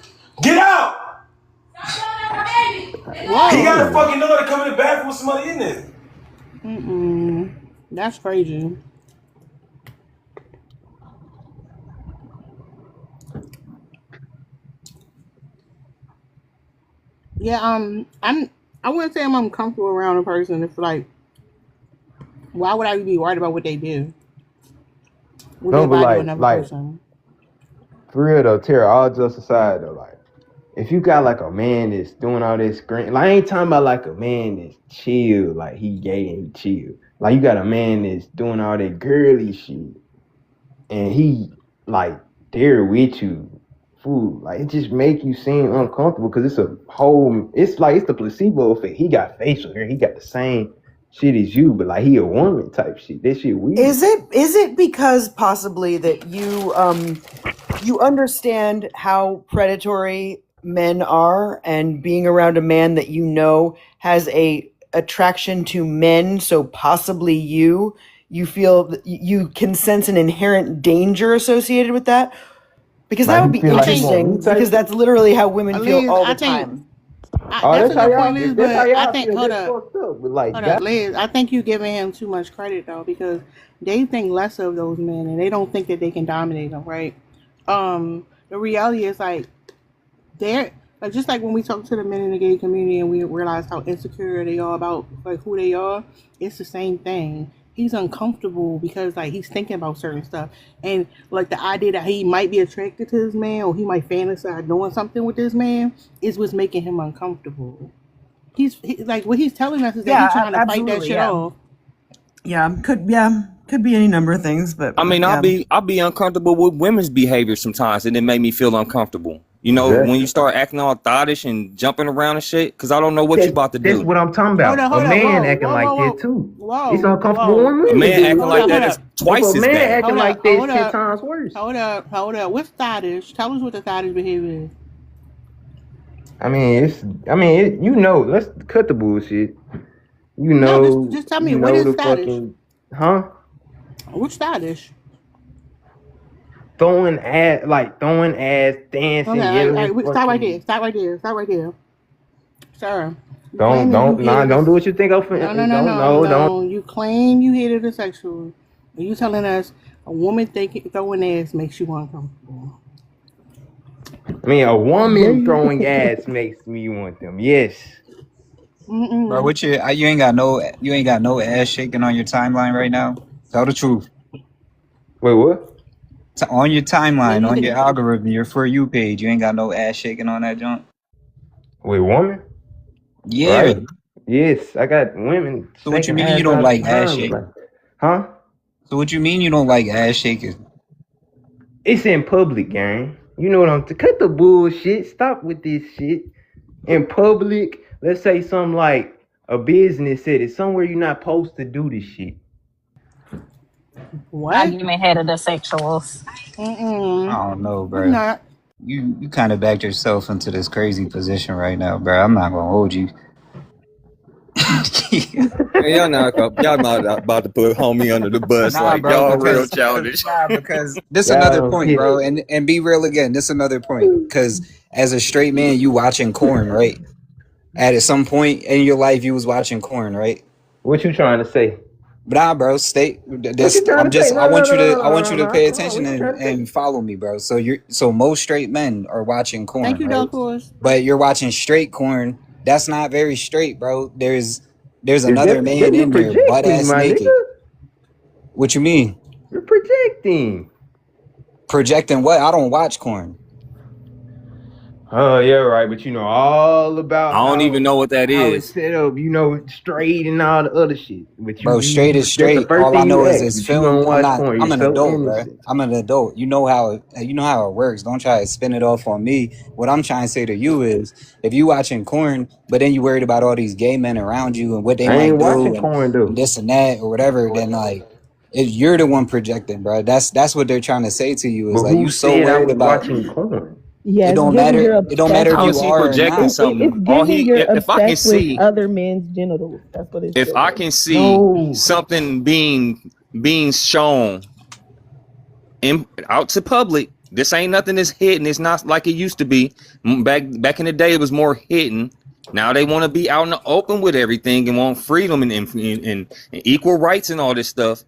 Get out! He got a Whoa. fucking door to come in the bathroom with somebody in there. That's crazy. Yeah, I wouldn't say I'm uncomfortable around a person. It's like, why would I be worried about what they do with No, their but body with another like person? for real though, Tara, all just aside though, like if you got like a man that's doing all this screen, like I ain't talking about like a man that's chill, like he gay and he chill. Like you got a man that's doing all that girly shit and he like there with you. Food, like it just make you seem uncomfortable because it's like it's the placebo effect. He got facial hair, he got the same shit as you, but like he a woman type shit. That shit weird. Is it because possibly that you understand how predatory men are and being around a man that you know has a attraction to men, so possibly you feel you can sense an inherent danger associated with that? Because that Like would he be feel I like he think, want me interesting type because shit. that's literally how women feel Liz, all the I think time. Oh, that's a good point, Liz. that's how But I y'all think, feel. hold That's up, fucked up. But like hold up, that, Liz. I think you're giving him too much credit though, because they think less of those men and they don't think that they can dominate them, right? The reality is like they're like just like when we talk to the men in the gay community and we realize how insecure they are about like who they are, it's the same thing. He's uncomfortable because like he's thinking about certain stuff, and like the idea that he might be attracted to this man or he might fantasize doing something with this man is what's making him uncomfortable. Like what he's telling us is that he's Yeah, trying to fight that absolutely. shit Yeah. off. Could be any number of things, but I mean, yeah. I'll be uncomfortable with women's behavior sometimes, and it make me feel uncomfortable. You know, when exactly. you start acting all thottish and jumping around and shit, because I don't know what you about to That's do. what I'm talking Hold about. on, A hold on, man whoa, acting whoa, like whoa, that whoa, too. It's whoa, uncomfortable when whoa. A women man do acting it Hold like up, too. hold that is up, If twice a as man bad. acting hold up, like that, hold it's 10 up, times worse. hold up. What's thottish? Tell us what the thottish behavior is. You know, let's cut the bullshit. No, just tell me You what know is the thottish. fucking, huh? What's thottish? Throwing ass, dancing, Okay, yelling, stop right there. fucking. Stop right there. Sir, you claim that you Don't do what you think I'm no, no, finna. no, Don't, no, no, don't. no. You claim you hated the sexual. And you telling us a woman throwing ass makes you uncomfortable. I mean, a woman Gay. throwing ass makes me want them. Yes. Bro, Mm-mm. you ain't got no ass shaking on your timeline right now. Tell the truth. Wait, what? On your timeline, on your Maybe. algorithm, your For You page, you ain't got no ass shaking on that joint. Wait, woman? Yeah. Right? Yes, I got women So what you shaking mean you ass don't all the like ass time. But shaking? like, huh? So what you mean you don't like ass shaking? It's in public, gang. You know what I'm saying? Cut the bullshit. Stop with this shit. In public, let's say something like a business setting, somewhere you're not supposed to do this shit. What? Argument heterosexuals. I don't know, I'm bro. not. You kind of backed yourself into this crazy position right now, bro. I'm not gonna hold you. Man, y'all not about to put homie under the bus. Nah, Like, bro, y'all real because childish. this Y'all another don't point, get bro, it. and be real again. This another point, because as a straight man, you watching corn, right? At some point in your life, you was watching corn, right? What you trying to say? Nah, bro, What you trying to say? I want you to pay Come on, attention what you trying to say? and follow me, bro. So most straight men are watching corn, Thank you, right? Dark Horse. But you're watching straight corn. That's not very straight, bro. There's another Then man you in there, butt projecting, ass my naked. nigga. What you mean? You're projecting. Projecting what? I don't watch corn. Oh, yeah, right. But you know all about I don't even know what that how it's is. set up, straight and all the other shit. But Bro, straight is that's the straight. first All I thing you know is ask. it's But you film. don't watch porn. I'm You're an so adult, bro. innocent. I'm an adult. You know how it works. Don't try to spin it off on me. What I'm trying to say to you is, if you watching corn, but then you worried about all these gay men around you and what they I might ain't do watching and porn though. this and that or whatever, then like if you're the one projecting, bro. That's what they're trying to say to you is But like who you so said I worried was about watching porn? it Yes, don't given matter. you're It don't matter if How you is obsessed. he are or projecting not. It's something? All given he, you're if I can obsessed with see, other men's genitals. That's what it's if I given. can see No. something being shown out to public, this ain't nothing that's hidden. It's not like it used to be. Back in the day, it was more hidden. Now they want to be out in the open with everything and want freedom and equal rights and all this stuff.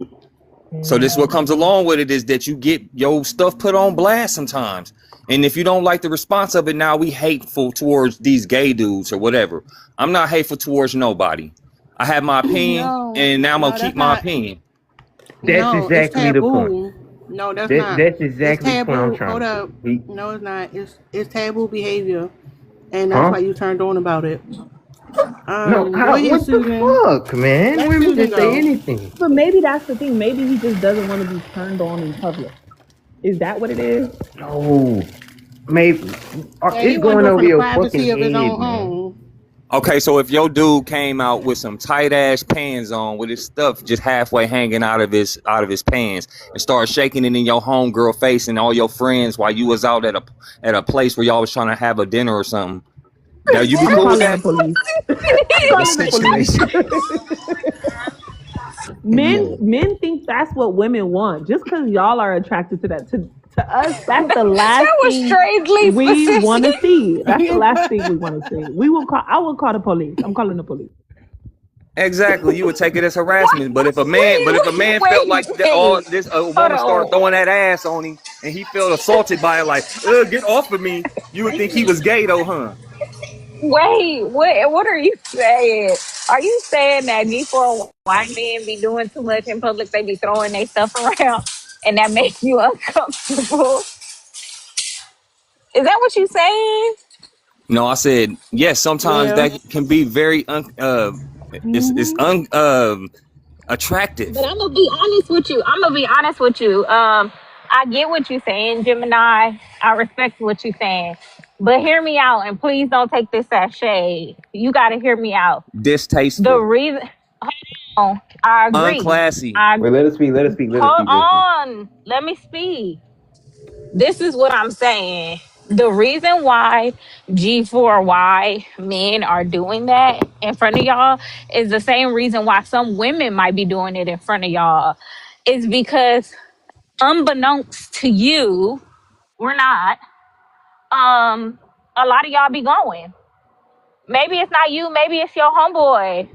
So this what comes along with it is that you get your stuff put on blast sometimes. And if you don't like the response of it, now we hateful towards these gay dudes or whatever. I'm not hateful towards nobody. I have my opinion, No, and now I'm gonna no, keep that's my not. opinion. That's No, it's exactly the point. taboo. No, that's not. That's It's exactly the point I'm taboo. trying Hold to up. say. No, it's not. It's taboo behavior, and that's Huh? why you turned on about it. No, Go ahead, what the Susan. fuck, man? Let Women Susan can say go. anything. But maybe that's the thing. Maybe he just doesn't want to be turned on in public. Is that what it is? No. Maybe. Yeah, he It's want to going do it over from the your privacy fucking of his head, own man. home. Okay, so if your dude came out with some tight ass pants on with his stuff just halfway hanging out of his pants and started shaking it in your homegirl face and all your friends while you was out at a place where y'all was trying to have a dinner or something, now you be I'm cool with calling the that? police. I'm The calling the situation. police. Men think that's what women want. Just because y'all are attracted to that, to us, that's the last That was thing strangely we want to specific. see. That's the last thing we want to see. I will call the police. I'm calling the police. Exactly, you would take it as harassment. But if a man felt like that, all this a Hold woman started on. throwing that ass on him and he felt assaulted by it, like, get off of me, you would think he was gay though, huh? Wait, what are you saying? Are you saying that before white men be doing too much in public, they be throwing their stuff around and that makes you uncomfortable? Is that what you saying? No, I said yes. Sometimes Yeah. that can be very it's attractive. But I'm gonna be honest with you. I get what you're saying, Gemini. I respect what you're saying. But hear me out and please don't take this as shade. You gotta hear me out. The Distasteful, reason hold on, I agree. unclassy. Wait, let us speak. Let us speak. Let us Hold speak. Let us speak. on. Let me speak. This is what I'm saying. The reason why G4Y men are doing that in front of y'all is the same reason why some women might be doing it in front of y'all. Is because unbeknownst to you, we're not, a lot of y'all be going. Maybe it's not you, maybe it's your homeboy.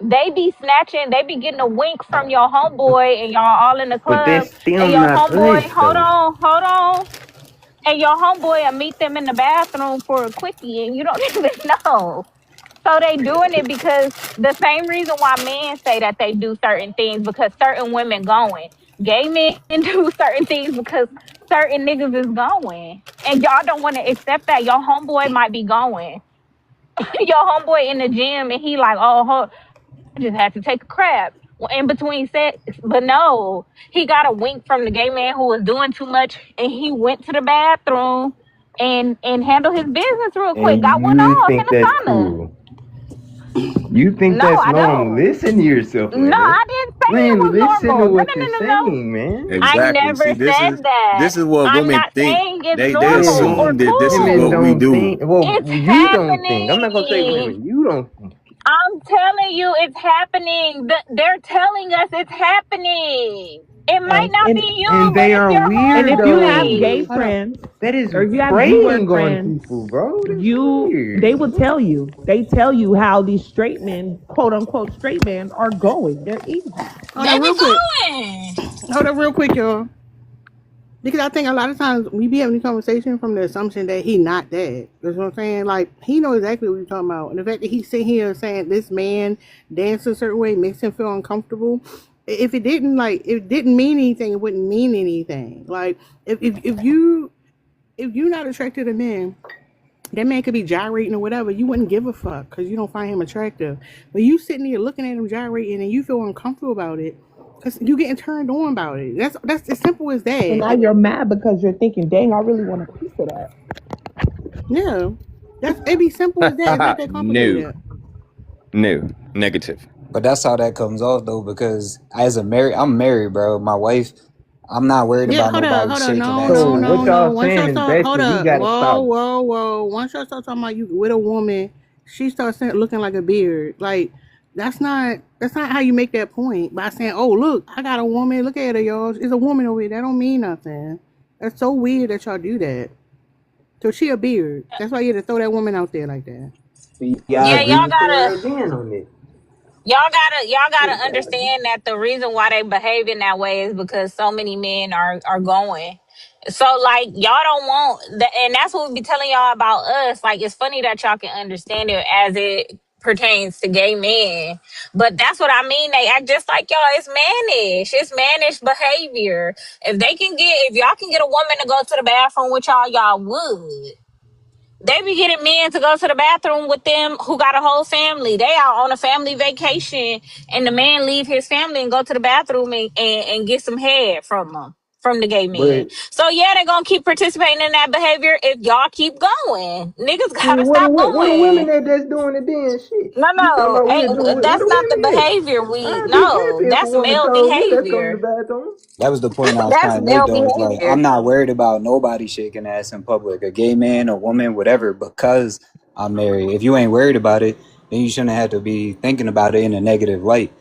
They be snatching, they be getting a wink from your homeboy and y'all all in the But club that's and still your not homeboy, us, hold though. on. And your homeboy will meet them in the bathroom for a quickie and you don't even know. So they doing it because the same reason why men say that they do certain things because certain women going. Gay men do certain things because certain niggas is going. And y'all don't want to accept that. Your homeboy might be going. Your homeboy in the gym and he like, I just had to take a crap. in between sex. But no, he got a wink from the gay man who was doing too much, and he went to the bathroom and handled his business real quick. And Got one you off in think the that's sauna. cool? You think No, that's I normal? don't. Listen to yourself, No, Lena. I didn't say it Man, was listen to normal. No, what no, you're no, no, no. saying, man. I Exactly. never See, said that. this is what I'm women not think. saying it's They normal or assume that this is Women what we don't do. think. Well, It's you don't think. I'm not gonna say happening. women. You don't think. I'm telling you, it's happening. They're telling us it's happening. It might not be you, And but they it's are your And if you have weirdos. gay homie. Hold on. friends That is or if you have G-word preying on friends, people, bro. That's they weird. will tell you. They tell you how these straight men, quote unquote straight men, are going. They're eating. Hold They on be real quick. going. Hold on real quick, y'all. Because I think a lot of times we be having this conversation from the assumption that he not that. That's what I'm saying. Like, he know exactly what you're talking about. And the fact that he's sitting here saying this man danced a certain way makes him feel uncomfortable. If it didn't mean anything, it wouldn't mean anything. Like, if you're not attracted to men, that man could be gyrating or whatever. You wouldn't give a fuck because you don't find him attractive. But you sitting there looking at him gyrating and you feel uncomfortable about it because you getting turned on about it. That's as simple as And now that. you're mad because you're thinking, dang, I really want a piece of that. Yeah, it be simple as that. It's not that No, complicated. no, negative. But that's how that comes off though, because I'm married, bro. My wife, I'm not worried Yeah, about hold nobody up. shaking No, ass So no, or no, what nothing. no. y'all Once y'all saying is start, hold basically we up. gotta Whoa, stop. whoa, whoa. Once y'all start talking about you with a woman, she starts looking like a beard. Like, that's not how you make that point by saying, "Oh, look, I got a woman. Look at her, y'all. It's a woman over here." That don't mean nothing. That's so weird that y'all do that. So she a beard. That's why you had to throw that woman out there like that. Yeah, I Yeah, agree with Sarah Dan on it. y'all gotta understand that the reason why they behaving that way is because so many men are going. So like y'all don't want that, and that's what we be telling y'all about us. Like it's funny that y'all can understand it as it pertains to gay men, but that's what I mean. They act just like y'all. It's mannish. It's mannish behavior. If y'all can get a woman to go to the bathroom with y'all would. They be getting men to go to the bathroom with them who got a whole family. They are on a family vacation, and the man leave his family and go to the bathroom and get some head from the gay men. But So yeah, they're gonna keep participating in that behavior if y'all keep going. Niggas shit, gotta stop what are women going. that's doing it then? Shit. No, You talking no, about women doing what that's are not the women at? behavior. I'd be No, happy if a that's woman male told me let's go to the behavior. bathroom. That was the point I was That's trying to make male though. Is like behavior. I'm not worried about nobody shaking ass in public, a gay man, a woman, whatever, because I'm married. If you ain't worried about it, then you shouldn't have to be thinking about it in a negative light.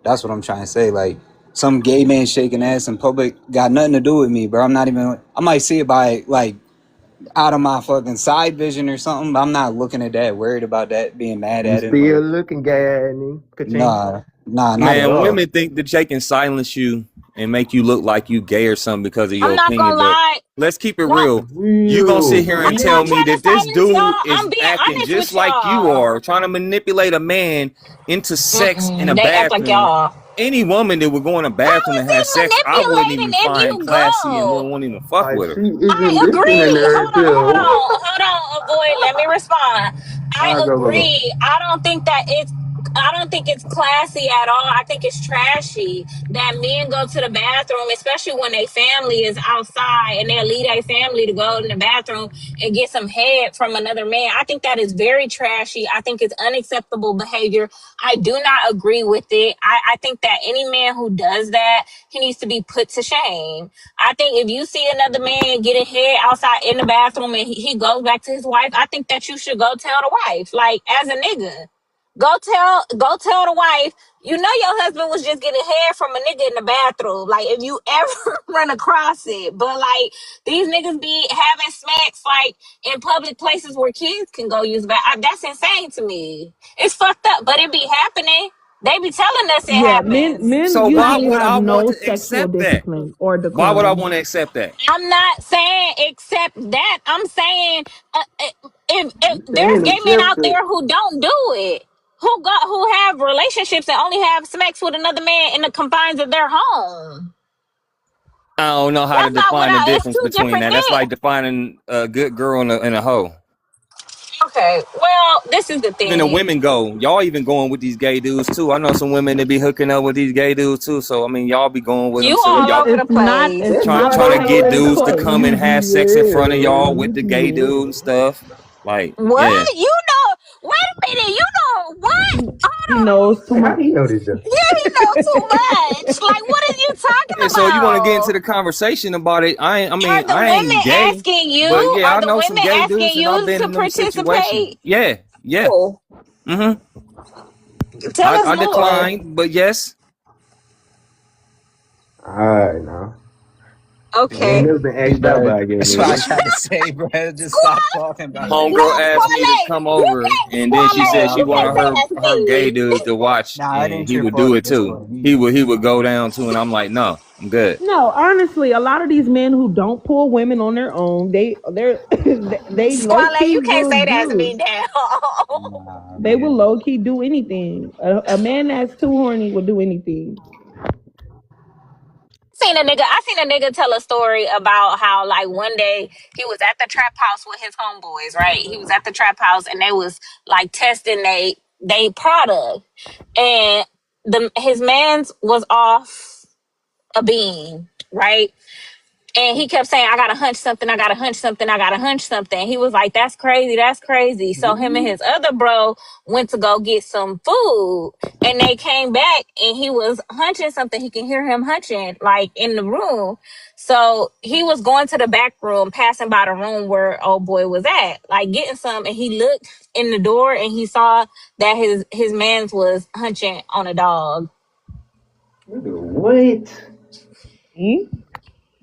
That's what I'm trying to say. Like some gay man shaking ass in public got nothing to do with me, bro. I might see it by like out of my fucking side vision or something, but I'm not looking at that, worried about that, being mad You at it. still looking gay at me, ka-ching. Nah, not at Man, all. women think that they can silence you and make you look like you gay or something because of I'm your not opinion. gonna But lie. let's keep it Y'all, real. You gonna sit here I'm and not tell me trying to that this silence y'all. dude is I'm being acting honest just with like you y'all. are, trying to manipulate a man into sex in a They act like bathroom. y'all. Any woman that would go in a How bathroom and is have it sex, I wouldn't manipulating even if find you classy and go? wouldn't even fuck with her. She isn't I listening agree. there too. Hold on, avoid. Let me respond. I I go. agree. I don't think it's classy at all. I think it's trashy that men go to the bathroom, especially when their family is outside and they'll leave their family to go in the bathroom and get some head from another man. I think that is very trashy. I think it's unacceptable behavior. I do not agree with it. I think that any man who does that, he needs to be put to shame. I think if you see another man getting head outside in the bathroom and he goes back to his wife, I think that you should go tell the wife, like as a nigga. Go tell the wife, you know your husband was just getting hair from a nigga in the bathroom. Like if you ever run across it. But like these niggas be having smacks like in public places where kids can go use that's insane to me. It's fucked up, but it be happening. They be telling us it Yeah, men happens. men So why usually would have I want no to sexual accept that? discipline or Why would I decorum. want to accept that? I'm not saying accept that. I'm saying if You there's saying gay men accept out it. there who don't do it, who have relationships and only have sex with another man in the confines of their home. I don't know how to That's not what define the it's difference two between different that. That's things. like defining a good girl and a hoe. Okay. Well, this is the Even the thing. women go. Y'all even going with these gay dudes too. I know some women that be hooking up with these gay dudes too. So I mean, y'all be going with them You too. all Y'all over the place. It's trying not trying to get always dudes to come and have sex in front of y'all with the gay yeah. dude and stuff. Like, yeah. What? You know? Wait a minute. You know what? He knows too Hey, how much. do you know this stuff? Yeah, he knows too much. Like, what are you Yeah, talking so you want to get into about? the conversation about it? Are the I women ain't gay, asking you? but yeah, Are I the know some women gay asking dudes, and I've you been to in them situations. participate? Yeah, yeah. Oh, Mm-hmm. tell us I more. declined, but yes. All right, now. I ain't Okay. never been You asked out better. by a gay That's what I nigga. tried to say, bro. Just stop Squad, talking about it. Homegirl no, asked me to Squale. come You over, can't, and then she said Nah, she You I'm can't wanted say funny. that her to gay me. dude to watch, Nah, it and ain't he your would fault do if it it's too. funny. He would go down too, and I'm like, no, I'm good. No, honestly, a lot of these men who don't pull women on their own, they low Squale, key you can't will say that to do. me now. Nah, They will man. low key do anything. A man that's too horny will do anything. I seen a nigga tell a story about how like one day he was at the trap house with his homeboys, right? He was at the trap house and they was like testing they product. And his man's was off a bean, right? And he kept saying, I gotta hunch something, I gotta hunch something, I gotta hunch something. He was like, that's crazy, that's crazy. So him and his other bro went to go get some food and they came back and he was hunching something. He can hear him hunching like in the room. So he was going to the back room, passing by the room where old boy was at, like getting some, and he looked in the door and he saw that his man's was hunching on a dog. What? See?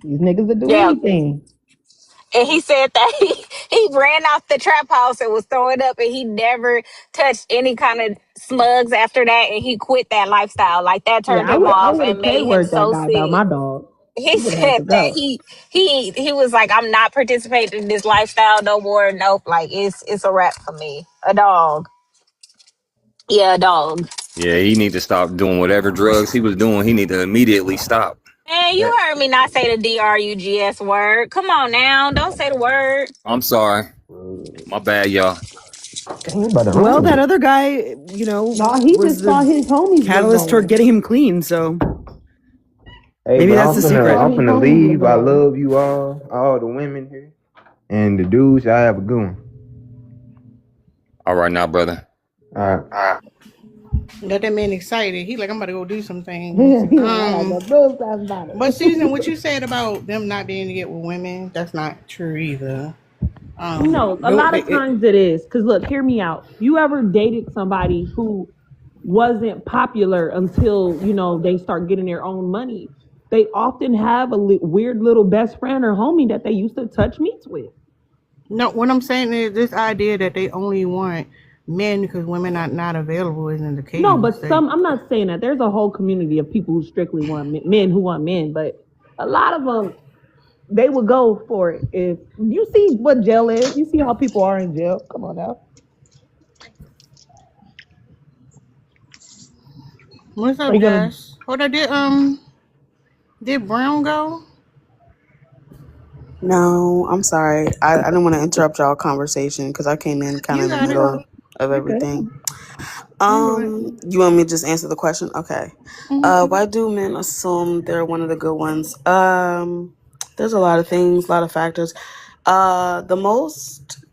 These niggas will do Yeah. anything. And he said that he ran out the trap house and was throwing up and he never touched any kind of slugs after that and he quit that lifestyle. Like that Yeah, turned him I off would and have K made him word that so guy about sick. my dog. He He would have had said to that go. he was like, I'm not participating in this lifestyle no more. Nope, like it's a wrap for me. A dog. Yeah, a dog. Yeah, he need to stop doing whatever drugs he was doing. He need to immediately stop. Man, you That heard me not say the DRUGS word. Come on now. Don't say the word. I'm sorry, my bad, y'all. Dang, you about to Well, run that me. other guy, Nah, he was just saw the his homies was catalyst toward going. getting him clean. So Hey, maybe but that's the He just secret. saw I'm his finna homies was leave. I going. love you all the women here, and the dudes. I have a good one. All right now, brother. All right. Got that man excited. He like, I'm about to go do some things. He like, I gotta go do something about But it. Susan, what you said about them not being to get with women, that's not true either. No, a lot of times it is. Cause look, hear me out. You ever dated somebody who wasn't popular until, they start getting their own money? They often have a weird little best friend or homie that they used to touch meats with. No, what I'm saying is this idea that they only want men because women are not available isn't the case. No, but I'm not saying that. There's a whole community of people who strictly want men who want men, but a lot of them, they would go for it. If you see what jail is, you see how people are in jail. Come on now. What's up, Josh? Hold on, did Brown go? No, I'm sorry. I didn't want to interrupt y'all conversation because I came in kind of You in the got it. middle of everything. You want me to just answer the question? Okay. Why do men assume they're one of the good ones? There's a lot of things, a lot of factors. The most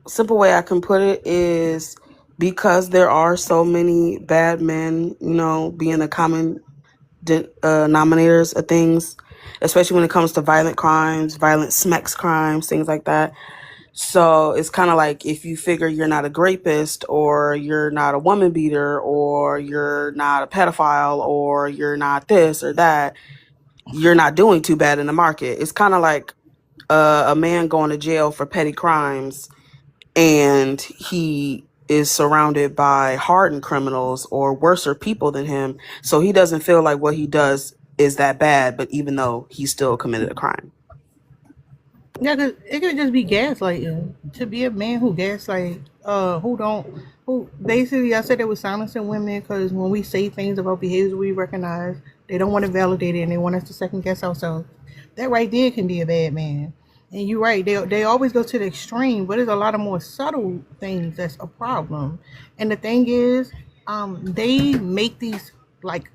simple way I can put it is because there are so many bad men, being the common denominators of things, especially when it comes to violent crimes, violent sex crimes, things like that. So it's kind of like if you figure you're not a rapist or you're not a woman beater or you're not a pedophile or you're not this or that, you're not doing too bad in the market. It's kind of like a man going to jail for petty crimes and he is surrounded by hardened criminals or worser people than him. So he doesn't feel like what he does is that bad, but even though he still committed a crime. Yeah, cause it could just be gaslighting. To be a man who gaslight, who basically, I said they were silencing women because when we say things about behaviors we recognize, they don't want to validate it and they want us to second guess ourselves. That right there can be a bad man. And you're right, they always go to the extreme, but there's a lot of more subtle things that's a problem. And the thing is, they make these like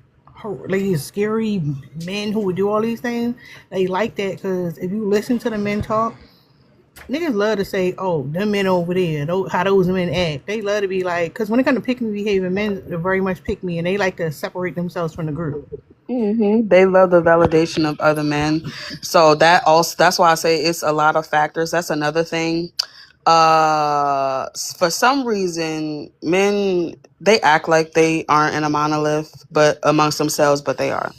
these scary men who would do all these things. They like that because if you listen to the men talk, niggas love to say, "Oh, them men over there, how those men act." They love to be like, because when it comes to pick me behavior, men are very much pick me, and they like to separate themselves from the group. They love the validation of other men. So that's why I say it's a lot of factors. That's another thing. For some reason, men, they act like they aren't in a monolith, but amongst themselves, but they are.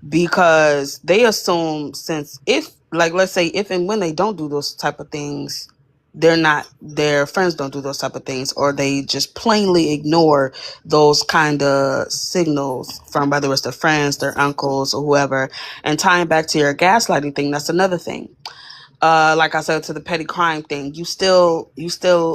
Because they assume since if like let's say if and when they don't do those type of things, their friends don't do those type of things, or they just plainly ignore those kind of signals from whether it's their friends, their uncles, or whoever. And tying back to your gaslighting thing, that's another thing. Like I said, to the petty crime thing, you still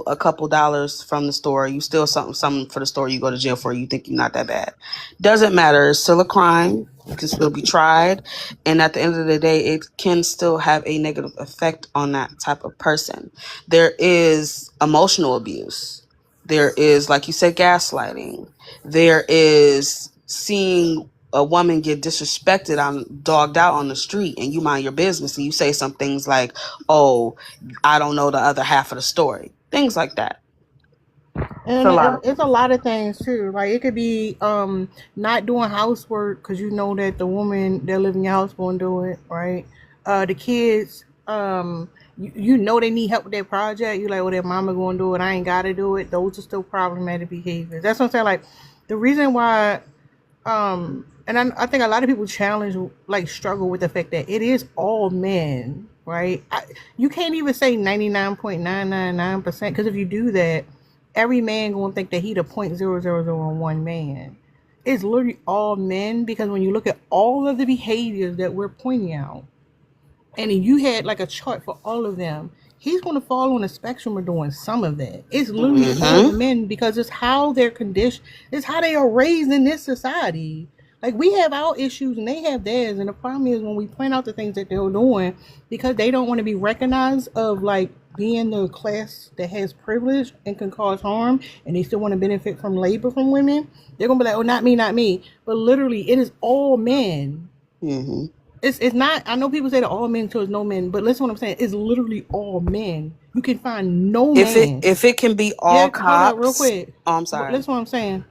a couple dollars from the store, you still something for the store you go to jail for, you think you're not that bad. Doesn't matter, it's still a crime, it can still be tried, and at the end of the day, it can still have a negative effect on that type of person. There is emotional abuse. There is, like you said, gaslighting. There is seeing a woman get disrespected dogged out on the street, and you mind your business and you say some things like, "Oh, I don't know the other half of the story." Things like that. And it's a lot of things too. Like it could be not doing housework because you know that the woman that live in your house won't do it, right? The kids, you know they need help with their project. You like, well, their mama gonna do it. I ain't gotta do it. Those are still problematic behaviors. That's what I'm saying. Like the reason why, and I think a lot of people struggle with the fact that it is all men, right? You can't even say 99.999% because if you do that, every man gonna think that he the 0.0001 man. It's literally all men because when you look at all of the behaviors that we're pointing out, and you had like a chart for all of them, he's gonna fall on the spectrum of doing some of that. It's literally all men because it's how they're conditioned, it's how they are raised in this society. Like we have our issues and they have theirs, and the problem is when we point out the things that they're doing because they don't want to be recognized of like being the class that has privilege and can cause harm, and they still want to benefit from labor from women, they're gonna be like, "Oh, not me, not me." But literally, it is all men. It's not. I know people say that all men towards no men, but listen, what I'm saying, it's literally all men. You can find no man. If it can be all cops, hold up, real quick. Oh, I'm sorry. Listen, what I'm saying.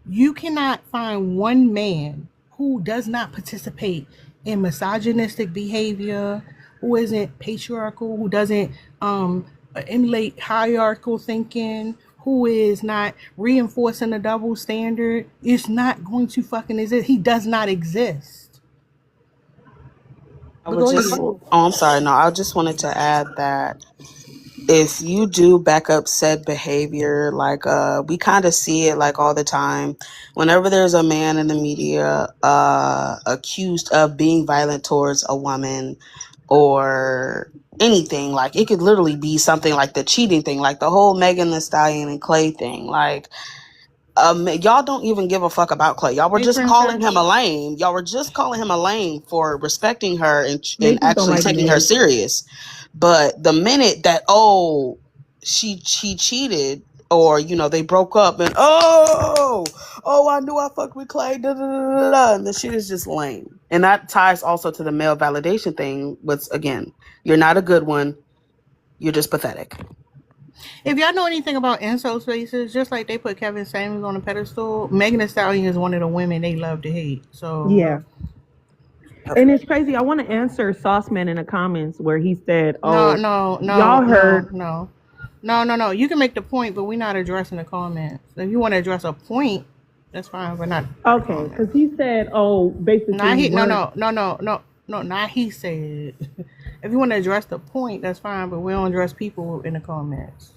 You cannot find one man who does not participate in misogynistic behavior, who isn't patriarchal, who doesn't emulate hierarchical thinking, who is not reinforcing a double standard. It's not going to fucking exist. He does not exist. I'm sorry. No, I just wanted to add that if you do back up said behavior, like we kind of see it like all the time whenever there's a man in the media accused of being violent towards a woman or anything, like it could literally be something like the cheating thing, like the whole Megan Thee Stallion and Clay thing. Like y'all don't even give a fuck about Clay. Y'all were just calling him a lame. Y'all were just calling him a lame for respecting her and actually taking her serious. But the minute that she cheated, or they broke up, and I knew I fucked with Clay, and the shit is just lame. And that ties also to the male validation thing. Which again, you're not a good one. You're just pathetic. If y'all know anything about incel spaces, just like they put Kevin Samuels on a pedestal, Megan Thee Stallion is one of the women they love to hate. So yeah. And it's crazy. I want to answer Sauceman in the comments where he said, no, y'all heard. No. You can make the point, but we're not addressing the comments. If you want to address a point, that's fine, but not. Okay, because he said, basically. Not he said. If you want to address the point, that's fine, but we don't address people in the comments.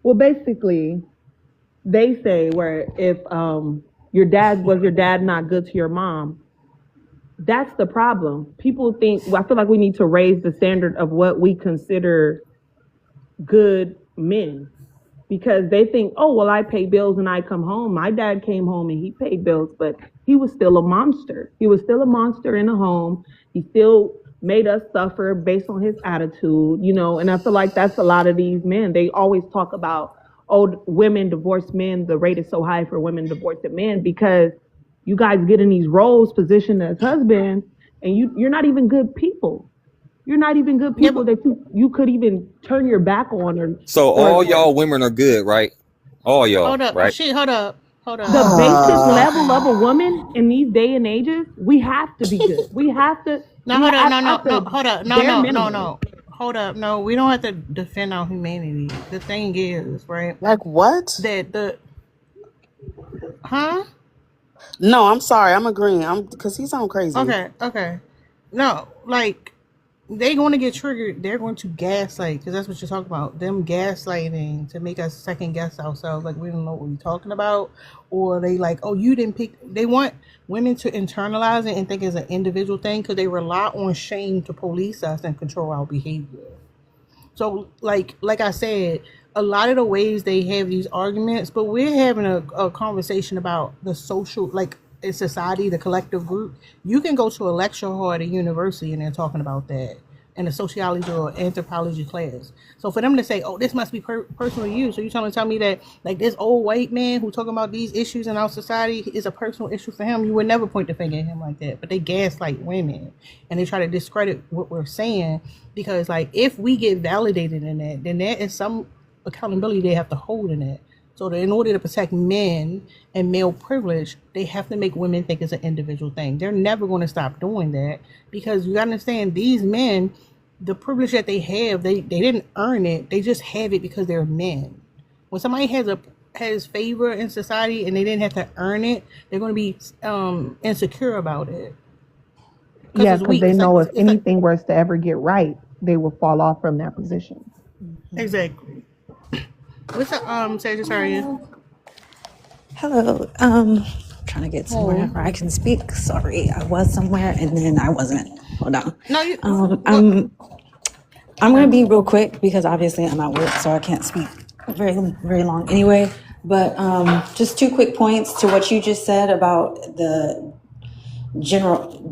Well, basically, they say where if your dad not good to your mom, that's the problem. People think, I feel like we need to raise the standard of what we consider good men. because they think, oh, well, I pay bills and I come home. My dad came home and he paid bills, but he was still a monster. He was still a monster in the home. He still made us suffer based on his attitude, you know, and I feel like that's a lot of these men. They always talk about, oh, women divorce men, the rate is so high for women divorcing men, because you guys get in these roles positioned as husbands and you're not even good people. You're not even good people that you could even turn your back on So or all y'all women are good, right? All y'all, Hold up. right? Shit, hold up. Hold the up. basic level of a woman in these day and ages, we have to be good. We have to. No, we hold up. have No, at the hold up. bare minimum. No. Hold up. No, we don't have to defend our humanity. The thing is, right? Like what? Huh? No, I'm sorry. I'm agreeing. Because he sounds crazy. Okay. No, like, they're going to get triggered. They're going to gaslight, because that's what you're talking about. Them gaslighting to make us second guess ourselves, like we don't know what we're talking about, or they like, oh, you didn't pick. They want women to internalize it and think it's an individual thing, because they rely on shame to police us and control our behavior. So, like I said, a lot of the ways they have these arguments, but we're having a conversation about the social, like, in society, the collective group. You can go to a lecture hall at a university and they're talking about that in a sociology or anthropology class. So for them to say, oh, this must be personal to you, so you're trying to tell me that, like, this old white man who talking about these issues in our society is a personal issue for him, you would never point the finger at him like that. But they gaslight women and they try to discredit what we're saying, because, like, if we get validated in that, then there is some accountability they have to hold in that. So that in order to protect men and male privilege, they have to make women think it's an individual thing. They're never going to stop doing that, because you understand, these men, the privilege that they have, they didn't earn it. They just have it because they're men. When somebody has favor in society and they didn't have to earn it, they're going to be insecure about it. Yeah, it's because weak. they It's know like, if anything was to ever get right, they will fall off from that position. exactly. What's up, Sagittarius? Hello. Trying to get somewhere where I can speak. Sorry, I was somewhere and then I wasn't. Hold on. No, you. I'm gonna be real quick because obviously I'm at work, so I can't speak very very long anyway. But just two quick points to what you just said about the general.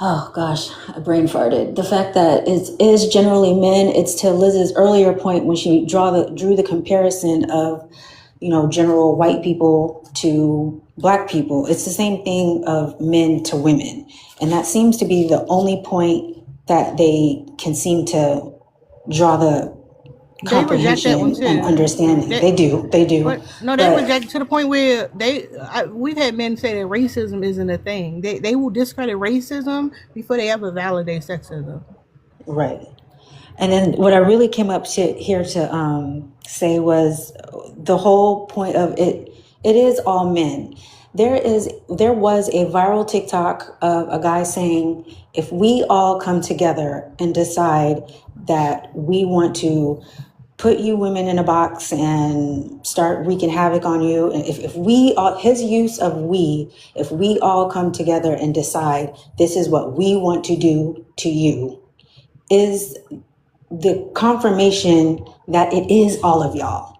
Oh gosh, I brain farted. The fact that it is generally men. It's to Liz's earlier point when she drew the comparison of, you know, general white people to black people. It's the same thing of men to women, and that seems to be the only point that they can seem to draw the They reject that one comprehension too. and understanding. They do. They reject to the point where we've had men say that racism isn't a thing. They will discredit racism before they ever validate sexism. Right. And then what I really came up here to say was the whole point of it. It is all men. There was a viral TikTok of a guy saying, if we all come together and decide that we want to put you women in a box and start wreaking havoc on you, and if we all, his use of if we all come together and decide this is what we want to do to you, is the confirmation that it is all of y'all.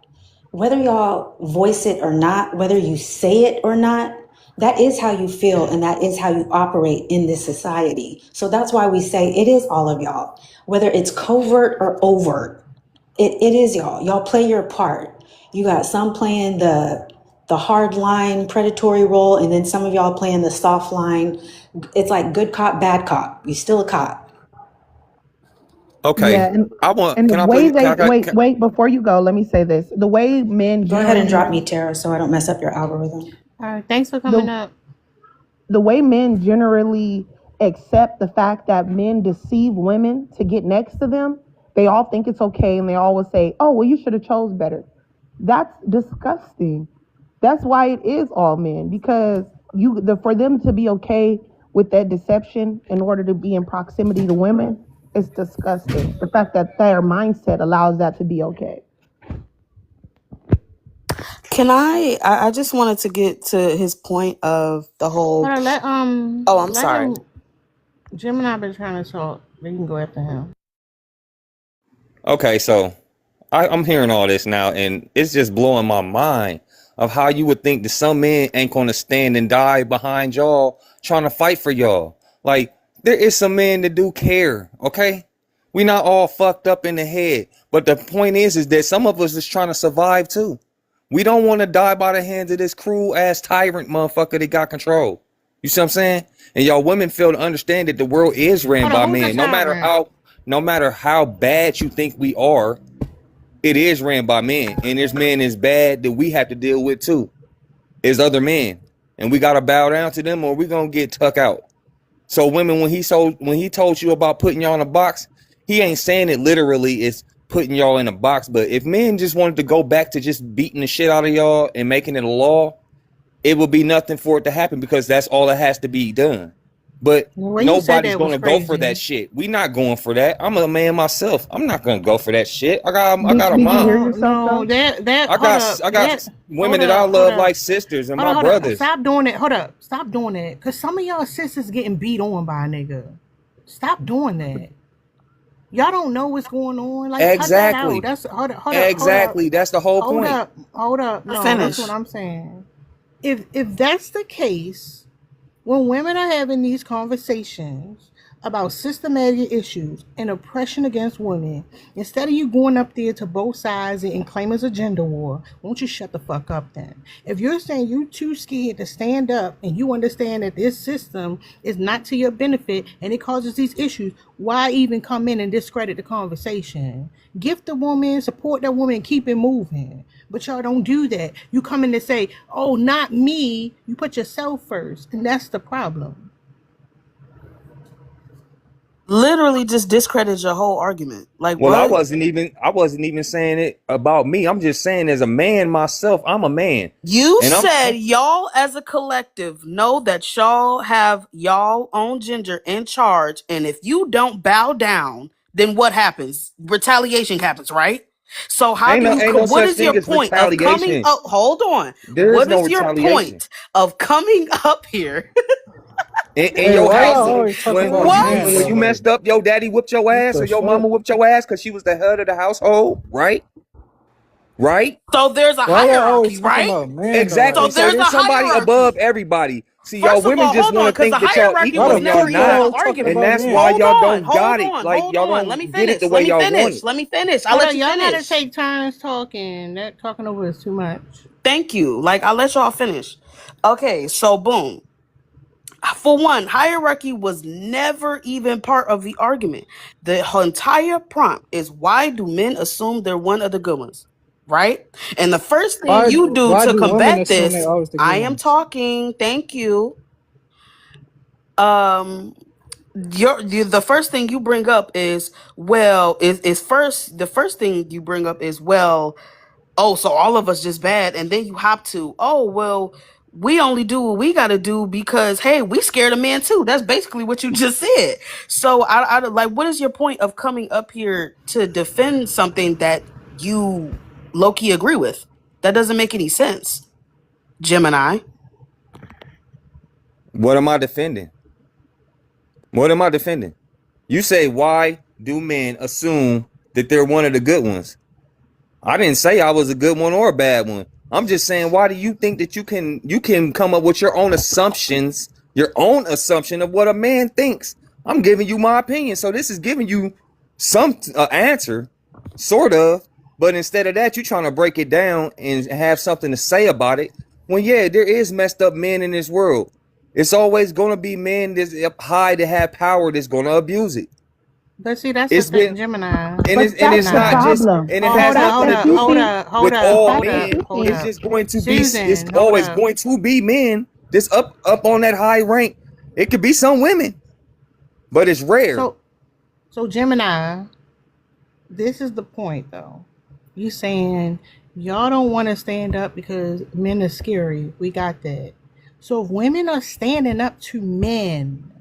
Whether y'all voice it or not, whether you say it or not, that is how you feel and that is how you operate in this society. So that's why we say it is all of y'all. Whether it's covert or overt, it is y'all. Y'all play your part. You got some playing the hard line predatory role, and then some of y'all playing the soft line. It's like good cop, bad cop. You still a cop. Okay. Yeah, and the way wait before you go, let me say this: the way men Go ahead and drop generally me, Tara, so I don't mess up your algorithm. All right, thanks for coming up. the way men generally accept the fact that men deceive women to get next to them, they all think it's okay, and they always say, "Oh, well, you should have chose better." That's disgusting. That's why it is all men, because for them to be okay with that deception in order to be in proximity to women, it's disgusting. The fact that their mindset allows that to be okay. Can I just wanted to get to his point of the whole. Hold on, I'm let sorry. him. Jim and I've been trying to talk. We can go after him. Okay, so I'm hearing all this now, and it's just blowing my mind of how you would think that some men ain't gonna stand and die behind y'all trying to fight for y'all. Like, there is some men that do care, okay? We not all fucked up in the head, but the point is that some of us is trying to survive too. We don't want to die by the hands of this cruel ass tyrant motherfucker that got control. You see what I'm saying? And y'all women fail to understand that the world is ran Hold by on, who's the men. tyrant? No matter how bad you think we are, it is ran by men. And there's men as bad that we have to deal with too. There's other men. And we gotta bow down to them or we gonna get tuck out. So women, when he told you about putting y'all in a box, he ain't saying it literally, it's putting y'all in a box. But if men just wanted to go back to just beating the shit out of y'all and making it a law, it would be nothing for it to happen because that's all that has to be done. But When you said nobody's that was gonna go for crazy. that shit. We not going for that. I'm a man myself. I'm not gonna go for that shit. I got a Did you hear mom. yourself No, though? that I hold got up. women Hold that I up, hold love up. like sisters and my Hold up. brothers. Stop doing it. Hold up. Stop doing that. Cause some of y'all sisters getting beat on by a nigga. Stop doing that. Y'all don't know what's going on. Like, cut that out. Exactly. That's hold up. Hold up. Hold up. Exactly. That's the whole Hold point. up. Hold up. No, that's what Finish. I'm saying. If that's the case, when women are having these conversations about systematic issues and oppression against women, instead of you going up there to both sides and claim it's a gender war, won't you shut the fuck up then? If you're saying you're too scared to stand up and you understand that this system is not to your benefit and it causes these issues, why even come in and discredit the conversation? Gift the woman, support that woman, and keep it moving. But y'all don't do that. You come in to say, oh, not me. You put yourself first. And that's the problem. Literally just discredit your whole argument. Like Well, I what? wasn't even saying it about me. I'm just saying as a man myself, I'm a man. You And said y'all as a collective know that y'all have y'all own gender in charge, and if you don't bow down, then what happens? Retaliation happens, right? So how do you? ain't no What such is your thing as point of coming retaliation. up? Hold on. There is What no is your retaliation. point of coming up here? In Hey, your why house, y'all always talk when about men, when though? you Like, messed up, your daddy whipped your what ass or the your fuck? mama whipped your ass because she was the head of the household, right? Right? So there's a Why y'all hierarchy, always talking right? about men, though? Exactly. So Like, So there's a there's somebody above hierarchy. everybody. See, y'all First of women all, just hold want on, to because the think that y'all hierarchy equal was why the when y'all never fuck even y'all an not. always talking And argument. about that's men? why Hold y'all on, don't got hold it. on, Like hold y'all on. Let don't me get it the finish. way Let me y'all want finish. it. Let me finish. I'll Hold let on, you y'all gotta finish. take turns talking. That talking over is too much. Thank you. Like, I'll let y'all finish. Okay, so boom. For one, hierarchy was never even part of the argument. The entire prompt is why do men assume they're one of the good ones? Right? And the first thing you do Why to do women combat assume they this, always the I good am ones? talking, thank you. Um the first thing you bring up is the first thing you bring up is, well, oh, so all of us just bad, and then you hop to, oh, well, we only do what we got to do because, hey, we scared of men too. That's basically what you just said. So I like, what is your point of coming up here to defend something that you low-key agree with? That doesn't make any sense, Gemini. What am I defending? What am I defending? You say, why do men assume that they're one of the good ones? I didn't say I was a good one or a bad one. I'm just saying, why do you think that you can come up with your own assumptions, your own assumption of what a man thinks? I'm giving you my opinion, so this is giving you some answer, sort of. But instead of that, you're trying to break it down and have something to say about it. When yeah, there is messed up men in this world. It's always going to be men that's up high that have power that's going to abuse it. But see, that's the It's thing, been Gemini. But and that's it's the not Gemini. just problem. and it Oh, The has fact nothing that to you do think, with the all fact that men. you hold think, It's up. just going to be it's Susan, hold always up. going to be men that's up on that high rank. It could be some women, but it's rare. So Gemini, this is the point though. You saying y'all don't want to stand up because men are scary. We got that. So if women are standing up to men,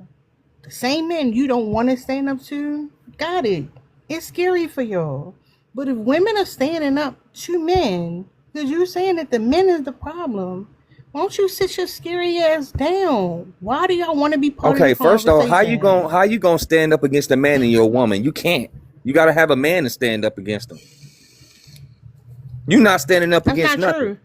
the same men you don't want to stand up to, got it. It's scary for y'all. But if women are standing up to men, because you're saying that the men is the problem, why don't you sit your scary ass down? Why do y'all want to be part of the Okay, first off, conversation? how you gonna stand up against a man and your woman? You can't. You got to have a man to stand up against them. You're not standing up That's against not nothing. true.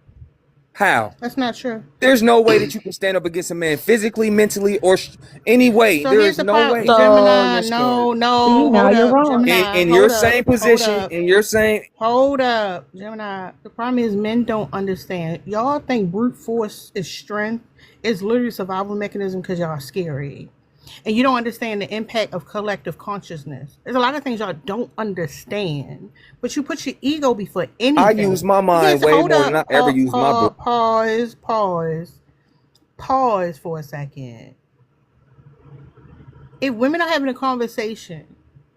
How? That's not true. There's no way that you can stand up against a man physically, mentally, or any way. So There here's is the no problem, way. Gemini. yes, No, God. no, See, now hold you're up, wrong. Gemini. In your Hold same up, hold position, up, in your same, hold up, Gemini. The problem is men don't understand. Y'all think brute force is strength. It's literally a survival mechanism because y'all are scary. And you don't understand the impact of collective consciousness. There's a lot of things y'all don't understand, but you put your ego before I anything. use my You mind can't say, way hold more than I up, ever use my brain. pause for a second. If women are having a conversation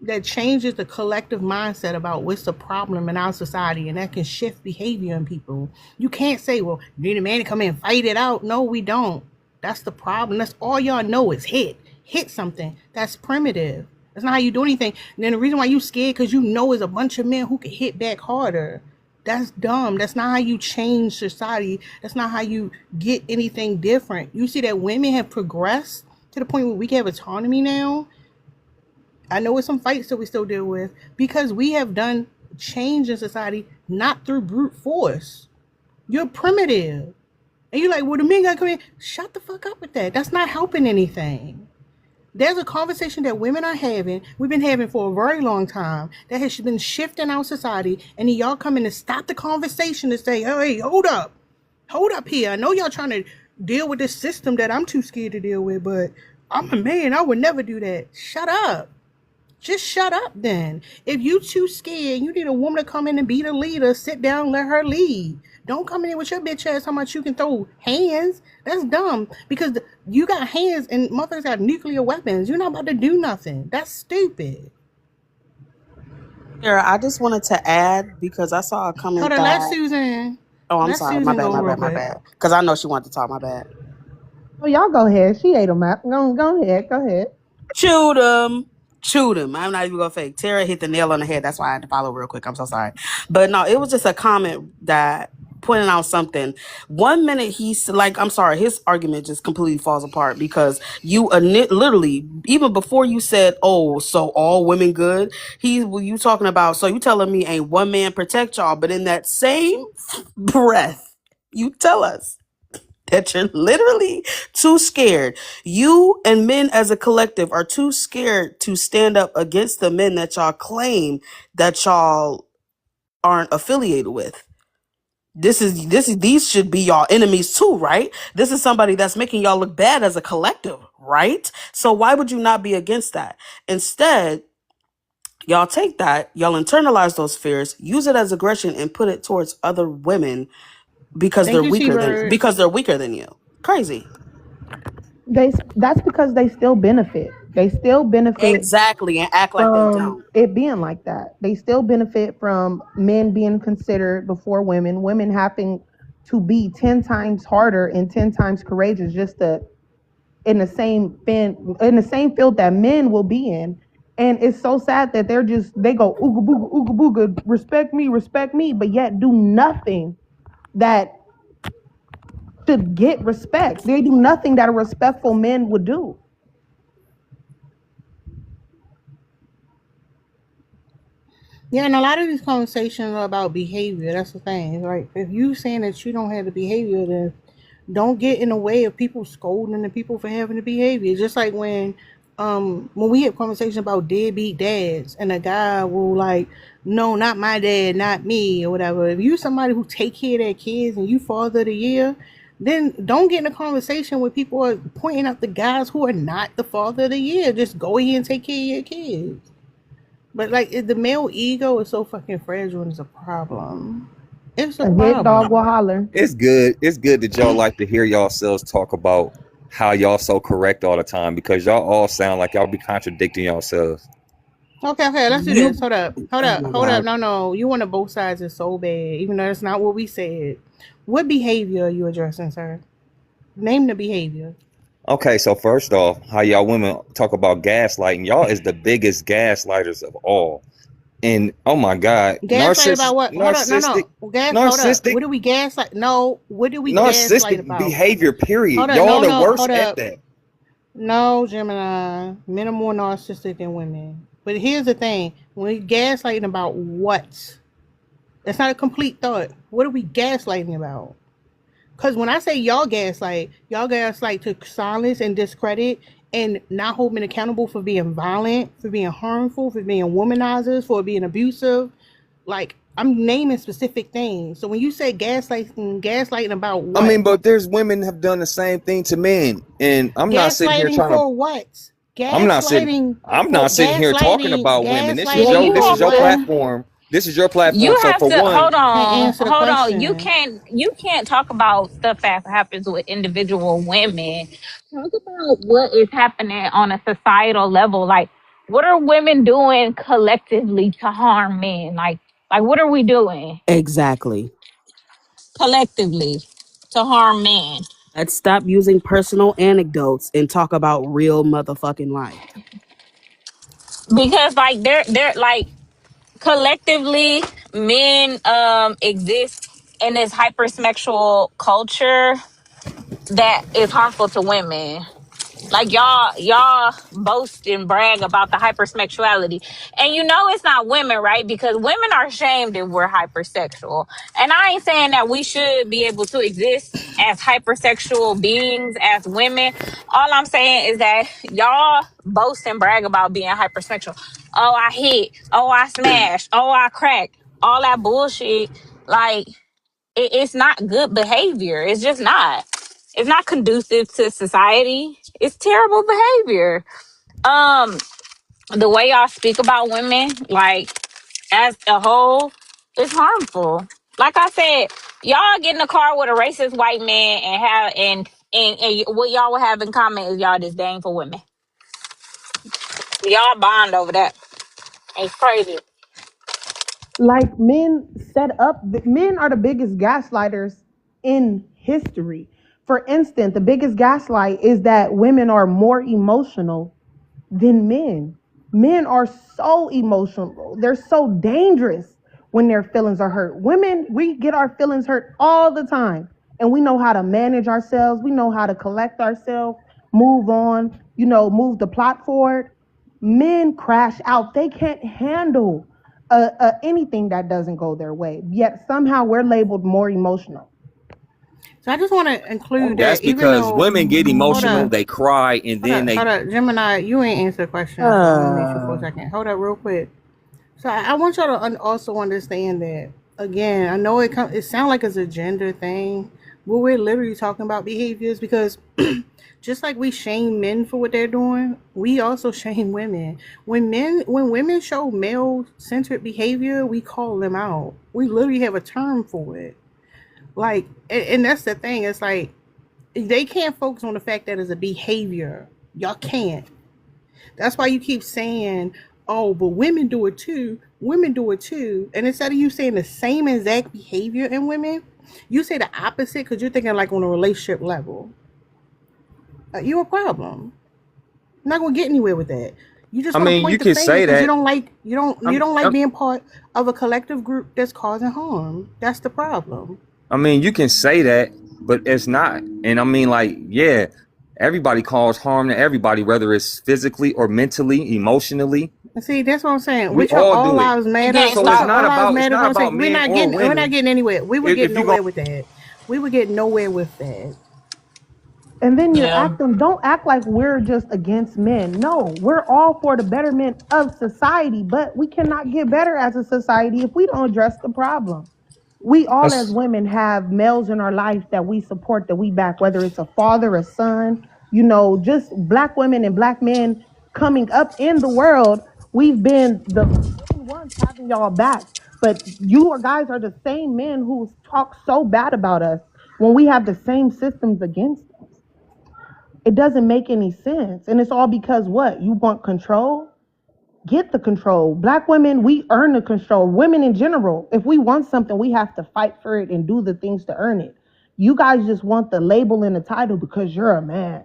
that changes the collective mindset about what's the problem in our society and that can shift behavior in people, you can't say, well, you need a man to come in and fight it out. No, we don't. That's the problem. That's all y'all know is hit something. That's primitive. That's not how you do anything. And then the reason why you scared because you know is a bunch of men who can hit back harder. That's dumb. That's not how you change society. That's not how you get anything different. You see that women have progressed to the point where we can have autonomy now. I know it's some fights that we still deal with because we have done change in society, not through brute force. You're primitive. And you're like, well, the men got to come in. Shut the fuck up with that. That's not helping anything. There's a conversation that women are having, we've been having for a very long time, that has been shifting our society, and then y'all come in and stop the conversation and say, hey, hold up here. I know y'all trying to deal with this system that I'm too scared to deal with, but I'm a man. I would never do that. Shut up. Just shut up then. If you too scared, you need a woman to come in and be the leader. Sit down, let her lead. Don't come in with your bitch ass how much you can throw hands. That's dumb because you got hands and motherfuckers got nuclear weapons. You're not about to do nothing. That's stupid. Sarah, I just wanted to add because I saw a comment Hold on, let that. Susan. Oh, I'm Let sorry. Susan go real My quick. bad. Because I know she wanted to talk. My bad. Oh, y'all go ahead. She ate them up. Go ahead. Chewed him. I'm not even gonna fake. Tara hit the nail on the head. That's why I had to follow real quick. I'm so sorry. But no, it was just a comment that pointing out something. 1 minute he's like, I'm sorry, his argument just completely falls apart because you literally, even before you said, oh, so all women good, you talking about, so you telling me ain't one man protect y'all, but in that same breath, you tell us that you're literally too scared. You and men as a collective are too scared to stand up against the men that y'all claim that y'all aren't affiliated with. These should be y'all enemies too, right? This is somebody that's making y'all look bad as a collective, right? So why would you not be against that? Instead, y'all take that, y'all internalize those fears, use it as aggression and put it towards other women because Thank they're you, T-Bird. weaker than you. Crazy. That's because they still benefit. They still benefit Exactly, and act like they from don't. it being like that. They still benefit from men being considered before women having to be 10 times harder and 10 times courageous just to in the same field that men will be in. And it's so sad that they go ooga booga, respect me, but yet do nothing that should get respect. They do nothing that a respectful man would do. Yeah, and a lot of these conversations are about behavior. That's the thing, right? If you saying that you don't have the behavior, then don't get in the way of people scolding the people for having the behavior. Just like when we have conversations about deadbeat dads, and a guy will like, no, not my dad, not me, or whatever. If you somebody who take care of their kids and you father of the year, then don't get in a conversation where people are pointing out the guys who are not the father of the year. Just go ahead and take care of your kids. But like the male ego is so fucking fragile and it's a problem. It's a A hit dog will problem. holler. It's good. It's good that y'all like to hear yourselves talk about how y'all so correct all the time because y'all all sound like y'all be contradicting yourselves. Okay, let's do You this. Hold up. oh my God. No. You want to both sides is so bad, even though that's not what we said. What behavior are you addressing, sir? Name the behavior. Okay, so first off, how y'all women talk about gaslighting. Y'all is the biggest gaslighters of all. And oh my God, Gaslight about what? Hold up, narcissistic, no. Hold up. narcissistic, What do we gaslight? No, what do we gaslight narcissistic about? behavior, period. Hold up, Y'all the worst hold at up. that. No, Gemini. Men are more narcissistic than women. But here's the thing. When we gaslighting about what? That's not a complete thought. What are we gaslighting about? Because when I say y'all gaslight to silence and discredit and not hold men accountable for being violent, for being harmful, for being womanizers, for being abusive. Like, I'm naming specific things. So when you say gaslighting about I what? mean, but there's women have done the same thing to men, and I'm not sitting here Gaslighting trying to. for what? I'm not sitting here talking about women. This is Well, you this have is your to. platform. This is your platform. You So have for to one, hold on. You can't talk about stuff that happens with individual women. Talk about what is happening on a societal level. Like, what are women doing collectively to harm men? Like what are we doing Exactly. collectively to harm men? Let's stop using personal anecdotes and talk about real motherfucking life. Because like they're like collectively men exist in this hypersexual culture that is harmful to women. Like y'all boast and brag about the hypersexuality. And you know it's not women, right? Because women are ashamed that we're hypersexual. And I ain't saying that we should be able to exist as hypersexual beings as women. All I'm saying is that y'all boast and brag about being hypersexual. Oh, I hit. Oh, I smash. Oh, I crack. All that bullshit. Like, it's not good behavior. It's just not. It's not conducive to society. It's terrible behavior. The way y'all speak about women, like as a whole, is harmful. Like I said, y'all get in a car with a racist white man and have and what y'all would have in common is y'all disdain for women. Y'all bond over that. It's crazy. Like men are the biggest gaslighters in history. For instance, the biggest gaslight is that women are more emotional than men. Men are so emotional. They're so dangerous when their feelings are hurt. Women, we get our feelings hurt all the time. And we know how to manage ourselves. We know how to collect ourselves, move on, move the plot forward. Men crash out. They can't handle anything that doesn't go their way. Yet somehow we're labeled more emotional. So I just want to include That's that even because though, women get hold emotional, up, they cry, and then hold up, Gemini, you ain't answer the question. I want to make sure for a second. Hold up real quick. So I want y'all to also understand that, again, I know it sounds like it's a gender thing, but we're literally talking about behaviors because just like we shame men for what they're doing, we also shame women. When women show male-centered behavior, we call them out. We literally have a term for it. Like, and that's the thing. It's like they can't focus on the fact that it's a behavior. Y'all can't. That's why you keep saying, oh, but women do it too. Women do it too. And instead of you saying the same exact behavior in women, you say the opposite because you're thinking like on a relationship level. You're a problem. I'm not gonna get anywhere with that. You just I want to mean, you point the can finger say because that. you don't like being part of a collective group that's causing harm. That's the problem. I mean, you can say that, but it's not. And I mean, like, yeah, everybody cause harm to everybody, whether it's physically or mentally, emotionally. See, that's what I'm saying. We With your all all do it. lives matter. So it's not about We're men not or getting. We're not women. getting anywhere. We would If get you nowhere with that. We would get nowhere with that. And then Yeah. don't act like we're just against men. No, we're all for the betterment of society, but we cannot get better as a society if we don't address the problem. We all as women have males in our life that we support, that we back, whether it's a father, a son, just black women and black men coming up in the world. We've been the main ones having y'all back. But you guys are the same men who talk so bad about us when we have the same systems against us. It doesn't make any sense. And it's all because what? You want control? Get the control. Black women, we earn the control. Women in general, if we want something, we have to fight for it and do the things to earn it. You guys just want the label and the title because you're a man.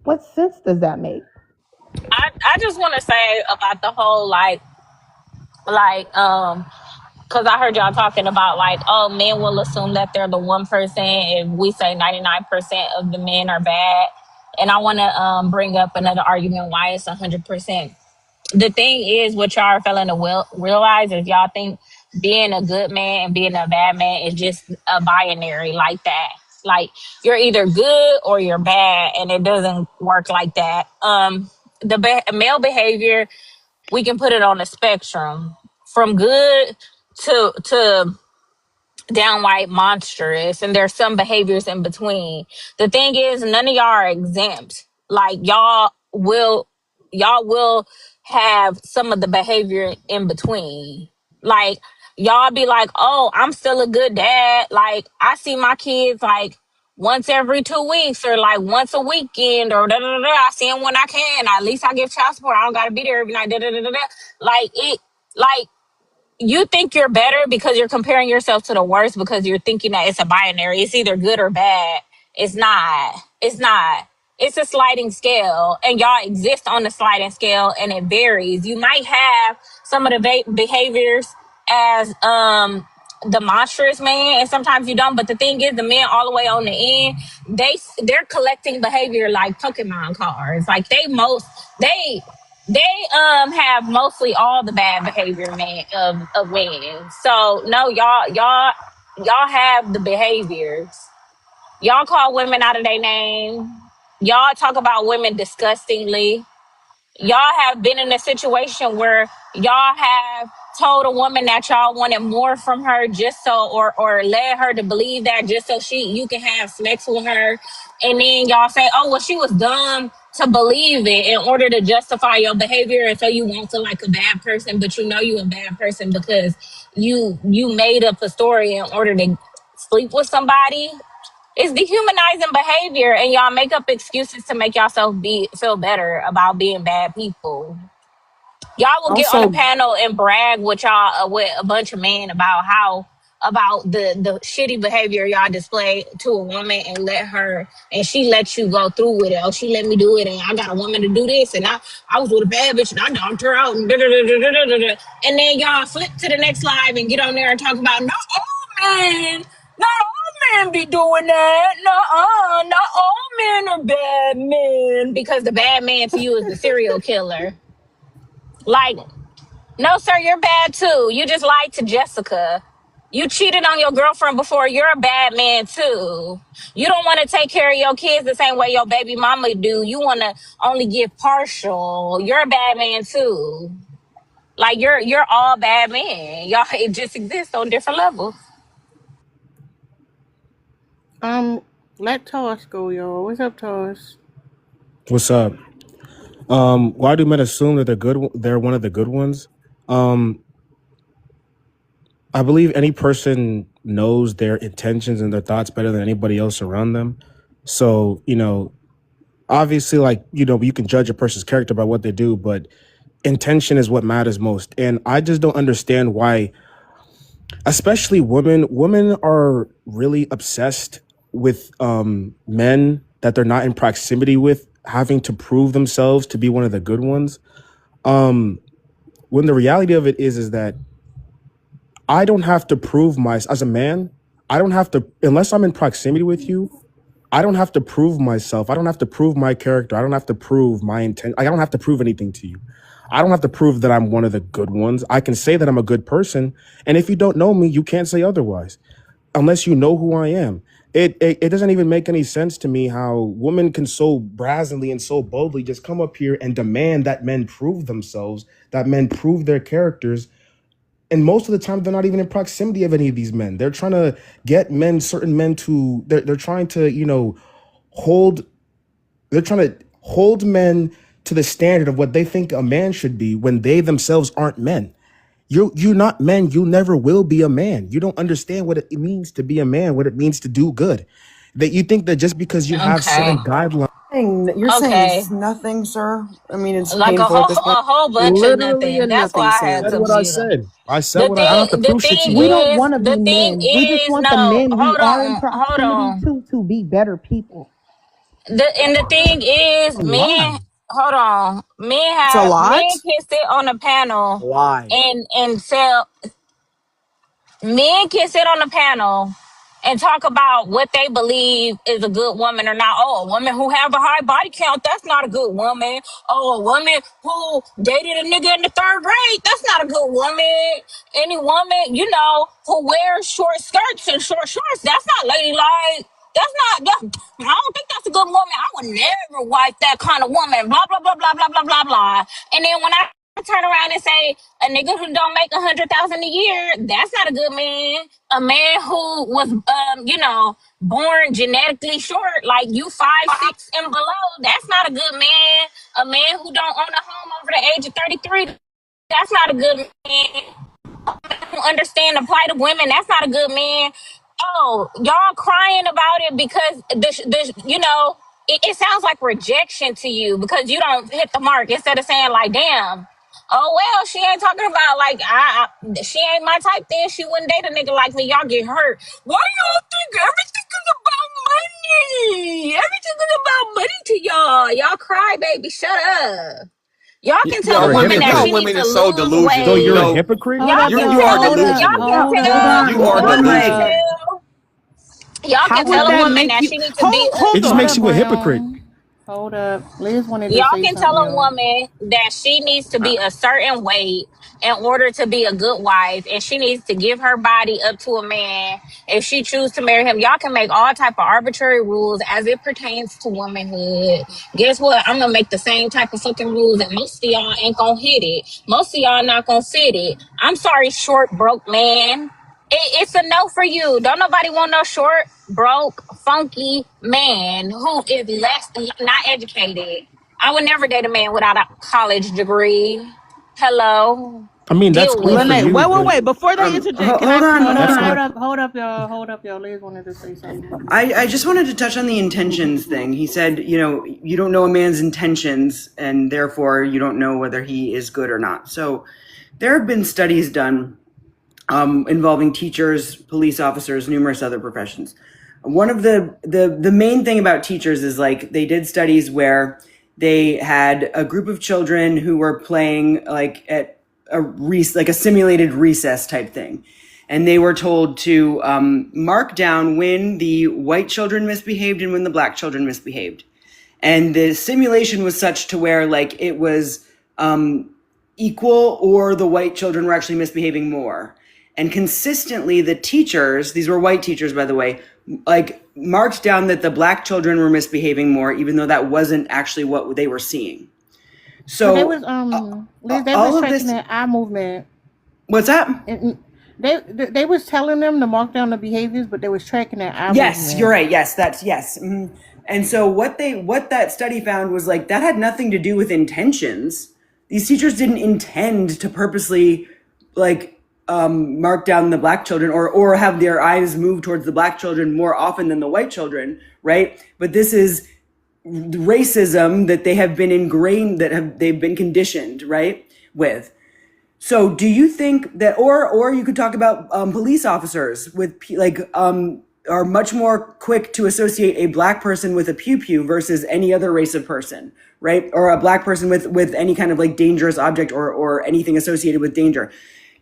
What sense does that make? I just want to say about the whole because I heard y'all talking about like, oh, men will assume that they're the 1% if we say 99% of the men are bad. And I want to bring up another argument why it's 100%. The thing is, what y'all are failing to realize is y'all think being a good man and being a bad man is just a binary like that. Like you're either good or you're bad, and it doesn't work like that. Male behavior, we can put it on a spectrum from good to downright monstrous, and there's some behaviors in between. The thing is, none of y'all are exempt. Like y'all will have some of the behavior in between. Like y'all be like, oh, I'm still a good dad. Like I see my kids like once every 2 weeks or like once a weekend or da da da da. I see them when I can. At least I give child support. I don't gotta be there every night. Da da da da da. Like it. Like you think you're better because you're comparing yourself to the worst because you're thinking that it's a binary. It's either good or bad. It's not. It's not. It's a sliding scale, and y'all exist on the sliding scale, and it varies. You might have some of the behaviors as the monstrous man, and sometimes you don't. But the thing is, the men all the way on the end, they're collecting behavior like Pokemon cards. Like they have mostly all the bad behavior of men. So no, y'all have the behaviors. Y'all call women out of their name. Y'all talk about women disgustingly. Y'all have been in a situation where y'all have told a woman that y'all wanted more from her just so or led her to believe that just so you can have sex with her, and then y'all say, oh well, she was dumb to believe it in order to justify your behavior, and so you won't feel like a bad person, but you know you a bad person because you made up a story in order to sleep with somebody. It's dehumanizing behavior, and y'all make up excuses to make yourself feel better about being bad people. Y'all will get on a Also, panel and brag with y'all with a bunch of men about the shitty behavior y'all display to a woman and she let you go through with it. Oh, she let me do it, and I got a woman to do this, and I was with a bad bitch and I knocked her out and da da da da da da da. And then y'all flip to the next live and get on there and talk about not all men, not all men be doing that. Not all men are bad men because the bad man to you is the serial killer. Like, no, sir, you're bad too. You just lied to Jessica. You cheated on your girlfriend before. You're a bad man too. You don't want to take care of your kids the same way your baby mama do. You want to only give partial. You're a bad man too. Like you're all bad men. Y'all, it just exists on different levels. Let Toss go, y'all. What's up, Toss? What's up? Why do men assume that they're good? They're one of the good ones. I believe any person knows their intentions and their thoughts better than anybody else around them. So, obviously, you can judge a person's character by what they do, but intention is what matters most. And I just don't understand why, especially women are really obsessed with men that they're not in proximity with having to prove themselves to be one of the good ones. When the reality of it is that I don't have to prove as a man, I don't have to, unless I'm in proximity with you, I don't have to prove myself. I don't have to prove my character. I don't have to prove my intent. I don't have to prove anything to you. I don't have to prove that I'm one of the good ones. I can say that I'm a good person. And if you don't know me, you can't say otherwise, unless you know who I am. It doesn't even make any sense to me how women can so brazenly and so boldly just come up here and demand that men prove themselves, that men prove their characters. And most of the time, they're not even in proximity of any of these men. They're trying to get certain men to, they're trying to, hold men to the standard of what they think a man should be when they themselves aren't men. You're not men. You never will be a man. You don't understand what it means to be a man, what it means to do good. That you think that just because you have certain guidelines. You're saying Okay. it's nothing, sir. I mean, it's Like painful at this point. a whole bunch of Literally nothing. a That's nothing, why I sir. had That's to what I mute him. said. I said what I don't have to prove shit to you. We don't want to be The thing men. We just is, want the no, men we hold are in on, hold proximity on. to be better people. The thing is, Why? hold on, It's a lot. men can sit on a panel Why? and sell. Men can sit on a panel and talk about what they believe is a good woman or not. Oh, a woman who have a high body count, that's not a good woman. Oh, a woman who dated a nigga in the 3rd grade, that's not a good woman. Any woman, you know, who wears short skirts and short shorts, that's not ladylike. I don't think that's a good woman. I would never wife that kind of woman. Blah, blah, blah, blah, blah, blah, blah, blah. And then when I turn around and say a nigga who don't make 100,000 a year, that's not a good man. A man who was, you know, born genetically short, like you 5'6" and below, that's not a good man. A man who don't own a home over the age of 33, that's not a good man. Who understand the plight of women, that's not a good man. Oh, y'all crying about it because you know, it sounds like rejection to you because you don't hit the mark instead of saying like, damn. Oh well, she ain't talking about like she ain't my type. Then she wouldn't date a nigga like me. Y'all get hurt. Why y'all think everything is about money? Everything is about money to y'all. Y'all cry, baby. Shut up. Y'all can tell a You're a woman that hypocrite. she Women needs is to so lose delusional. weight. So you're You a know, hypocrite? Y'all you can are tell delusional. y'all can tell You are delusional. y'all How can would tell a that woman make that you? she needs to be It just Hold makes up, you a hypocrite. Brown. Hold up. Liz wanted to y'all say can tell something a else. woman that she needs to be a certain weight in order to be a good wife, and she needs to give her body up to a man if she chooses to marry him. Y'all can make all type of arbitrary rules as it pertains to womanhood. Guess what? I'm gonna make the same type of fucking rules, and most of y'all ain't gonna hit it. Most of y'all not gonna fit it. I'm sorry, short broke man. It's a no for you. Don't nobody want no short, broke, funky man who is not educated. I would never date a man without a college degree. Hello, I mean, that's deal cool with for it. Lene, you, but wait. Before they interject, can I? Hold on, that's not. hold up, y'all. Hold up, y'all. Liz wanted to say something. I just wanted to touch on the intentions thing. He said, you know, you don't know a man's intentions, and therefore you don't know whether he is good or not. So there have been studies done involving teachers, police officers, numerous other professions. One of the main thing about teachers is like they did studies where they had a group of children who were playing like at like a simulated recess type thing. And they were told to mark down when the white children misbehaved and when the black children misbehaved. And the simulation was such to where like it was equal or the white children were actually misbehaving more. And consistently the teachers, these were white teachers, by the way, like marked down that the black children were misbehaving more, even though that wasn't actually what they were seeing. So they was Liz, they all was of tracking this. that eye movement. What's that? They was telling them to mark down the behaviors, but they was tracking that eye Yes, movement. you're right. Yes, that's yes. Mhm. And so what that study found was like that had nothing to do with intentions. These teachers didn't intend to purposely like mark down the black children or have their eyes move towards the black children more often than the white children, right? But this is racism that they have been ingrained, they've been conditioned, right, with. So do you think that, or you could talk about police officers with are much more quick to associate a black person with a pew-pew versus any other race of person, right? Or a black person with any kind of like dangerous object or anything associated with danger.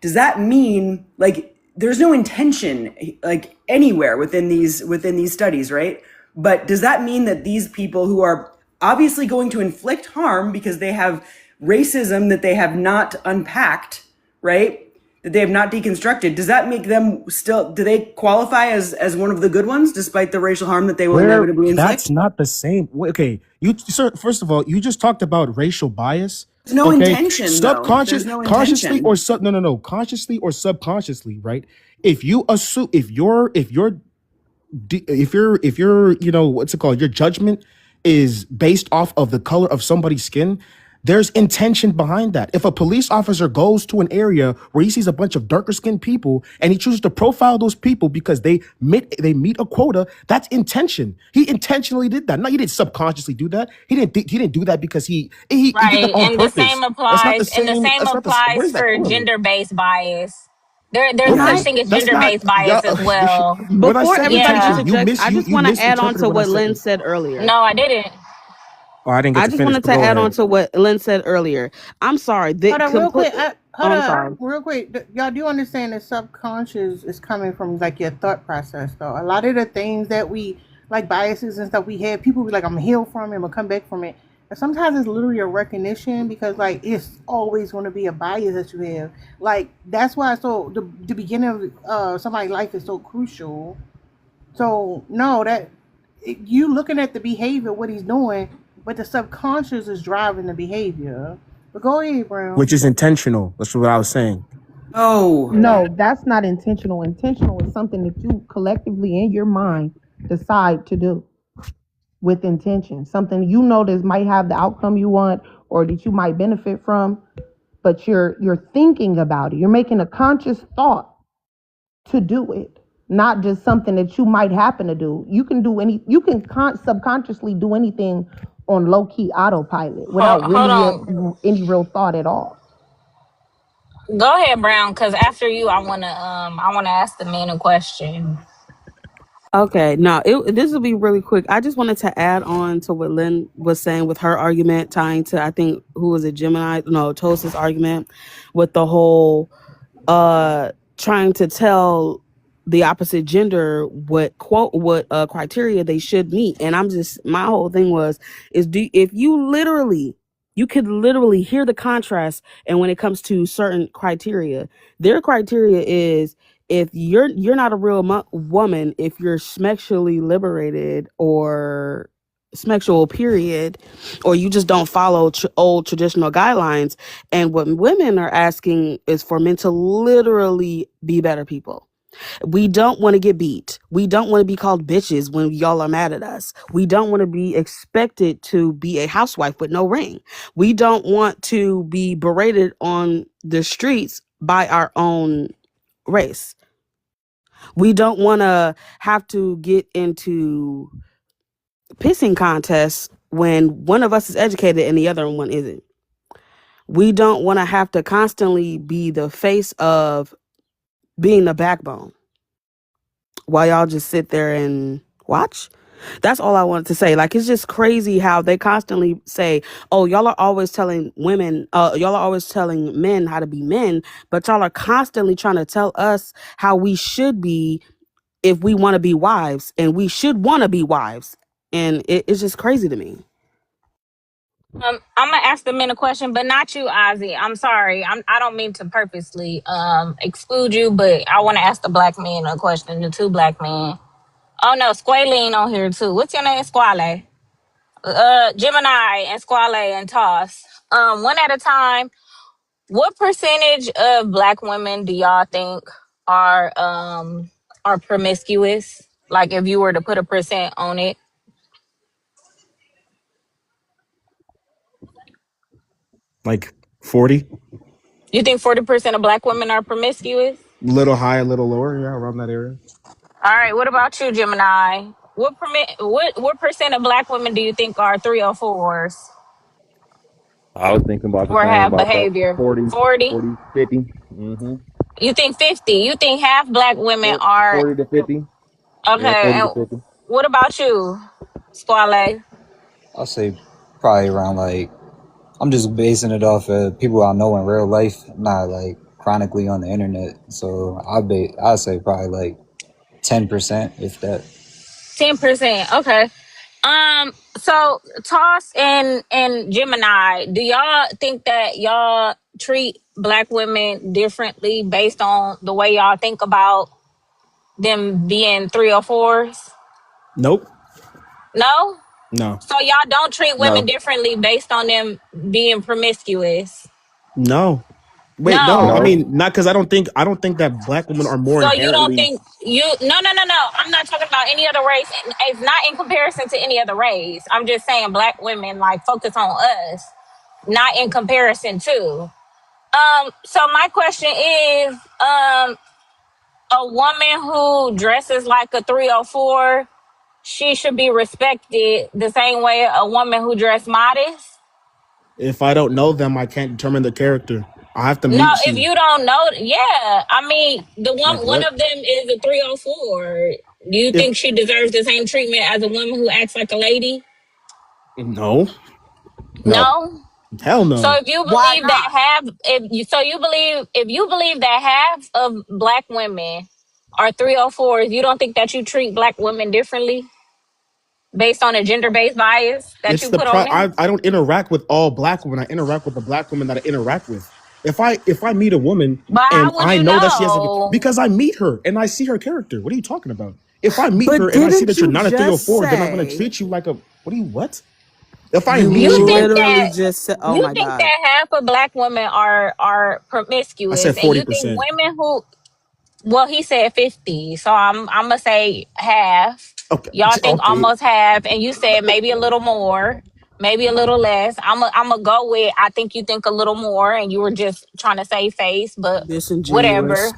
Does that mean like there's no intention like anywhere within these studies, right? But does that mean that these people who are obviously going to inflict harm because they have racism that they have not unpacked, right? That they have not deconstructed, does that make them still, do they qualify as one of the good ones despite the racial harm that they will inevitably inflict? That's not the same. Okay, sir, first of all, you just talked about racial bias. There's no intention, though. There's no Consciously intention. consciously or subconsciously, right? If you assume, if you're you know, what's it called, your judgment is based off of the color of somebody's skin, there's intention behind that. If a police officer goes to an area where he sees a bunch of darker skinned people and he chooses to profile those people because they meet a quota, that's intention. He intentionally did that. No, he didn't subconsciously do that. He didn't do that because he did Right, that on and the purpose. same applies for gender-based bias. There's such thing as gender-based bias as well. Before everybody Yeah. interjects, I just want to add on to what Lynn said earlier. No, I didn't. Oh, I didn't get I to just finish, wanted but to go add ahead. on to what Lynn said earlier. I'm sorry. Hold on, real quick. Hold I'm up, sorry. real quick. Y'all do understand that subconscious is coming from like your thought process, though. A lot of the things that we like biases and stuff we have, people be like, "I'm healed from it. I'm gonna come back from it." And sometimes it's literally a recognition because like it's always going to be a bias that you have. Like that's why so the beginning of somebody's life is so crucial. So no, you looking at the behavior, what he's doing, but the subconscious is driving the behavior. But go ahead, Brown. Which is intentional. That's what I was saying. Oh. No, that's not intentional. Intentional is something that you collectively in your mind decide to do with intention. Something you know that might have the outcome you want or that you might benefit from, but you're thinking about it. You're making a conscious thought to do it, not just something that you might happen to do. You can subconsciously do anything on low key autopilot without Hold on. any real thought at all. Go ahead, Brown, because after you, I wanna ask the men a question. Okay, now this will be really quick. I just wanted to add on to what Lynn was saying with her argument, tying to I think who was it, Gemini? No, Toast's argument with the whole trying to tell the opposite gender what criteria they should meet. And my whole thing is if you could literally hear the contrast, and when it comes to certain criteria, their criteria is if you're not a real woman, if you're sexually liberated or sexual period, or you just don't follow old traditional guidelines. And what women are asking is for men to literally be better people. We don't want to get beat. We don't want to be called bitches when y'all are mad at us. We don't want to be expected to be a housewife with no ring. We don't want to be berated on the streets by our own race. We don't want to have to get into pissing contests when one of us is educated and the other one isn't. We don't want to have to constantly be the face of being the backbone while y'all just sit there and watch. That's all I wanted to say. Like, it's just crazy how they constantly say, oh, y'all are always telling men how to be men, but y'all are constantly trying to tell us how we should be if we want to be wives, and we should want to be wives. And it's just crazy to me. I'm gonna ask the men a question, but not you, Ozzy. I'm sorry. I don't mean to purposely exclude you, but I want to ask the black men a question. The two black men. Oh no, Squalene on here too. What's your name, Squale? Gemini and Squale and Toss. One at a time. What percentage of black women do y'all think are promiscuous? Like, if you were to put a percent on it. Like 40, You think 40% of black women are promiscuous? little high, a little lower, yeah, around that area. All right. What about you, Gemini? What percent of black women do you think are 304s I was thinking about the or same, have about that behavior? 40, 40? 40, 50. Mm-hmm. You think 50? You think half black women are 40 to 50. Yeah, okay? 40 to And 50. what about you, Squale? I'll say probably around like, I'm just basing it off of people I know in real life, not like chronically on the internet. So I'd say probably like 10%, if that. 10%. Okay. So Toss and Gemini, do y'all think that y'all treat black women differently based on the way y'all think about them being 304s? Nope. No? No. So y'all don't treat women No. differently based on them being promiscuous? No. Wait, no. I No. No. mean, not because I don't think that black women are more So you don't inherently. think no. I'm not talking about any other race. It's not in comparison to any other race. I'm just saying black women like focus on us, not in comparison to. So my question is, a woman who dresses like a 304, she should be respected the same way a woman who dress modest? If I don't know them, I can't determine the character. I have to No, meet if some. you don't know, yeah. I mean, the Like one what? of them is a 304. Do you If think she deserves the same treatment as a woman who acts like a lady? no, No. No? Hell So no. if you Why believe not? that if you believe that half of black women are 304s, you don't think that you treat black women differently based on a gender based bias that It's you the put on them? I don't interact with all black women. I interact with the black women that I interact with. If I meet a woman But and how would I you know that she has a know? because I meet her and I see her character. What are you talking about? If I meet her But and I see didn't that you're you not a just 304, then I'm gonna say treat you like a what? If I you meet You you, think literally that just said, oh you my think God. that half of black women are I said promiscuous, and you think 40%. women who well, he said 50, so I'm gonna say half. Okay. Y'all think Okay. almost half, and you said maybe a little more, maybe a little less. I'm gonna go with I think you think a little more, and you were just trying to save face, but Disingenuous. whatever.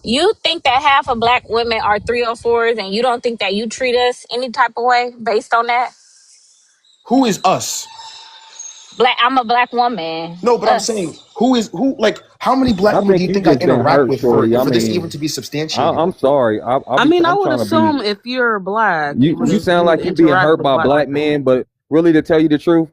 You think that half of black women are 304s, and you don't think that you treat us any type of way based on that? Who is us? Black, I'm a black woman. No, but I'm Us. saying who like how many black I women do think you you think I just been interact hurt, with for shorty. I this even mean, to be substantiated? I'm sorry. I mean, I I'm would trying to be. assume if you're black, You sound you'd like you being interact hurt with by black black people. men, but really, to tell you the truth,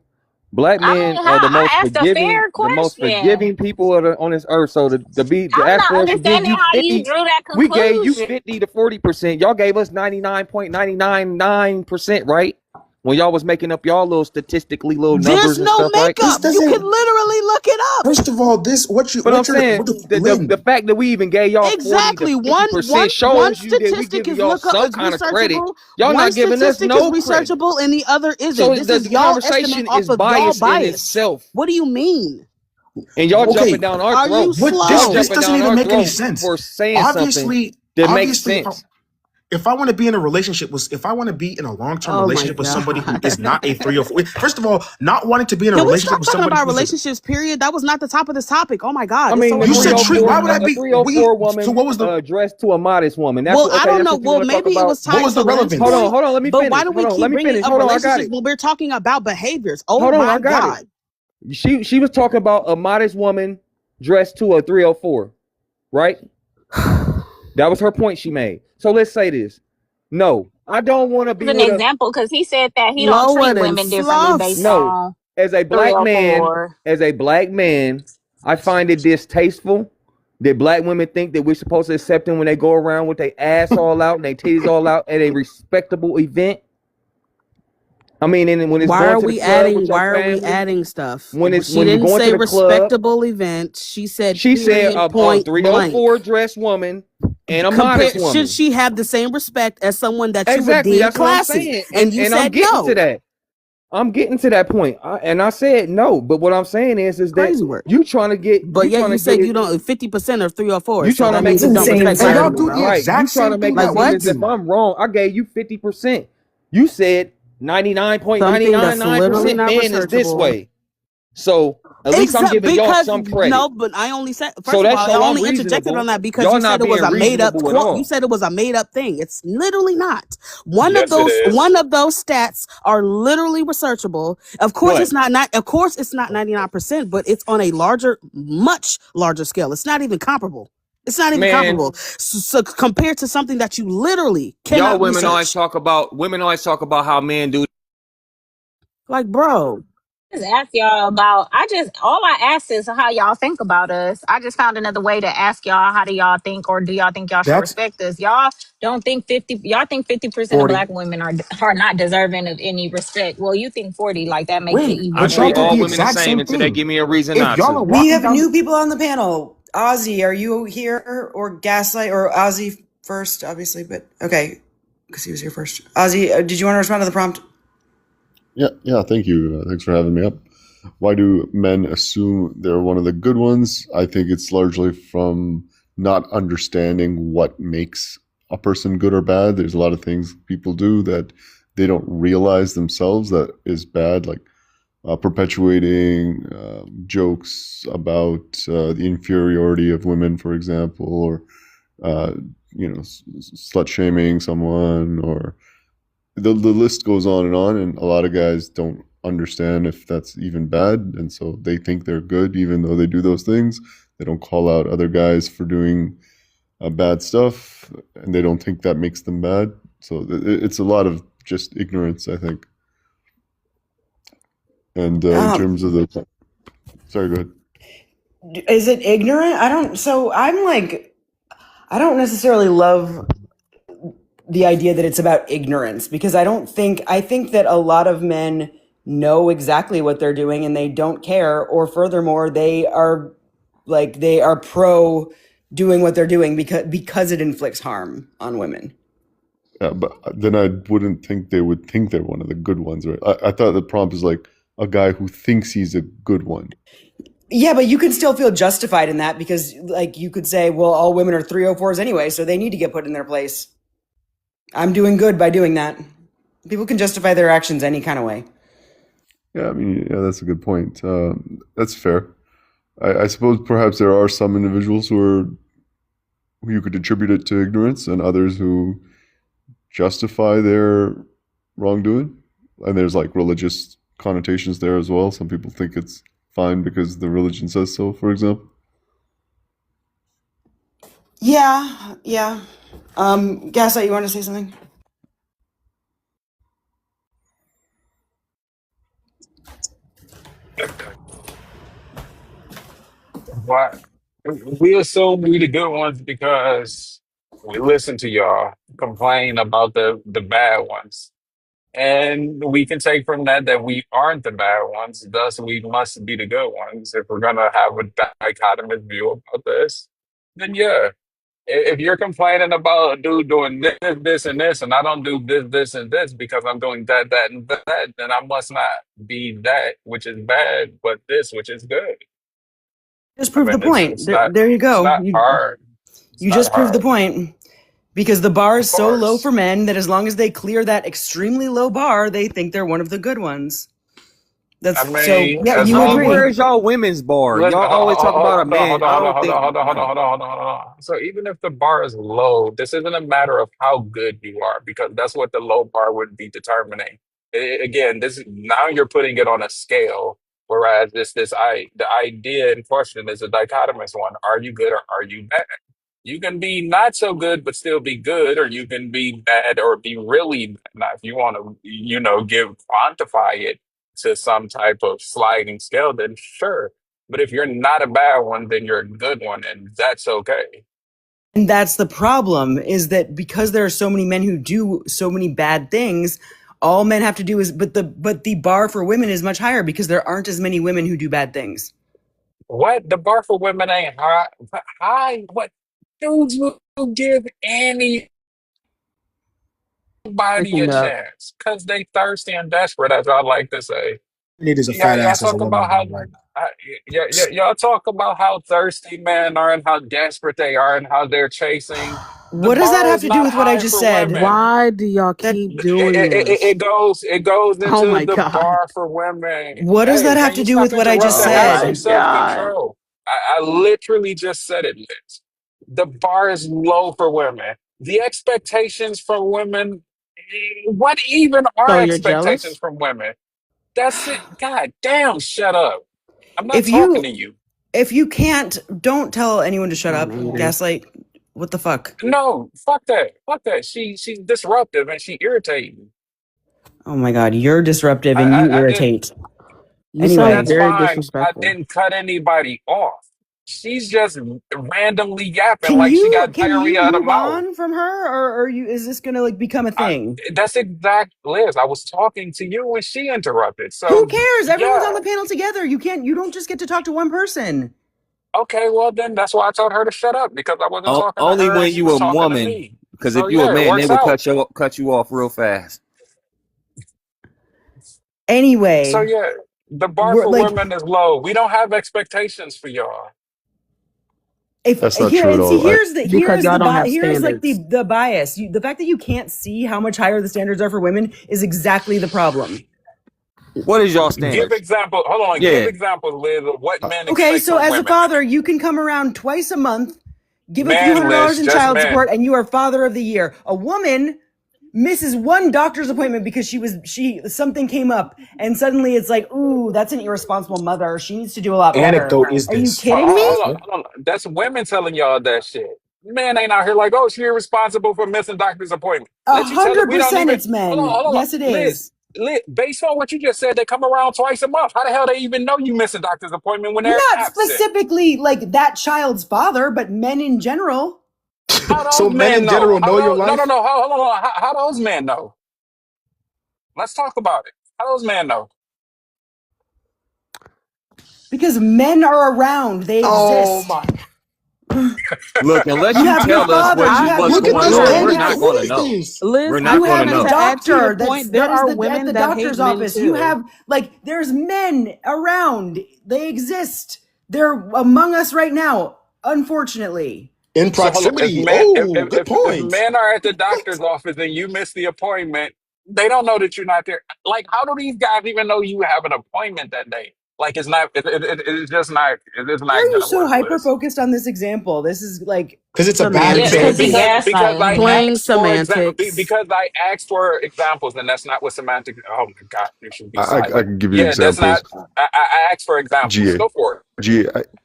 black I men mean, are how I asked a fair the most question. forgiving people on this earth. So to I'm ask not for us to give understanding you how you 50, drew that we gave you conclusion. 50 to 40%. Y'all gave us 99.999%, right? When y'all was making up y'all little statistically little There's numbers and no stuff, right? This makeup. You can doesn't. literally look it up. First of all, this But I'm what you're saying the Lynn. fact that we even gave y'all 40 to Exactly. One 50% one shows you that we statistic giving is y'all some is kind of credit. researchable. Y'all One not giving us statistic is no credit. researchable, and the other isn't. So This is the y'all estimate conversation off is of y'all biased in bias. itself. What do you mean? And y'all jumping Okay, down our Are you throats. what Y'all this slow? jumping doesn't down even our make any throats sense. for saying something Obviously, that makes obviously, sense. if I want to be in a relationship with, if I want to be in a long-term Oh my relationship with somebody who is not a God. 304, first of all, not wanting to be in a Can we relationship stop with talking somebody about who's a, relationships, period? That was not the top of this topic. Oh my God. I It's mean, so the you said annoying. treat. 304, Why would I a be? 304 So woman what was the dressed to a modest woman. That's Well, what, I okay. don't That's know. what you Well, want to talk maybe it about. was what tied was to the Lynn's Hold relevance? on, point, hold on. Let me but why finish. do we Hold on, let keep me bringing finish. up Hold on, I got relationships it. when we're talking about behaviors? Oh Hold on, I my got it. God. She was talking about a modest woman dressed to a 304, right? That was her point she made. So let's say this. No, I don't want to As be an with a example, because he said that he don't Lower treat than women differently based fluff. no. on As a three black or man, four. I find it distasteful that black women think that we're supposed to accept them when they go around with their ass all out and their titties all out at a respectable event. I mean, and when it's Why going are to the we club with adding? your Why are we family, adding stuff? She when you're didn't going to say the club, respectable event. She said she said period, a point blank. 304 dressed woman and a Compare. modest Should woman. she have the same respect as someone that you would Exactly, deem that's what I'm classy? saying, And you and I'm said getting to no. that. I'm getting to that point, and I said no. But what I'm saying is that Crazy work. you trying to get But yeah, you said you it. don't 50% or 304, You so trying to that make means it you seem don't respect And black y'all women, do the bro. right. You exact trying to same thing make it Like that seem we as what? if do. I'm wrong. I gave you 50%. You said Something that's literally 99.999% not man is this researchable. way. So at least I'm giving y'all Because some no, credit. but I only said So first of all, that I show I'm only interjected on reasonable. that because Y'all you said not it was being a made up reasonable at quote. You all. said it was a made up thing. It's literally not. One of Yes, it those is. one of those stats are literally researchable. Of course, What? it's not of course it's not 99%, but it's on a larger, much larger scale. It's not even comparable. It's not even Man, comparable. So compared to something that you literally y'all cannot women always research. talk about how men do. Like, bro. Just ask y'all about. All I asked is how y'all think about us. I just found another way to ask y'all how do y'all think, or do y'all think y'all should That's respect us? Y'all don't think 50. Y'all think 50% of 40. black women are not deserving of any respect. Well, you think 40, like that makes it Lynn, even I but y'all treat do more. all the women the exact same same until they thing. give me a reason If not y'all are to. We walking have down new people on the panel. Ozzy, are you here? Or Gaslight? Or Ozzy first, obviously, but okay, because he was here first. Ozzy, did you want to respond to the prompt? Yeah. Thank you. Thanks for having me up. Why do men assume they're one of the good ones? I think it's largely from not understanding what makes a person good or bad. There's a lot of things people do that they don't realize themselves that is bad, like perpetuating jokes about the inferiority of women, for example, or uh, slut shaming someone, or the list goes on, and a lot of guys don't understand if that's even bad, and so they think they're good even though they do those things. They don't call out other guys for doing bad stuff, and they don't think that makes them bad. So it's a lot of just ignorance, I think. And in Um, terms of the, sorry, go ahead. is it ignorant? I'm like, I don't necessarily love the idea that it's about ignorance, because I think that a lot of men know exactly what they're doing and they don't care, or furthermore, they are pro doing what they're doing because it inflicts harm on women. Yeah, but then I wouldn't think they would think they're one of the good ones, right? I thought the prompt is like a guy who thinks he's a good one. Yeah, but you can still feel justified in that, because like you could say, well, all women are 304s anyway, so they need to get put in their place. I'm doing good by doing that. People can justify their actions any kind of way. Yeah, I mean, yeah, that's a good point. That's fair. I suppose perhaps there are some individuals who you could attribute it to ignorance, and others who justify their wrongdoing. And there's like religious connotations there as well. Some people think it's fine because the religion says so, for example. Yeah. Gaslight, you want to say something? What? We assume we the good ones because we listen to y'all complain about the bad ones. And we can take from that that we aren't the bad ones, thus we must be the good ones. If we're gonna have a dichotomous view about this, then yeah. If you're complaining about a dude doing this, and this, and I don't do this, and this because I'm doing that, and that, then I must not be that which is bad, but this which is good. Just I prove the mean, point. There you it's go. not hard. It's You not just proved the hard. point. Because the bar Of is so low course. for men that as long as they clear that extremely low bar, they think they're one of the good ones. I So mean, yeah, as you long agree. Where's y'all women's bar? Listen, Y'all always talk about a man. I don't think. No. hold on. So even if the bar is low, this isn't a matter of how good you are, because that's what the low bar would be determining. Again, this now you're putting it on a scale, whereas the idea in question is a dichotomous one. Are you good or are you bad? You can be not so good but still be good, or you can be bad or be really bad. Now, if you want to, quantify it to some type of sliding scale, then sure. But if you're not a bad one, then you're a good one, and that's okay. And that's the problem, is that because there are so many men who do so many bad things, all men have to do is but the bar for women is much higher because there aren't as many women who do bad things. What? The bar for women ain't high. High? What? Dudes will give anybody a Thinking that chance because they thirsty and desperate, as I like to say. need is a Yeah, fat y'all ass as a talk about woman, how man. Like, uh, y'all talk about how thirsty men are and how desperate they are and how they're chasing. The What does that bar have is to do not with what I high just for said? women. Why do y'all keep doing this? It goes Oh into my the god. bar for women. What does Hey, that have can to you do stop with what I just interrupting? Oh Have my some said? god. self-control. I literally just said it, Liz. The bar is low for women. The expectations from women, what even So are you're expectations jealous? from women? That's it. God damn, shut up. I'm not If talking you to you. if you can't, don't tell anyone to shut I'm up. angry. Gaslight. What the fuck? No, fuck that. Fuck that. She's disruptive and she irritating. Oh my god, you're disruptive I, and you I, I didn't irritate. You sound That's Anyway, very fine. I disrespectful. didn't cut anybody off. She's just randomly yapping can like she you got can you diarrhea of the move mouth. on from her, or are you? Is this gonna like become a I, thing? that's exact Liz. I was talking to you when she interrupted. Who So cares? Everyone's on yeah. the panel together. You can't. You don't just get to talk to one person. Okay, well then that's why I told her to shut up because I wasn't talking to Only her and when she you was a talking to woman, me. because So if you a yeah, it man, they works will out. cut you off real fast. So Anyway, yeah, the bar we're for like, women is low. We don't have expectations for y'all. if That's not here true at and see, all. Because y'all don't have here's like standards. the bias. The fact that you can't see how much higher the standards are for women is exactly the problem. What is y'all Give standards? example. Hold on. Give Yeah. examples, Liz, of what men Okay, expect so from as a women. father, you can come around twice a month, give a few Men, $100 Liz, in just child support, men. and you are father of the year. A woman misses one doctor's appointment because something came up, and suddenly it's like, ooh, that's an irresponsible mother. She needs to do a lot better. anecdote is Are you this. kidding me? Hold on. That's women telling y'all that shit. Men ain't out here like, oh, she irresponsible for missing doctor's appointment. Let you tell it. We don't 100% even. it's men. Hold on. Yes, it Liz, is. Based on what you just said, they come around twice a month. How the hell they even know you miss a doctor's appointment when they're Not absent? specifically like that child's father, but men in general. How So those men men in know? general How know your those, no, life? no, no. Hold on. How those men know? Let's talk about it. How those men know? Because men are around. They Oh exist. my! Look, unless You you have your tell us father. You have what's Look at going this on, man. we're He not going to believes know. this. We're You not going have to a know. To add to your doctor. point, there That is are at women the that hate doctor's men office. You too. have there's men around. They exist. They're among us right now. Unfortunately. In So hold on. proximity. Oh, good If point. men are at the doctor's office and you miss the appointment, they don't know that you're not there. Like, how do these guys even know you have an appointment that day? Like, it's not. It's just not. It's Why are not you gonna so work, hyper Liz. focused on this example? This is like Because it's a bad Yeah, because Semantics. he example. Because I gaslighting. Plain asked for semantics. because I asked for examples, and that's not what semantic. Oh my God, you should be I silent. can give you Yeah, that's not. examples. I asked for examples. GA. Go for it.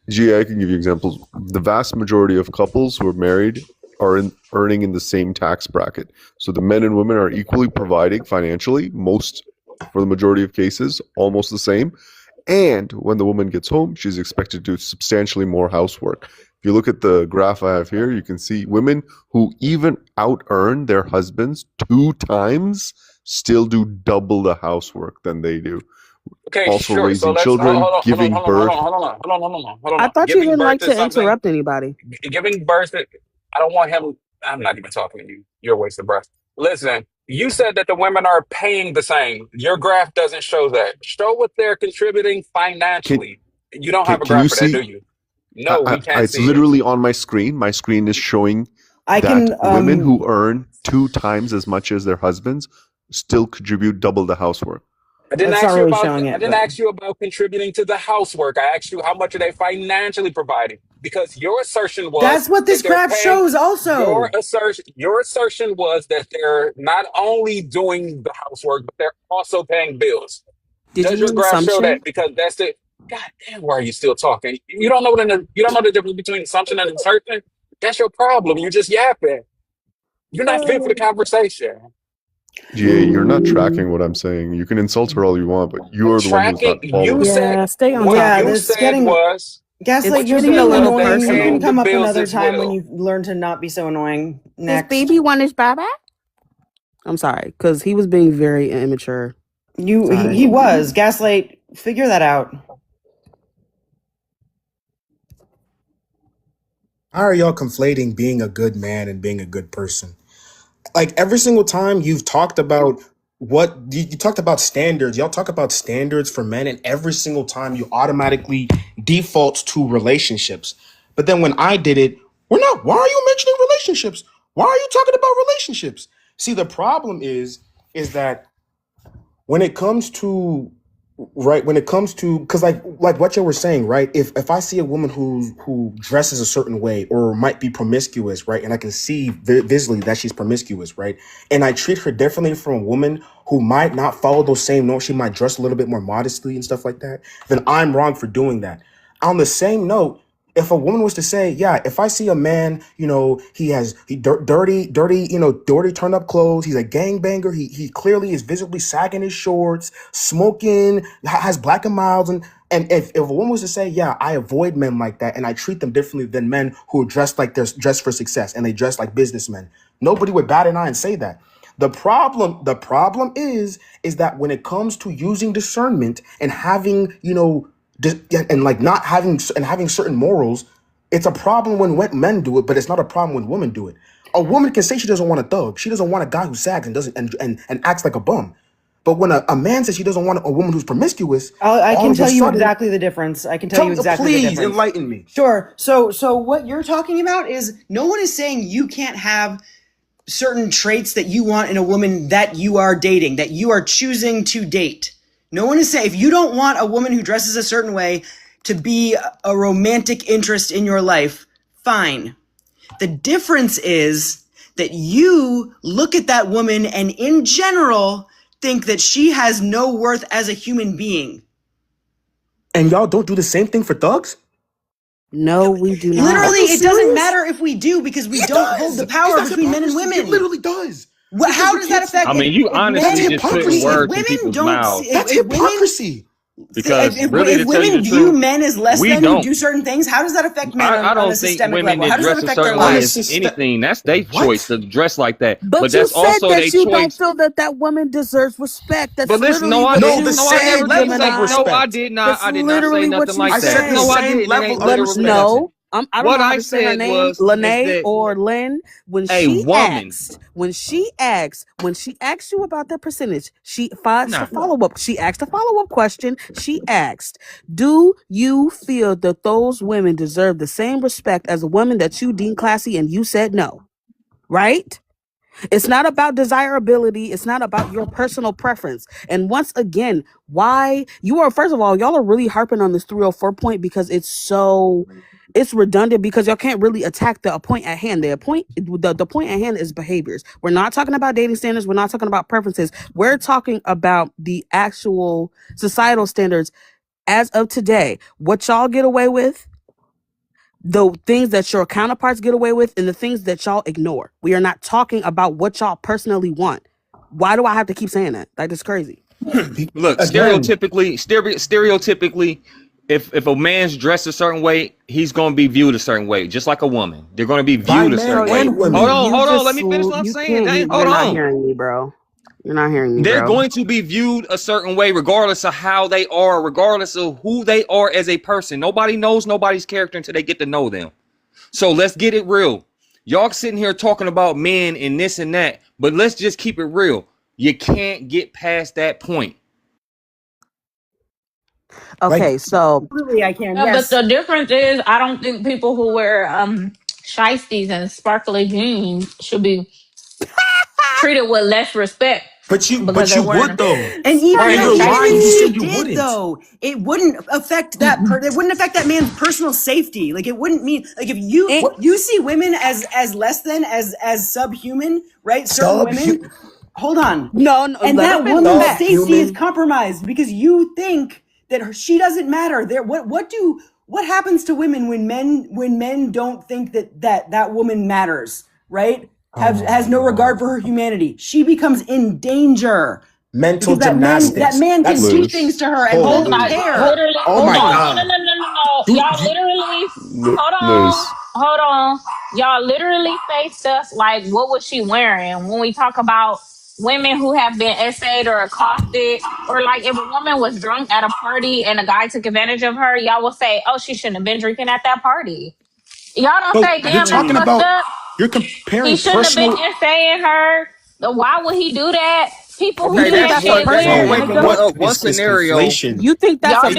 GA, I can give you examples. The vast majority of couples who are married are earning in the same tax bracket. So the men and women are equally providing financially, for the majority of cases, almost the same. And when the woman gets home, she's expected to do substantially more housework. If you look at the graph I have here, you can see women who even out-earn their husbands 2 times still do double the housework than they do. Okay, Also sure. So raising let's children, giving birth. hold I on. thought you Giving didn't birth like to to something. interrupt anybody. Giving birth. I don't want him. I'm not even talking to you. You're a waste of breath. Listen, you said that the women are paying the same. Your graph doesn't show that. Show what they're contributing Can financially. You don't have a can you graph for that, do see? you? No, we can't It's see it. literally on my screen. My screen is showing I that can women who earn 2 times as much as their husbands still contribute double the housework. I didn't that's not ask you really about. showing I it, didn't but ask you about contributing to the housework. I asked you how much are they financially providing, because your assertion was that's what this that they're graph paying. shows also. Your assertion was that they're not only doing the housework, but they're also paying bills. Did you Does your mean graph show assumption? that? Because that's the. God damn, why are you still talking? You don't know the difference between assumption and assertion. That's your problem. You just yapping. You're not fit for the conversation. GA, you're not tracking what I'm saying. You can insult her all you want, but you are the one who's Tracking. not You following. said Yeah, stay on what Yeah, topic. you this said getting was. It's Gaslight, What you you're getting a said being was little they're annoying. You can paying personal. the come up bills another as time when well. you learn to not be so annoying. His Next. baby one is Baba. I'm sorry, because he was being very immature. Sorry. He was. Gaslight, figure that out. How are y'all conflating being a good man and being a good person? Like every single time you've talked about what you talked about standards, y'all talk about standards for men, and every single time you automatically default to relationships. But then when I did it, we're not. Why are you mentioning relationships? Why are you talking about relationships? See, the problem is that when it comes to because like what you were saying, right, if I see a woman who dresses a certain way or might be promiscuous, right, and I can see visibly that she's promiscuous, right, and I treat her differently from a woman who might not follow those same norms, she might dress a little bit more modestly and stuff like that, then I'm wrong for doing that. On the same note, if a woman was to say, yeah, if I see a man, he dirty, dirty turned up clothes, he's a gangbanger, he clearly is visibly sagging his shorts, smoking, has black and milds, and if a woman was to say, yeah, I avoid men like that and I treat them differently than men who are dressed like they're dressed for success and they dress like businessmen, nobody would bat an eye and say that. The problem is that when it comes to using discernment and having, and like not having and having certain morals, it's a problem when men do it, but it's not a problem when women do it. A woman can say she doesn't want a thug, she doesn't want a guy who sags and doesn't and acts like a bum. But when a man says she doesn't want a woman who's promiscuous, I all can of a tell you sudden, exactly the difference. I can tell you exactly the please difference. enlighten me. Sure. So what you're talking about is no one is saying you can't have certain traits that you want in a woman that you are dating, that you are choosing to date. No one is saying if you don't want a woman who dresses a certain way to be a romantic interest in your life, fine. The difference is that you look at that woman and in general think that she has no worth as a human being. And y'all don't do the same thing for thugs? No, we do not. Literally, Are you it doesn't serious? matter if we do because we don't hold the power That's between men and hypocrisy. women. It literally does. How does that affect? I mean, you honestly If just putting words in people's mouths. That's hypocrisy. Because really, to tell you women the view truth, men as less we than who don't. do certain things, how does that affect men I on a don't think systemic women level? How that does that dress a affect their certain way lives? is anything. That's their choice to dress like that. But you that's said also that their you don't choice. feel that woman deserves respect. That's But listen, literally no, I what didn't. you No, I said, never did say. Gemini. No, I did not. That's I did not say literally what nothing you like said. that. No, I didn't. It ain't literally. No, I don't What know how I to say her said name, was Lene that or Lynn. When a she woman. asks you about that percentage, she asked a follow up question. She asked, "Do you feel that those women deserve the same respect as a woman that you deem classy?" And you said no, right? It's not about desirability. It's not about your personal preference. And once again, why you are, first of all, y'all are really harping on this 304 point because it's redundant because y'all can't really attack the point at hand. The point at hand is behaviors. We're not talking about dating standards. We're not talking about preferences. We're talking about the actual societal standards as of today. What y'all get away with, the things that your counterparts get away with, and the things that y'all ignore. We are not talking about what y'all personally want. Why do I have to keep saying that? Like, it's crazy. Look, stereotypically, if a man's dressed a certain way, he's going to be viewed a certain way, just like a woman. They're going to be viewed a certain way. Hold on. Let me finish what I'm saying. Hold You're not on. hearing me, bro. You're not hearing me, They're bro. going to be viewed a certain way, regardless of how they are, regardless of who they are as a person. Nobody knows nobody's character until they get to know them. So let's get it real. Y'all sitting here talking about men and this and that, but let's just keep it real. You can't get past that point. Okay, so Absolutely, I can. Yeah, Yes. but the difference is, I don't think people who wear shiesties and sparkly jeans should be treated with less respect But you because they're wearing would though. And even Right, if you're lying. You she said you did, wouldn't. though, it wouldn't affect that. It wouldn't affect that man's personal safety. Like, it wouldn't mean like if you see women as less than as subhuman, right? Certain women. Hold on. No, And let that her finish. woman's Facts. safety is compromised because you think that she doesn't matter. What happens to women when men don't think that woman matters, right? Has no regard for her humanity. She becomes in danger. Mental Because gymnastics. that man can That's do loose. things to her and Holy. won't Like, care. literally, Oh my no, God. no. Y'all literally, Liz. hold on. Y'all literally say stuff like, what was she wearing? When we talk about women who have been essayed or accosted, or like if a woman was drunk at a party and a guy took advantage of her, y'all will say, oh, she shouldn't have been drinking at that party. Y'all don't So say, you're damn, that's talking fucked about up. you're He comparing shouldn't have been personal. essaying her. Why would he do that? People who Okay, do that's that shit one. live. Wait, but one scenario. You think that's Y'all a do.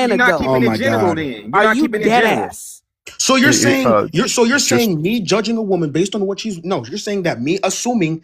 You're not personal keeping Oh it my general. God. Then you're Are not you keeping it dead general. ass? So you're saying you're Just saying me judging a woman based on what she's you're saying that me assuming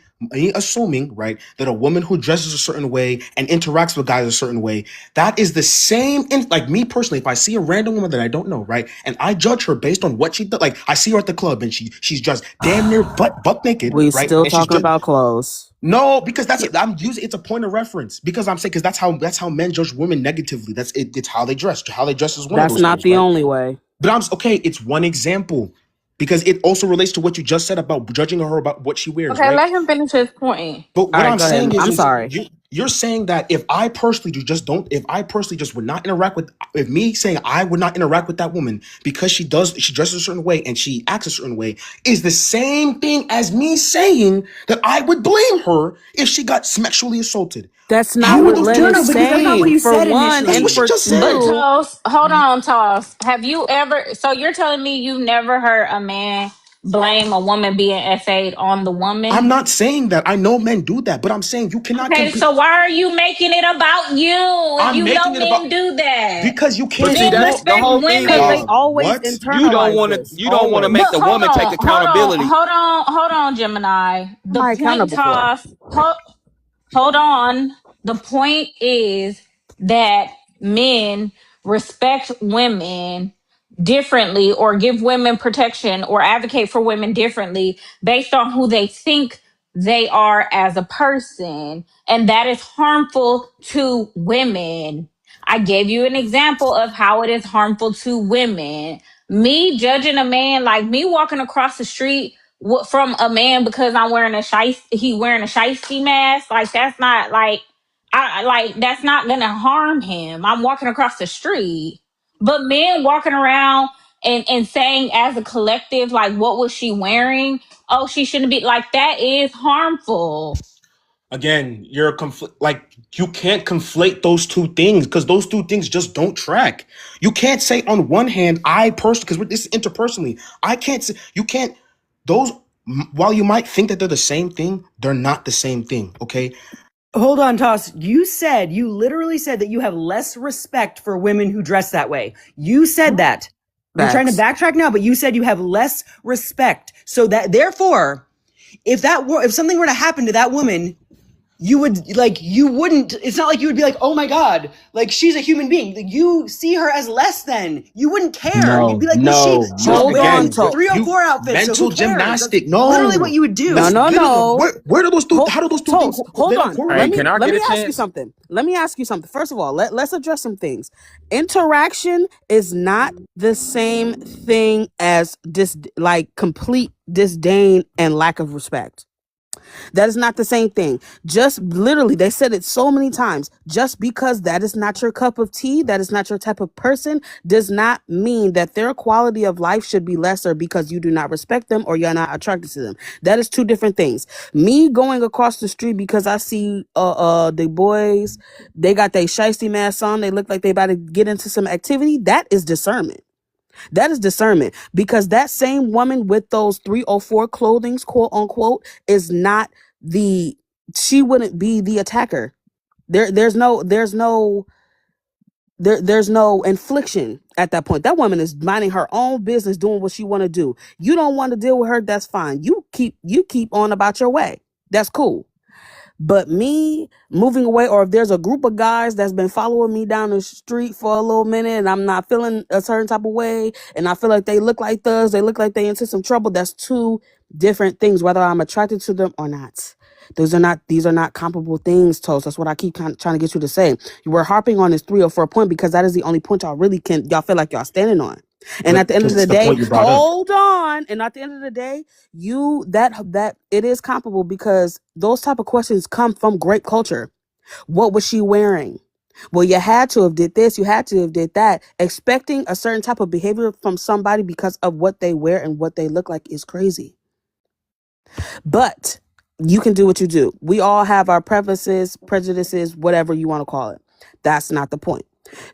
right that a woman who dresses a certain way and interacts with guys a certain way, that is the same like me personally, if I see a random woman that I don't know, right, and I judge her based on what she does, like I see her at the club and she's dressed damn near butt naked, we right, still and she's talking about clothes. no, because I'm using it's a point of reference because I'm saying because that's how men judge women negatively. It's how they dress. How they dress is one of That's those not things, the right? only way. But I'm okay. It's one example because it also relates to what you just said about judging her about what she wears, Okay, right? let him finish his point. But All what right, I'm go ahead. saying I'm is sorry. you're saying that if I personally just would not interact with, if me saying I would not interact with that woman because she dresses a certain way and she acts a certain way is the same thing as me saying that I would blame her if she got sexually assaulted. That's not How what are those Len is because that's not what saying. you For said one, initially. That's and what she for just But said. two, Toss, hold on, Toss. Have you ever? So you're telling me you've never heard a man blame a woman being essayed on the woman? I'm not saying that. I know men do that, but I'm saying you cannot Okay, compare. so why are you making it about you if I'm you know making it about men do that? because you But can't. see, Men that's the respect whole thing women. because they is always What? you don't internalize want to this. you don't want to Always. make But the woman take accountability. hold on, Gemini. What am The I point, accountable for? Toss. Hold on. The point is that men respect women differently or give women protection or advocate for women differently based on who they think they are as a person. And that is harmful to women. I gave you an example of how it is harmful to women. Me judging a man, like me walking across the street from a man because I'm wearing he wearing a shiesty mask. Like that's not like that's not gonna harm him. I'm walking across the street. But men walking around and saying as a collective, like, what was she wearing? Oh, she shouldn't be like that is harmful. Again, you're like you can't conflate those two things because those two things just don't track. You can't say on one hand, I personally, because this is interpersonally, I can't say you can't those while you might think that they're the same thing, they're not the same thing. Okay. Hold on, Toss. You literally said that you have less respect for women who dress that way. You said that. You're trying to backtrack now, but you said you have less respect. So that therefore, if something were to happen to that woman, you wouldn't, it's not like you would be like, oh my God, like she's a human being. Like, you see her as less than. You wouldn't care. You'd be like, she was wearing 304 outfits. Mental So who cares? gymnastic. That's No. literally what you would do. Where do those two, how do those two things? Hold on. Hey, can I Let get me a ask you chance? something. Let me ask you something. First of all, let's address some things. Interaction is not the same thing as complete disdain and lack of respect. That is not the same thing. Just literally, they said it so many times. Just because that is not your cup of tea, that is not your type of person, does not mean that their quality of life should be lesser because you do not respect them or you're not attracted to them. That is two different things. Me going across the street because I see the boys, they got their shiesty masks on, they look like they about to get into some activity. That is discernment. That is discernment, because that same woman with those 304 clothings, quote unquote, is not she wouldn't be the attacker. There's no infliction at that point. That woman is minding her own business, doing what she want to do. You don't want to deal with her, that's fine. You keep on about your way. That's cool. But me moving away, or if there's a group of guys that's been following me down the street for a little minute and I'm not feeling a certain type of way and I feel like they look like thugs, they look like they into some trouble, that's two different things, whether I'm attracted to them or not. These are not comparable things, Toast. That's what I keep trying to get you to say. You were harping on this 304 point because that is the only point y'all feel like y'all standing on. And at the end of the day, hold on. And at the end of the day, that it is comparable because those type of questions come from great culture. What was she wearing? Well, you had to have did this, you had to have did that. Expecting a certain type of behavior from somebody because of what they wear and what they look like is crazy. But you can do what you do. We all have our prejudices, whatever you want to call it. That's not the point.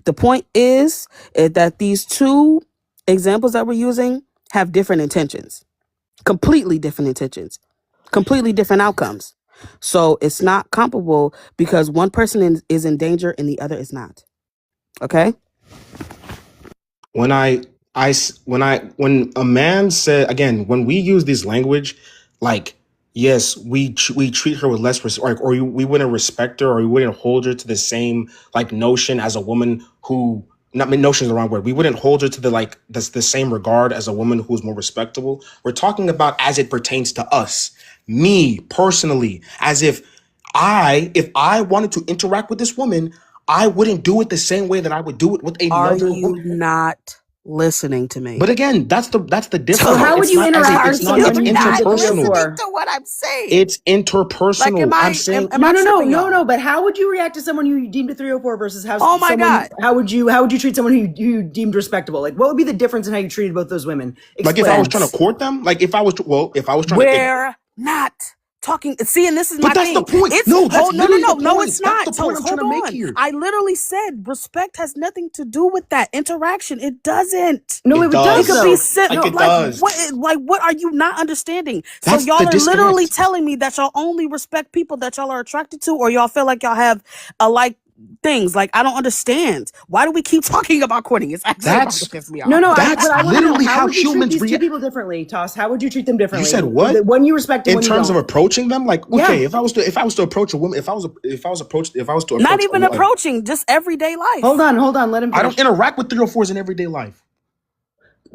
The point is that these two examples that we're using have different intentions, completely different intentions, completely different outcomes. So it's not comparable because one person is in danger and the other is not. Okay. When a man said, again, when we use this language, like, yes, we treat her with less respect, or we wouldn't respect her, or we wouldn't hold her to the same notion as a woman who. Not notion is the wrong word. We wouldn't hold her to the same regard as a woman who's more respectable. We're talking about as it pertains to us, me personally, as if I wanted to interact with this woman, I wouldn't do it the same way that I would do it with another woman. Are you not listening to me? But again, that's the difference. So how would you interact with someone it's you interpersonal. To what I'm saying. It's interpersonal. I'm saying no. But how would you react to someone who you deemed a 304 versus how would you treat someone who you deemed respectable? Like, what would be the difference in how you treated both those women? Explain. Like if I was trying to court them, we're not talking. See, and this is my thing. But that's the point. No, it's not. That's the point I'm trying to make here. I literally said respect has nothing to do with that interaction. It doesn't. No, it does. It could be simple. Like it does. What are you not understanding? That's so y'all the are disconnect. literally telling me that y'all only respect people that y'all are attracted to, or y'all feel like y'all have things. Like, I don't understand. Why do we keep talking about courting? It's actually about to piss me off. That's literally how humans treat these two react. people differently, Toss. How would you treat them differently? You said what? When you respect them, in terms of approaching them, like, okay, Yeah. if I was to approach a woman, if I was to approach not even approaching, just everyday life. Hold on. Let him finish. I don't interact with 304s in everyday life.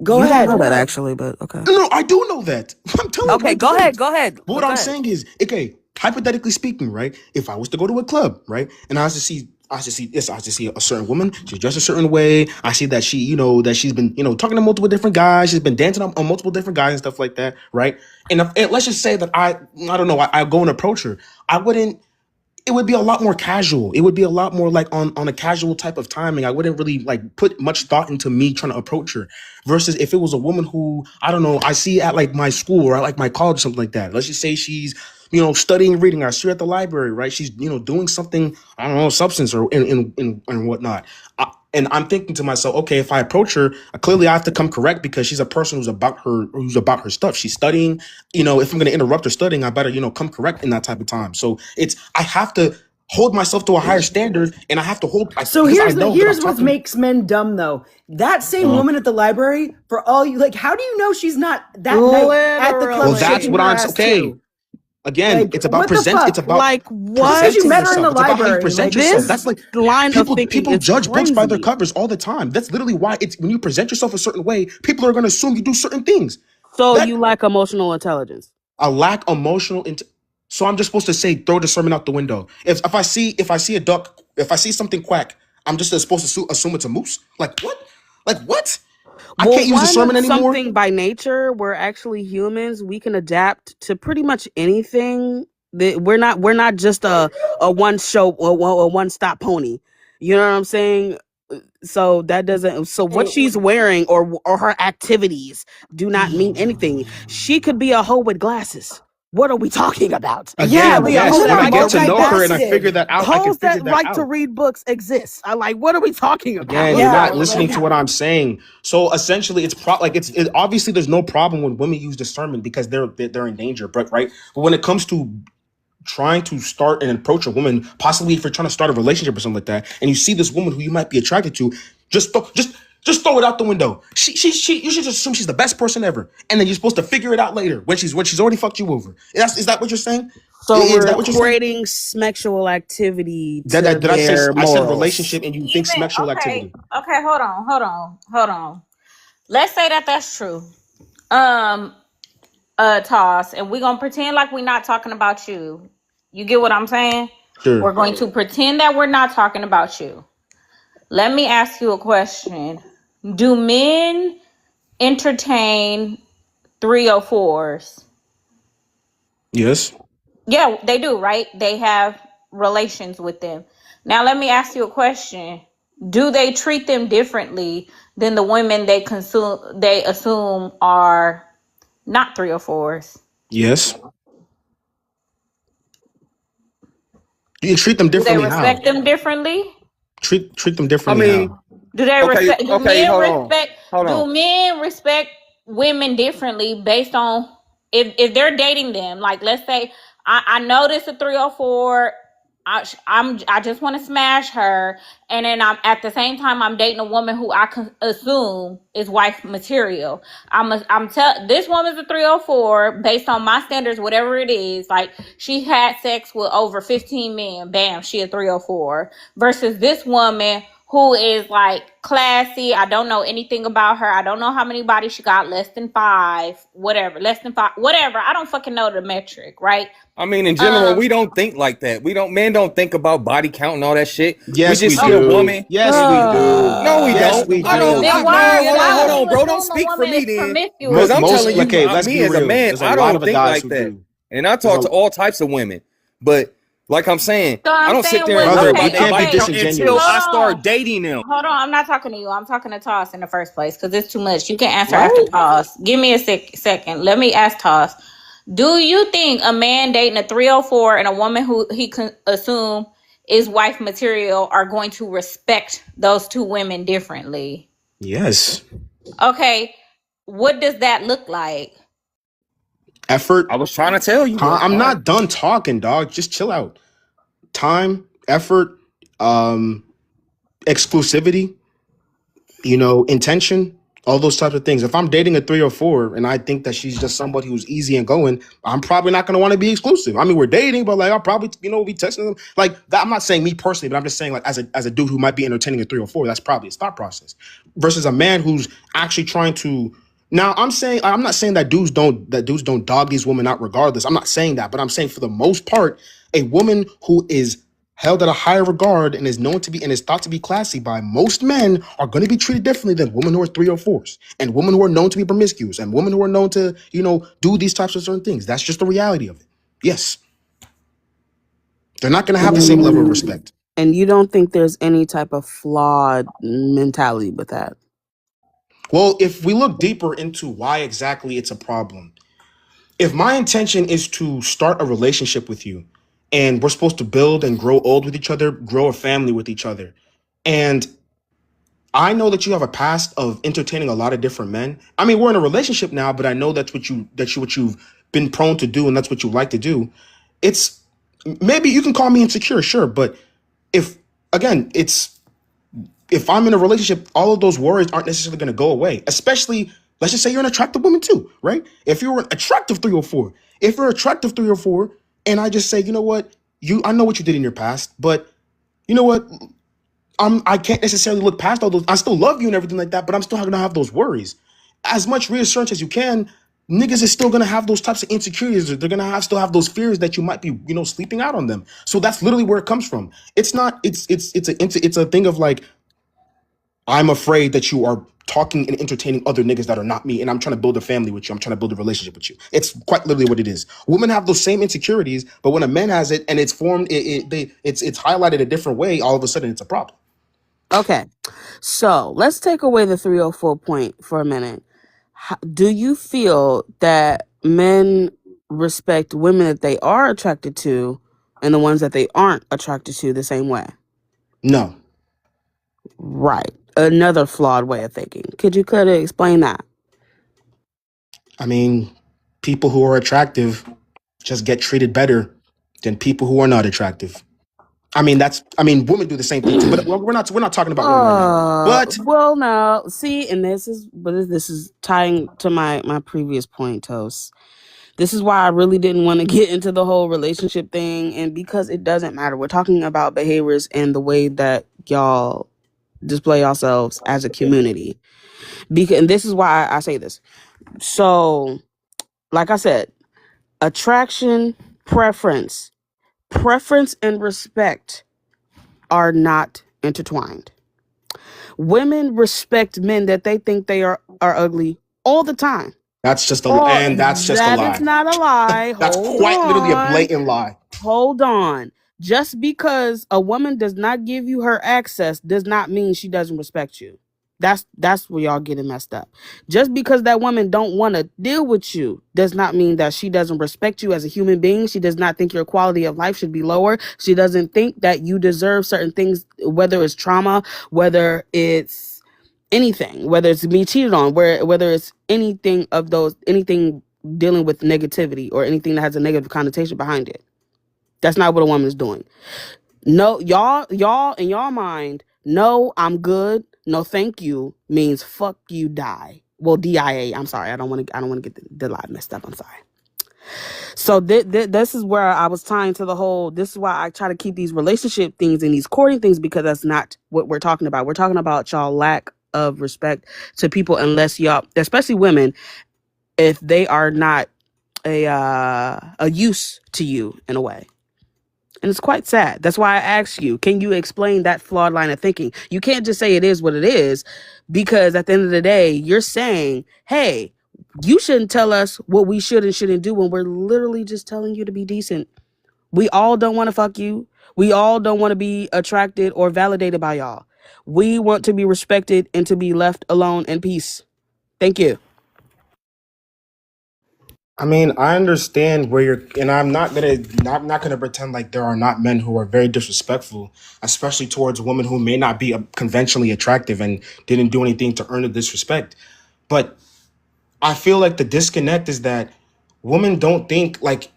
Go You ahead. don't know that actually, but okay. No, I do know that. I'm telling you. Okay, go ahead. But what I'm saying is, okay, hypothetically speaking, right? If I was to go to a club, right, and I was to see I just see this. I just see a certain woman. She's dressed a certain way. I see that she, that she's been, talking to multiple different guys. She's been dancing on multiple different guys and stuff like that, right? And let's just say that I don't know. I go and approach her. I wouldn't. It would be a lot more casual. It would be a lot more like on a casual type of timing. I wouldn't really like put much thought into me trying to approach her. Versus if it was a woman who, I don't know, I see at like my school or at like my college, something like that. Let's just say she's, studying reading. I see her at the library, right? She's, doing something, I don't know, substance or and whatnot. And I'm thinking to myself, okay, if I approach her, clearly I have to come correct because she's a person who's about her stuff. She's studying. If I'm going to interrupt her studying, I better, come correct in that type of time. So I have to hold myself to a higher standard, and I have to hold. So here's what makes men dumb, though. That same woman at the library, for all you like, how do you know she's not that night at the club? Well, that's what I'm saying. Again, it's about present. It's about like what you met her in the library. It's about how you present yourself. This That's like line of thinking people is judge books by their crazy. covers all the time. That's literally why it's when you present yourself a certain way, people are going to assume you do certain things. So you lack emotional intelligence. I lack emotional so I'm just supposed to say throw discernment out the window. If I see a duck, if I see something quack, I'm just supposed to assume it's a moose. Like what? I can't use discernment anymore. Something by nature, we're actually humans. We can adapt to pretty much anything. We're not just a one show or a one stop pony. You know what I'm saying? So that doesn't. So what she's wearing or her activities do not mean anything. She could be a hoe with glasses. What are we talking about? Again, when I get to know her and I figure that out, I can Hoes figure that that like out. to read books exist. I like. What are we talking about? Again, you're not listening to what I'm saying. So essentially, it's obviously there's no problem when women use discernment because they're in danger, right? But when it comes to trying to start and approach a woman, possibly if you're trying to start a relationship or something like that, and you see this woman who you might be attracted to, just throw it out the window. You should just assume she's the best person ever, and then you're supposed to figure it out later when she's already fucked you over. Is that what you're saying? So Is we're that what you're saying? equating sexual activity to Did I say their I said morals. relationship and you think sexual activity? Okay, hold on. Let's say that that's true. Toss, and we're gonna pretend like we're not talking about you. You get what I'm saying? Sure. We're going to pretend that we're not talking about you. Let me ask you a question. Do men entertain 304s? Yes. Yeah, they do, right? They have relations with them. Now let me ask you a question. Do they treat them differently than the women they assume are not 304s? Yes. You treat them Do they differently. respect How? them differently? Treat them differently. How? Do they respect? Do hold men respect women differently based on if they're dating them? Like, let's say I notice a 304. I just want to smash her, and then I'm at the same time I'm dating a woman who I can assume is wife material. This woman's a 304 based on my standards, whatever it is. Like, she had sex with over 15 men, bam, she a 304. Versus this woman who is like classy. I don't know anything about her. I don't know how many bodies she got, less than 5, whatever. I don't fucking know the metric, right? I mean, in general, we don't think like that. Men don't think about body count and all that shit. Yes, we just we see do. a woman. Yes, we do. No, we Yes, don't. we do. Hold on, bro. Don't speak for me then. Because I'm telling you, let's me be as a real. man, There's a I lot don't of think guys like who that. do. And I talk to all types of women. But like I'm saying, So I'm I don't saying sit there and what- worry okay, about their okay. body count until Hold I on. start dating them. Hold on, I'm not talking to you. I'm talking to Toss in the first place because it's too much. You can answer after Toss. Give me a second. Let me ask Toss. Do you think a man dating a 304 and a woman who he can assume is wife material are going to respect those two women differently? Yes. Okay, what does that look like? Effort. I was trying to tell you. I'm not done talking, dog. Just chill out. Time, effort, exclusivity, intention, all those types of things. If I'm dating a 304 and I think that she's just somebody who's easy and going, I'm probably not going to want to be exclusive. I mean, we're dating, but like I'll probably, be texting them. Like that, I'm not saying me personally, but I'm just saying like as a dude who might be entertaining a 304, that's probably his thought process. Versus a man who's actually trying to. Now I'm not saying that dudes don't dog these women out regardless. I'm not saying that, but I'm saying for the most part, a woman who held at a higher regard and is known to be and is thought to be classy by most men are going to be treated differently than women who are 304s and women who are known to be promiscuous and women who are known to, do these types of certain things. That's just the reality of it. Yes. They're not going to have the same level of respect. And you don't think there's any type of flawed mentality with that? Well, if we look deeper into why exactly it's a problem, if my intention is to start a relationship with you and we're supposed to build and grow old with each other, grow a family with each other, and I know that you have a past of entertaining a lot of different men. I mean, we're in a relationship now, but I know that's what you've been prone to do and that's what you like to do. It's maybe you can call me insecure, sure, but if I'm in a relationship, all of those worries aren't necessarily going to go away. Especially, let's just say you're an attractive woman too, right? If you're an attractive 304, and I just say, you know what, I know what you did in your past, but you know what, I can't necessarily look past all those. I still love you and everything like that, but I'm still going to have those worries. As much reassurance as you can, niggas is still going to have those types of insecurities. They're going to still have those fears that you might be, sleeping out on them. So that's literally where it comes from. It's not. It's a thing of like, I'm afraid that you are talking and entertaining other niggas that are not me, and I'm trying to build a family with you. I'm trying to build a relationship with you. It's quite literally what it is. Women have those same insecurities, but when a man has it and it's formed, it's highlighted a different way. All of a sudden, it's a problem. Okay, so let's take away the 304 point for a minute. Do you feel that men respect women that they are attracted to and the ones that they aren't attracted to the same way? No. Right. Another flawed way of thinking. Could you explain that? I mean, people who are attractive just get treated better than people who are not attractive. Women do the same thing too, but we're not talking about women right now. But well, now see, and this is tying to my previous point, Toast. This is why I really didn't want to get into the whole relationship thing, and because it doesn't matter. We're talking about behaviors and the way that y'all display yourselves as a community. And this is why I say this. So, like I said, attraction, preference and respect are not intertwined. Women respect men that they think they are ugly all the time. That's just a lie. And that's just a lie. That is not a lie. That's quite literally a blatant lie. Hold on. Just because a woman does not give you her access does not mean she doesn't respect you. That's where y'all getting messed up. Just because that woman don't want to deal with you does not mean that she doesn't respect you as a human being. She does not think your quality of life should be lower. She doesn't think that you deserve certain things, whether it's trauma, whether it's anything, whether it's being cheated on, whether it's anything dealing with negativity or anything that has a negative connotation behind it. That's not what a woman is doing. No, y'all in y'all mind, no, I'm good. No, thank you means fuck you, die. Well, DIA. I'm sorry. I don't want to get the lie messed up. I'm sorry. So this is where I was tying to the whole. This is why I try to keep these relationship things and these courting things, because that's not what we're talking about. We're talking about y'all lack of respect to people, unless y'all, especially women, if they are not a use to you in a way. And it's quite sad. That's why I asked you, can you explain that flawed line of thinking? You can't just say it is what it is, because at the end of the day, you're saying, hey, you shouldn't tell us what we should and shouldn't do when we're literally just telling you to be decent. We all don't want to fuck you. We all don't want to be attracted or validated by y'all. We want to be respected and to be left alone in peace. Thank you. I mean, I understand where you're, and I'm not gonna pretend like there are not men who are very disrespectful, especially towards women who may not be conventionally attractive and didn't do anything to earn the disrespect. But I feel like the disconnect is that women don't think like,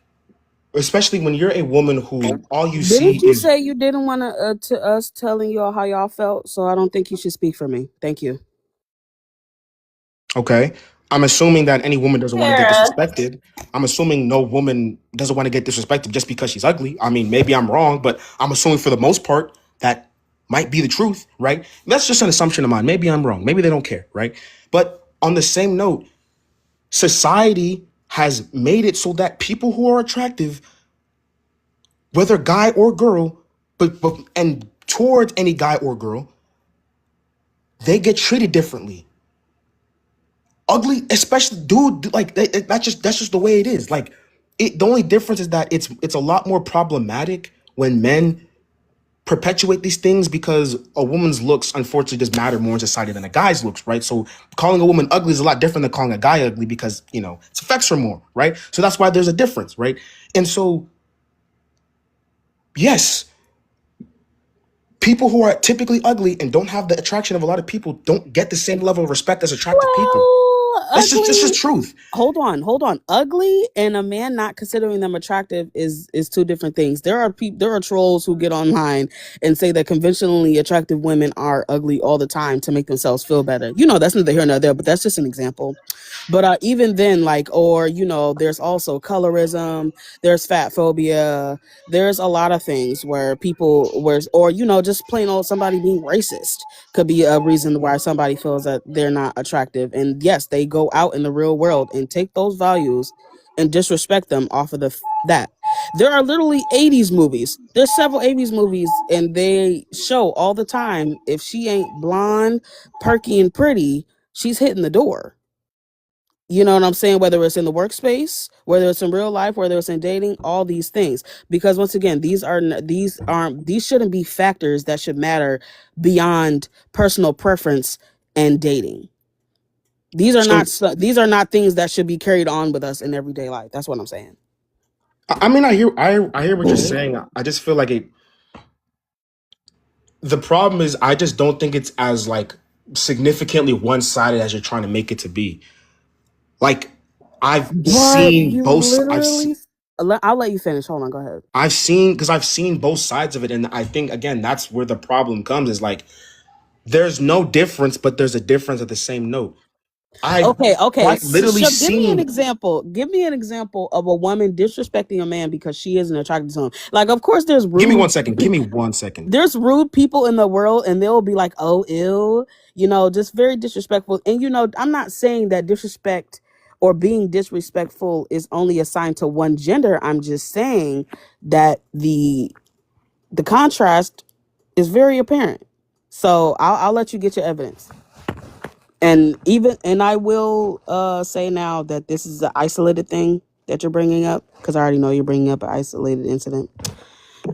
especially when you're a woman who all you see Didn't you is. say you didn't want to us telling y'all how y'all felt? So I don't think you should speak for me. Thank you. Okay. I'm assuming that any woman doesn't want to get disrespected. I'm assuming no woman doesn't want to get disrespected just because she's ugly. I mean, maybe I'm wrong, but I'm assuming for the most part that might be the truth, right? That's just an assumption of mine. Maybe I'm wrong. Maybe they don't care, right? But on the same note, society has made it so that people who are attractive, whether guy or girl, but and towards any guy or girl, they get treated differently. Ugly, especially dude, like that's just the way it is. Like the only difference is that it's a lot more problematic when men perpetuate these things because a woman's looks unfortunately just matter more in society than a guy's looks, right? So calling a woman ugly is a lot different than calling a guy ugly because it affects her more, right? So that's why there's a difference, right? And so yes, people who are typically ugly and don't have the attraction of a lot of people don't get the same level of respect as attractive people. That's just truth. Hold on. Ugly and a man not considering them attractive is two different things. There are trolls who get online and say that conventionally attractive women are ugly all the time to make themselves feel better. That's neither here nor there, but that's just an example. But even then, there's also colorism, there's fat phobia, there's a lot of things where just plain old somebody being racist could be a reason why somebody feels that they're not attractive. And yes, they go out in the real world and take those values and disrespect them off of that. There are literally 80s movies. There's several 80s movies, and they show all the time if she ain't blonde, perky, and pretty, she's hitting the door. You know what I'm saying? Whether it's in the workspace, whether it's in real life, whether it's in dating, all these things. Because once again, these shouldn't be factors that should matter beyond personal preference and dating. These are not things that should be carried on with us in everyday life. That's what I'm saying. I mean, I hear what you're saying. I just feel like the problem is I just don't think it's as significantly one-sided as you're trying to make it to be. I've seen both. I'll let you finish. Hold on, go ahead. I've seen both sides of it, and I think again that's where the problem comes. Is there's no difference, but there's a difference at the same note. Okay. Literally Give me an example. Give me an example of a woman disrespecting a man because she isn't attracted to him. Of course, there's rude. Give me 1 second. Give me 1 second. There's rude people in the world, and they'll be like, "Oh, ill," just very disrespectful. And I'm not saying that disrespect or being disrespectful is only assigned to one gender. I'm just saying that the contrast is very apparent. So I'll let you get your evidence. And I will say now that this is an isolated thing that you're bringing up, because I already know you're bringing up an isolated incident.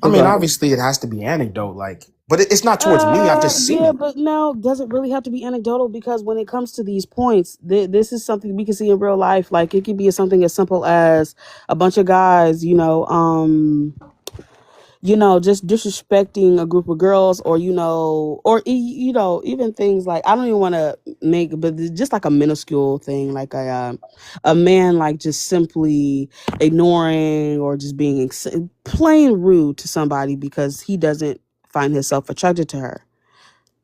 I mean, obviously it has to be anecdote, but it's not towards me. I've just seen it. But now, does it really have to be anecdotal? Because when it comes to these points, this is something we can see in real life. It could be something as simple as a bunch of guys, just disrespecting a group of girls, or even things I don't even want to make, but just a minuscule thing, a man just simply ignoring or just being plain rude to somebody because he doesn't find himself attracted to her.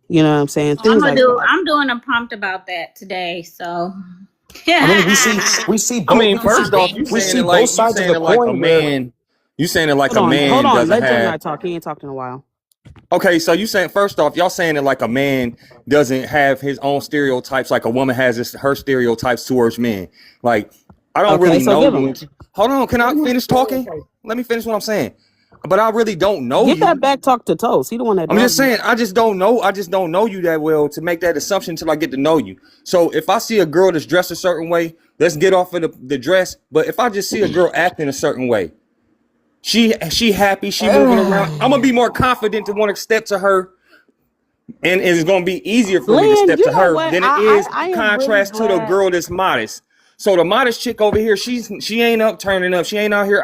You know what I'm saying? Things I'm doing a prompt about that today, so. I mean, we see. First off, you saying both sides of the coin, man. You saying it like a man Hold on, doesn't let have... Gemini talk. He ain't talked in a while. Okay, so you saying, first off, y'all saying it like a man doesn't have his own stereotypes, like a woman has her stereotypes towards men. I don't really know. Hold on, can I finish talking? Let me finish what I'm saying. But I really don't know you. Get that back talk to Toast. He the one that. I'm just saying, I just don't know you that well to make that assumption until I get to know you. So if I see a girl that's dressed a certain way, let's get off of the dress. But if I just see a girl acting a certain way, she happy, she moving around, I'm gonna be more confident to want to step to her, and it's gonna be easier for me to step to her than it is contrast to the girl that's modest. So the modest chick over here, she ain't up turning up, she ain't out here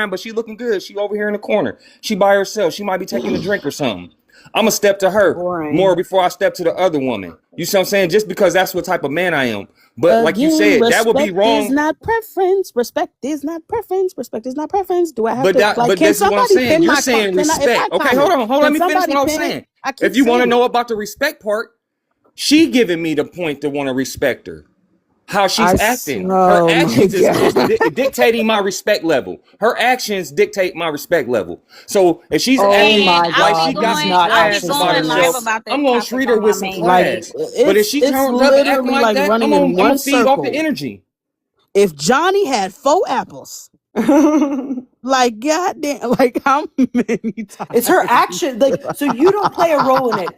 but she looking good. She over here in the corner, she by herself, she might be taking a drink or something. I'm gonna step to her more before I step to the other woman. You see what I'm saying? Just because that's what type of man I am. But like you said, that would be wrong. Respect is not preference. Respect is not preference. Respect is not preference. Do I have to? But this is what I'm saying. You're saying respect. Okay, hold on. Let me finish what I'm saying. If you want to know about the respect part, she giving me the point to want to respect her. How she's acting. Her actions is dictating my respect level. Her actions dictate my respect level. So if she's acting like she got some class about herself, I'm going to treat her with some class. But if she turns up and acting like that, I'm going to feed off the energy. If Johnny had 4 apples Like goddamn, like how many times? It's her action. Like, so you don't play a role in it.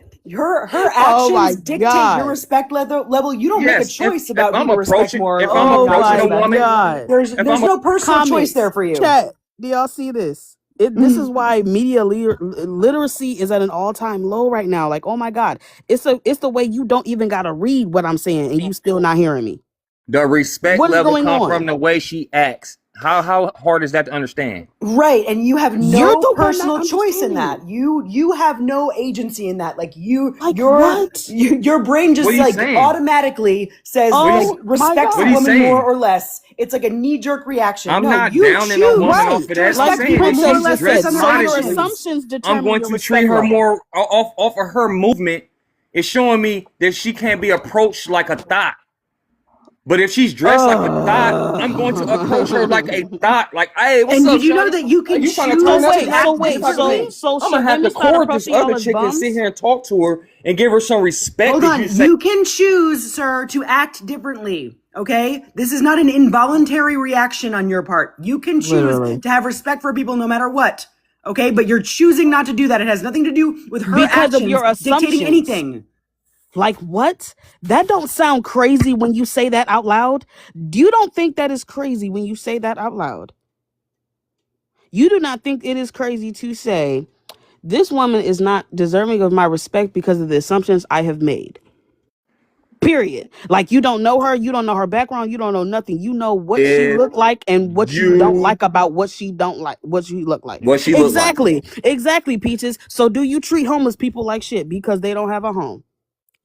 Her Oh my actions dictate your god. respect level. You don't make a Yes, choice if about who I'm to respect approaching, more if or I'm who Oh not to approaching a my respect. woman, god. There's if I'm no personal choice there Comments. for you. Chat. Do y'all see this? This is why media literacy is at an all-time low right now. Like, oh my god. It's the way you don't even gotta read what I'm saying and you still not hearing me. the respect What is level going come on? from the way she acts. How hard is that to understand? Right, and you have You're no the one not personal choice in that. understanding. You have no agency in that. Like Like what? your brain What just are you like saying? automatically says What are like you, Oh my respects what a are you god. woman more saying? or less. It's like a knee jerk reaction. I'm No, not you downing a woman choose off Right. of to that. I'm Like respect saying people if more or she's Princess less just based said, dressed on their so your modestly, actions. assumptions I'm determine going your to treat respect her level. more off of her movement. It's showing me that she can't be approached like a thought. But if she's dressed like a thought, I'm going to approach her like a thought. Like, hey, what's And up, did you know shawty? that you Are can you trying to So turn choose up to wait, tonight? so act What you wait, talking to differently? so me? so I'm gonna should have to women start court this approaching y'all other as chick and sit bums? here and talk to her and give her some respect. Hold That you on. say, You can choose, sir, to act differently. Okay? This is not an involuntary reaction on your part. You can choose Literally. to have respect for people no matter what. Okay? But you're choosing not to do that. It has nothing to do with her Because of actions your dictating assumptions. anything. Like what? That don't sound crazy when you say that out loud. You don't think that is crazy when you say that out loud. You do not think it is crazy to say this woman is not deserving of my respect because of the assumptions I have made. Period. Like you don't know her, you don't know her background, you don't know nothing. You know what she if looked like and what you don't you like about what she don't like, what she look like. what she look like. Exactly, Peaches. So do you treat homeless people like shit because they don't have a home?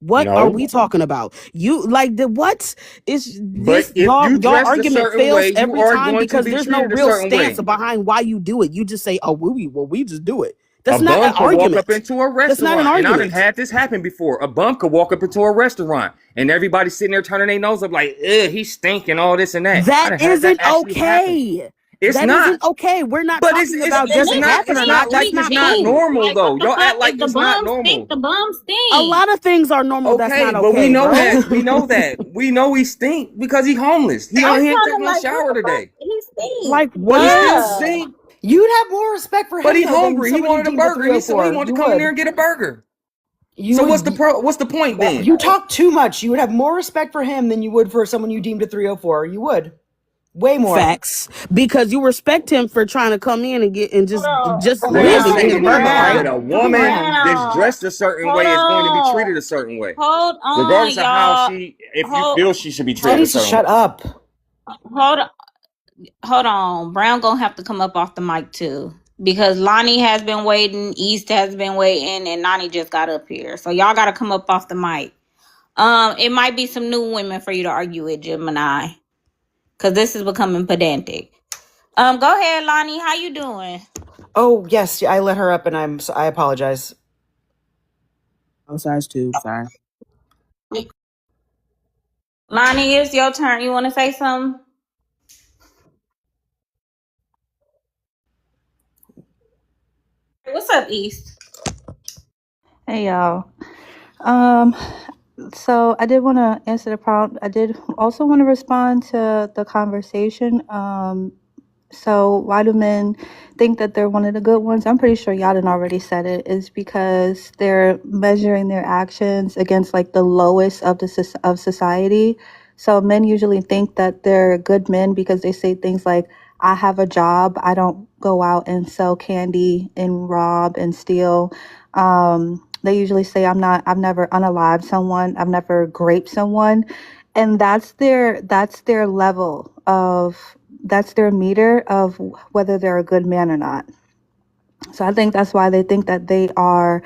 What are No. we talking about? You like the what is But this if you y'all dressed a argument certain way, fails you every are time going to because be there's no treated a real certain stance way. behind why you do it. You just say, "Oh, we just do it." A That's not an bum could walk up argument. into a That's not an restaurant, and I done argument. had this happen before. A bum could walk up into a restaurant, and everybody sitting there turning their nose up like, "Ugh, he's stinking," all this and that. I That done had that isn't actually happen. okay. It's That not. isn't okay. We're not But it's talking it's about it's does it not happen it's or Stink. not. not That's like We it's not not stink. cool. normal Like, what though. the Y'all fuck? act like If the it's not bums stink, normal. the bums A stink. lot of things are normal. That's Okay, not but we okay, know bro. that. We know that. We know he stink because he homeless. He I'm ain't kind took of no like, what shower the fuck? today. He stink. Like But he still what? Yeah. stink. You'd have more respect for But him he though than hungry. He someone you wanted a deemed a burger. He said he 304. wanted You to come in there would. and get a burger. You So what's the would. what's the point then? You talk too much. You would have more respect for him than you would for someone you deemed a 304. You would. Way more. Facts, because you respect him for trying to come in and get and just What I'm live and get a saying burger, is right? that a Look at woman Brown. that's Brown. dressed a certain Hold way is going to be on. treated a certain way. Hold on, Regardless of how y'all. she, if you Hold, feel she should be Teddy treated a needs to certain shut way. up. hold, hold on. Brown gonna have to come up off the mic too. Because Lonnie has been waiting, East has been waiting, and Nani just got up here. So y'all gotta come up off the mic. It might be some new women for you to argue with, Gemini. Cause this is becoming pedantic. Go ahead, Lonnie. How you doing? Oh yes, I let her up, and I apologize. I'm size 2. Sorry. Lonnie, it's your turn. You want to say something? What's up, East? Hey y'all. Um, so I did want to answer the prompt. I did also want to respond to the conversation. So why do men think that they're one of the good ones? I'm pretty sure y'all done already said it. Is because they're measuring their actions against like the lowest of of society. So men usually think that they're good men because they say things like, "I have a job. I don't go out and sell candy and rob and steal." They usually say, I've never unalived someone. I've never raped someone. And that's their level of, that's their meter of whether they're a good man or not. So I think that's why they think that they are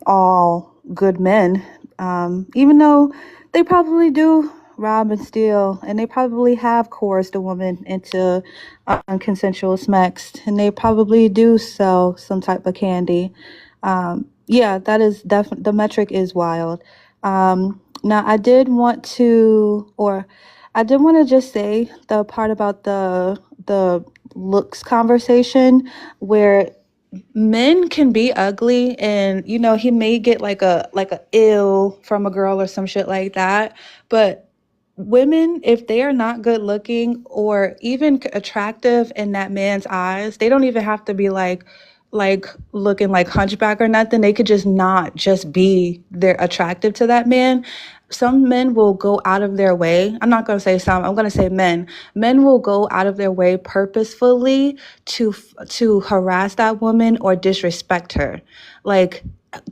all good men, even though they probably do rob and steal, and they probably have coerced a woman into consensual sex, and they probably do sell some type of candy. Yeah, that is definitely, the metric is wild. Now, I did want to just say the part about the looks conversation where men can be ugly, and he may get like a ill from a girl or some shit like that, but women, if they are not good looking or even attractive in that man's eyes, they don't even have to be like looking like hunchback or nothing. They could just not just be they're attractive to that man. Some men will go out of their way. I'm not going to say some, I'm going to say men. Men will go out of their way purposefully to harass that woman or disrespect her. Like,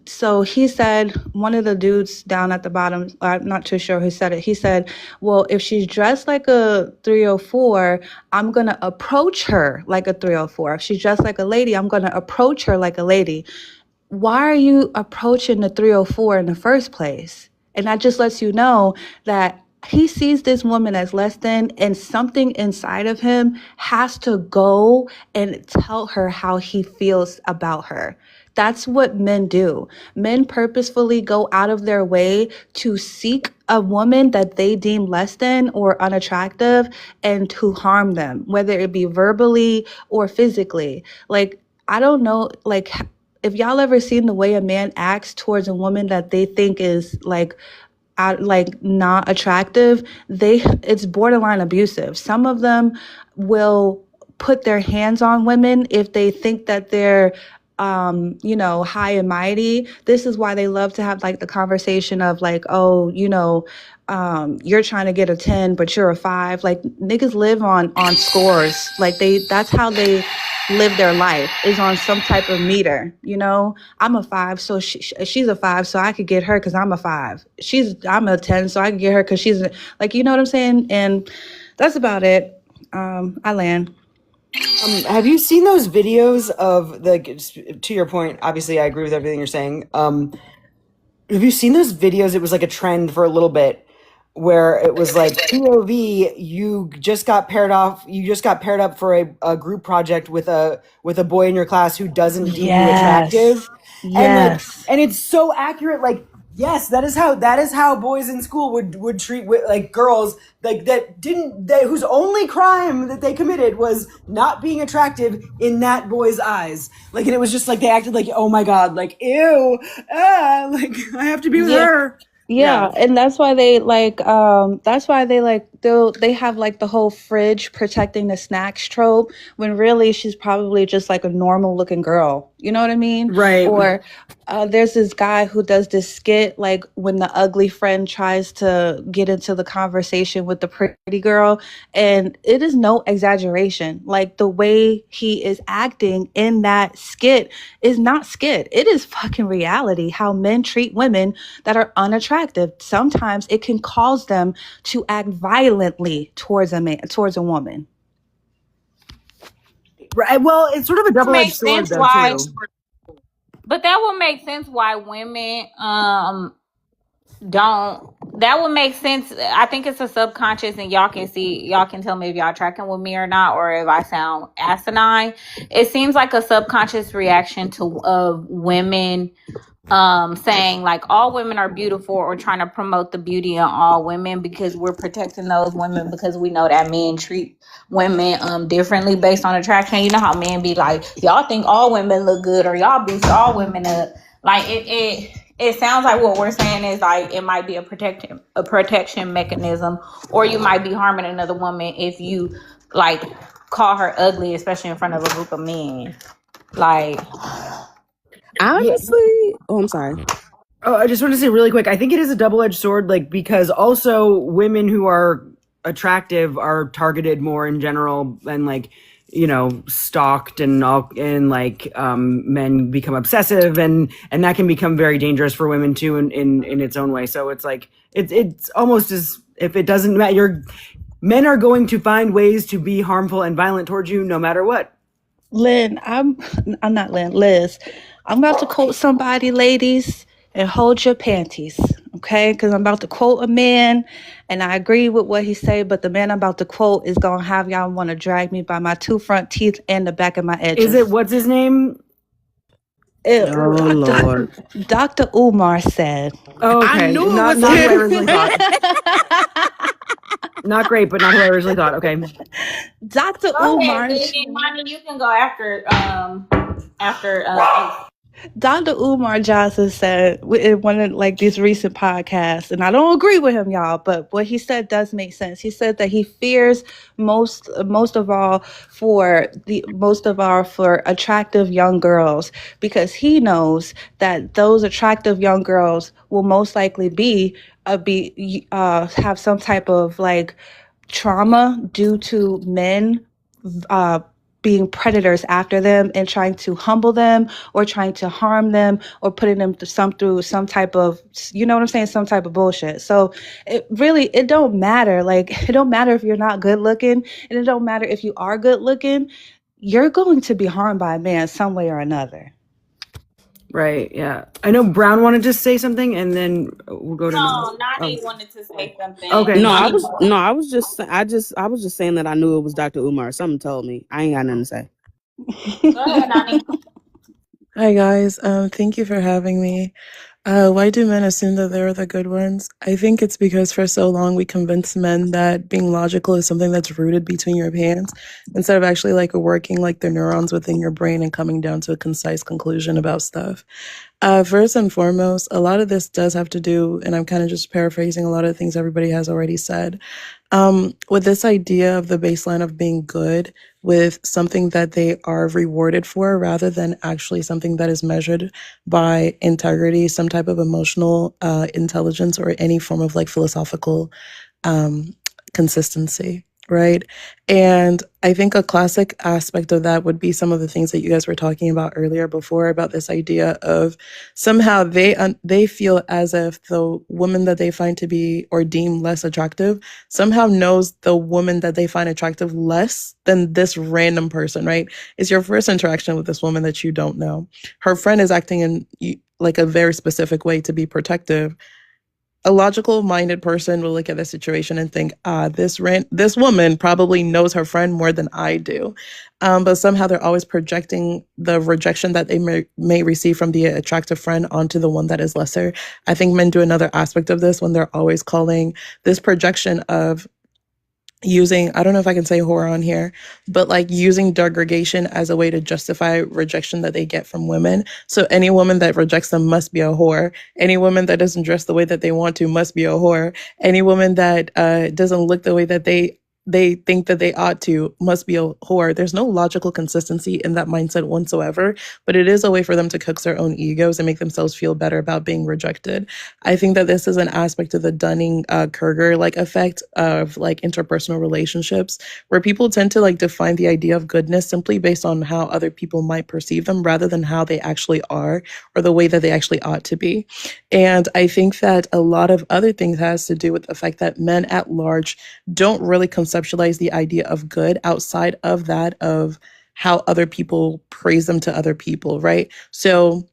so he said, one of the dudes down at the bottom, I'm not too sure who said it. He said, well, if she's dressed like a 304, I'm going to approach her like a 304. If she's dressed like a lady, I'm going to approach her like a lady. Why are you approaching the 304 in the first place? And that just lets you know that he sees this woman as less than, and something inside of him has to go and tell her how he feels about her. That's what men do. Men purposefully go out of their way to seek a woman that they deem less than or unattractive and to harm them, whether it be verbally or physically. Like, I don't know, like, if y'all ever seen the way a man acts towards a woman that they think is like not attractive, it's borderline abusive. Some of them will put their hands on women if they think that they're high and mighty. This is why they love to have like the conversation of like, oh, you're trying to get a 10, but you're a 5. Like, niggas live on scores. Like, that's how they live their life, is on some type of meter. I'm a 5, so she's a 5, so I could get her because I'm a 5. I'm a 10, so I could get her because she's like, you know what I'm saying? And that's about it. I land. Have you seen those videos of to your point, obviously I agree with everything you're saying. Have you seen those videos? It was like a trend for a little bit where it was like, POV, you just got paired up for a group project with a boy in your class who doesn't deem you attractive. Yes. And it's so accurate. Like, yes, that is how boys in school would treat like girls like whose only crime that they committed was not being attractive in that boy's eyes. Like, and it was just like they acted like, oh my God, like, ew, like I have to be with her. Yeah, and that's why they they have like the whole fridge protecting the snacks trope, when really she's probably just like a normal looking girl. You know what I mean? Right. Or there's this guy who does this skit, like when the ugly friend tries to get into the conversation with the pretty girl, and it is no exaggeration. Like, the way he is acting in that skit is not skit. It is fucking reality, how men treat women that are unattractive. Sometimes it can cause them to act violently towards a woman. Right. Well, it's sort of a double-edged sword, though, too. But that would make sense why women don't. That would make sense. I think it's a subconscious, and y'all can tell me if y'all tracking with me or not, or if I sound asinine. It seems like a subconscious reaction of women saying like all women are beautiful, or trying to promote the beauty in all women, because we're protecting those women, because we know that men treat women differently based on attraction. You know how men be like, y'all think all women look good, or y'all boost all women up. Like, it sounds like what we're saying is like it might be a protection mechanism, or you might be harming another woman if you like call her ugly, especially in front of a group of men. Like, honestly, oh, I'm sorry. Oh, I just want to say really quick, I think it is a double-edged sword, like, because also women who are attractive are targeted more in general, and like, stalked and men become obsessive, and that can become very dangerous for women too in its own way. So it's like it's almost as if it doesn't matter. Men are going to find ways to be harmful and violent towards you no matter what. Lynn, I'm not Lynn, Liz. I'm about to quote somebody, ladies, and hold your panties, okay? Because I'm about to quote a man, and I agree with what he said, but the man I'm about to quote is going to have y'all want to drag me by my 2 front teeth and the back of my edges. Is it, what's his name? Lord. Dr. Umar said. Oh, okay. I knew it not was what I him. originally thought. Not great, but not what I originally thought. Okay. Dr. go Umar. ahead, Monty, you can go after. Dr. Umar Johnson said in one of like these recent podcasts, and I don't agree with him, y'all, but what he said does make sense. He said that he fears most of all for attractive young girls, because he knows that those attractive young girls will most likely have some type of like trauma due to men uh being predators after them and trying to humble them or trying to harm them or putting them through some type of, you know what I'm saying, some type of bullshit. So it don't matter. Like, it don't matter if you're not good looking, and it don't matter if you are good looking. You're going to be harmed by a man some way or another. Right. Yeah. I know Brown wanted to say something, and then we'll go to. No, Nani wanted to say something. Okay. No, I Nani, was just saying that I knew it was Dr. Umar. Something told me. I ain't got nothing to say. go ahead, Nani. Hi guys, thank you for having me. Why do men assume that they're the good ones? I think it's because for so long we convinced men that being logical is something that's rooted between your hands, instead of actually like working like the neurons within your brain and coming down to a concise conclusion about stuff. First and foremost, a lot of this does have to do, and I'm kind of just paraphrasing a lot of the things everybody has already said, with this idea of the baseline of being good with something that they are rewarded for rather than actually something that is measured by integrity, some type of emotional intelligence, or any form of like philosophical consistency, right? And I think a classic aspect of that would be some of the things that you guys were talking about earlier before, about this idea of somehow they feel as if the woman that they find to be or deem less attractive somehow knows the woman that they find attractive less than this random person, right? It's your first interaction with this woman that you don't know. Her friend is acting in like a very specific way to be protective. A logical minded person will look at the situation and think, this woman probably knows her friend more than I do. But somehow they're always projecting the rejection that they may receive from the attractive friend onto the one that is lesser. I think men do another aspect of this when they're always calling this projection of using, I don't know if I can say whore on here, but like using degradation as a way to justify rejection that they get from women. So any woman that rejects them must be a whore. Any woman that doesn't dress the way that they want to must be a whore. Any woman that doesn't look the way that they think that they ought to must be a whore. There's no logical consistency in that mindset whatsoever, but it is a way for them to coax their own egos and make themselves feel better about being rejected. I think that this is an aspect of the Dunning-Kruger like effect of like interpersonal relationships, where people tend to like define the idea of goodness simply based on how other people might perceive them rather than how they actually are or the way that they actually ought to be. And I think that a lot of other things has to do with the fact that men at large don't really conceptualize the idea of good outside of that of how other people praise them to other people, right? So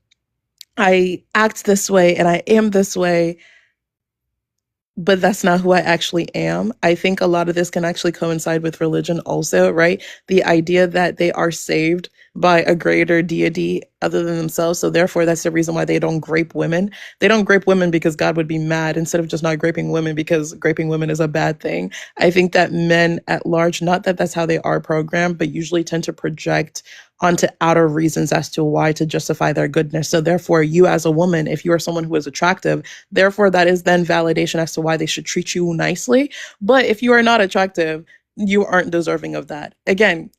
I act this way and I am this way, but that's not who I actually am. I think a lot of this can actually coincide with religion also, right? The idea that they are saved by a greater deity other than themselves. So therefore, that's the reason why they don't grape women. They don't grape women because God would be mad, instead of just not graping women because graping women is a bad thing. I think that men at large, not that that's how they are programmed, but usually tend to project onto outer reasons as to why to justify their goodness. So therefore, you as a woman, if you are someone who is attractive, therefore that is then validation as to why they should treat you nicely. But if you are not attractive, you aren't deserving of that. Again,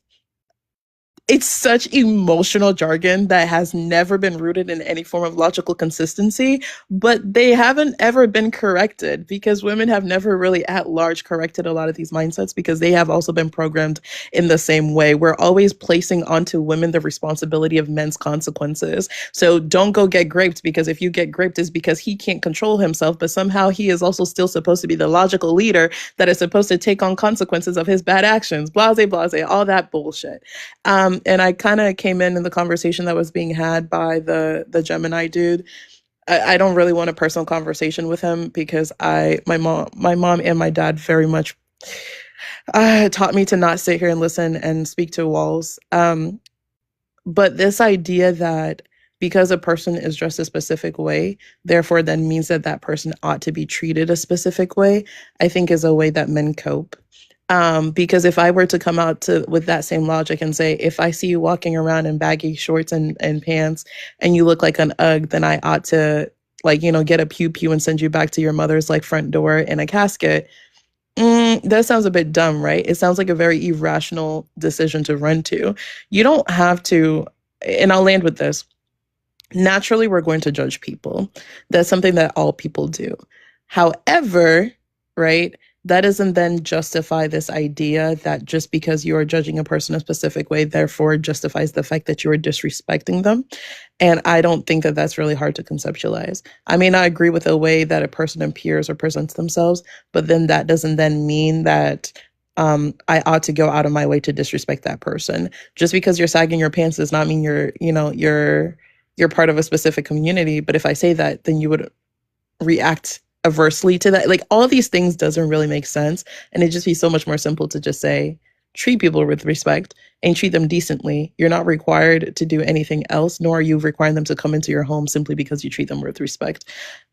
it's such emotional jargon that has never been rooted in any form of logical consistency, but they haven't ever been corrected because women have never really at large corrected a lot of these mindsets because they have also been programmed in the same way. We're always placing onto women the responsibility of men's consequences. So don't go get graped, because if you get graped is because he can't control himself, but somehow he is also still supposed to be the logical leader that is supposed to take on consequences of his bad actions, blase, all that bullshit. And I kind of came in the conversation that was being had by the Gemini dude. I don't really want a personal conversation with him because my mom and my dad very much taught me to not sit here and listen and speak to walls. But this idea that because a person is dressed a specific way, therefore then means that that person ought to be treated a specific way, I think is a way that men cope. Because if I were to come out with that same logic and say, if I see you walking around in baggy shorts and pants and you look like an UGG, then I ought to get a pew pew and send you back to your mother's front door in a casket. That sounds a bit dumb, right? It sounds like a very irrational decision to run to. You don't have to, and I'll land with this. Naturally, we're going to judge people. That's something that all people do. However, right, that doesn't then justify this idea that just because you are judging a person a specific way, therefore justifies the fact that you are disrespecting them. And I don't think that that's really hard to conceptualize. I may not agree with the way that a person appears or presents themselves, but then that doesn't then mean that I ought to go out of my way to disrespect that person. Just because you're sagging your pants does not mean you're part of a specific community. But if I say that, then you would react aversely to that. All of these things doesn't really make sense. And it'd just be so much more simple to just say, treat people with respect and treat them decently. You're not required to do anything else, nor are you requiring them to come into your home simply because you treat them with respect.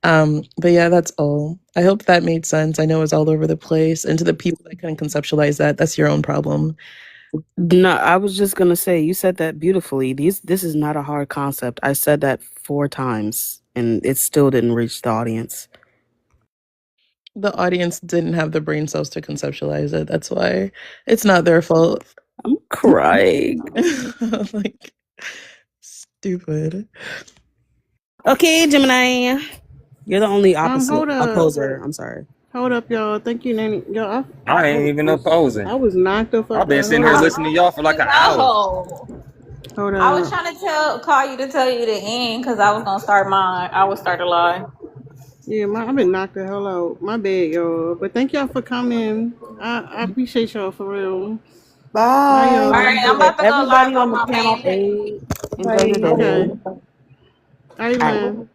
But yeah, that's all. I hope that made sense. I know it's all over the place. And to the people that couldn't conceptualize that, that's your own problem. No, I was just gonna say, you said that beautifully. This is not a hard concept. I said that 4 times and it still didn't reach the audience. The audience didn't have the brain cells to conceptualize it. That's why it's not their fault. I'm crying. Stupid. Okay, Gemini. You're the only opposite Hold up. opposer. I'm sorry. Hold up, y'all. Thank you, Nanny. Y'all, I ain't even opposing. I was knocked the fuck I've been out. sitting here listening to y'all for like an hour. No. Hold I was on. trying to call you to tell you to end because I was gonna start mine. I would start a lie. Yeah, I've been knocked the hell out. My bad, y'all. But thank y'all for coming. I appreciate y'all for real. Bye, y'all. All right, I'm about to go Everybody live on on the my panel main page. enjoy your day. Okay. All right, man.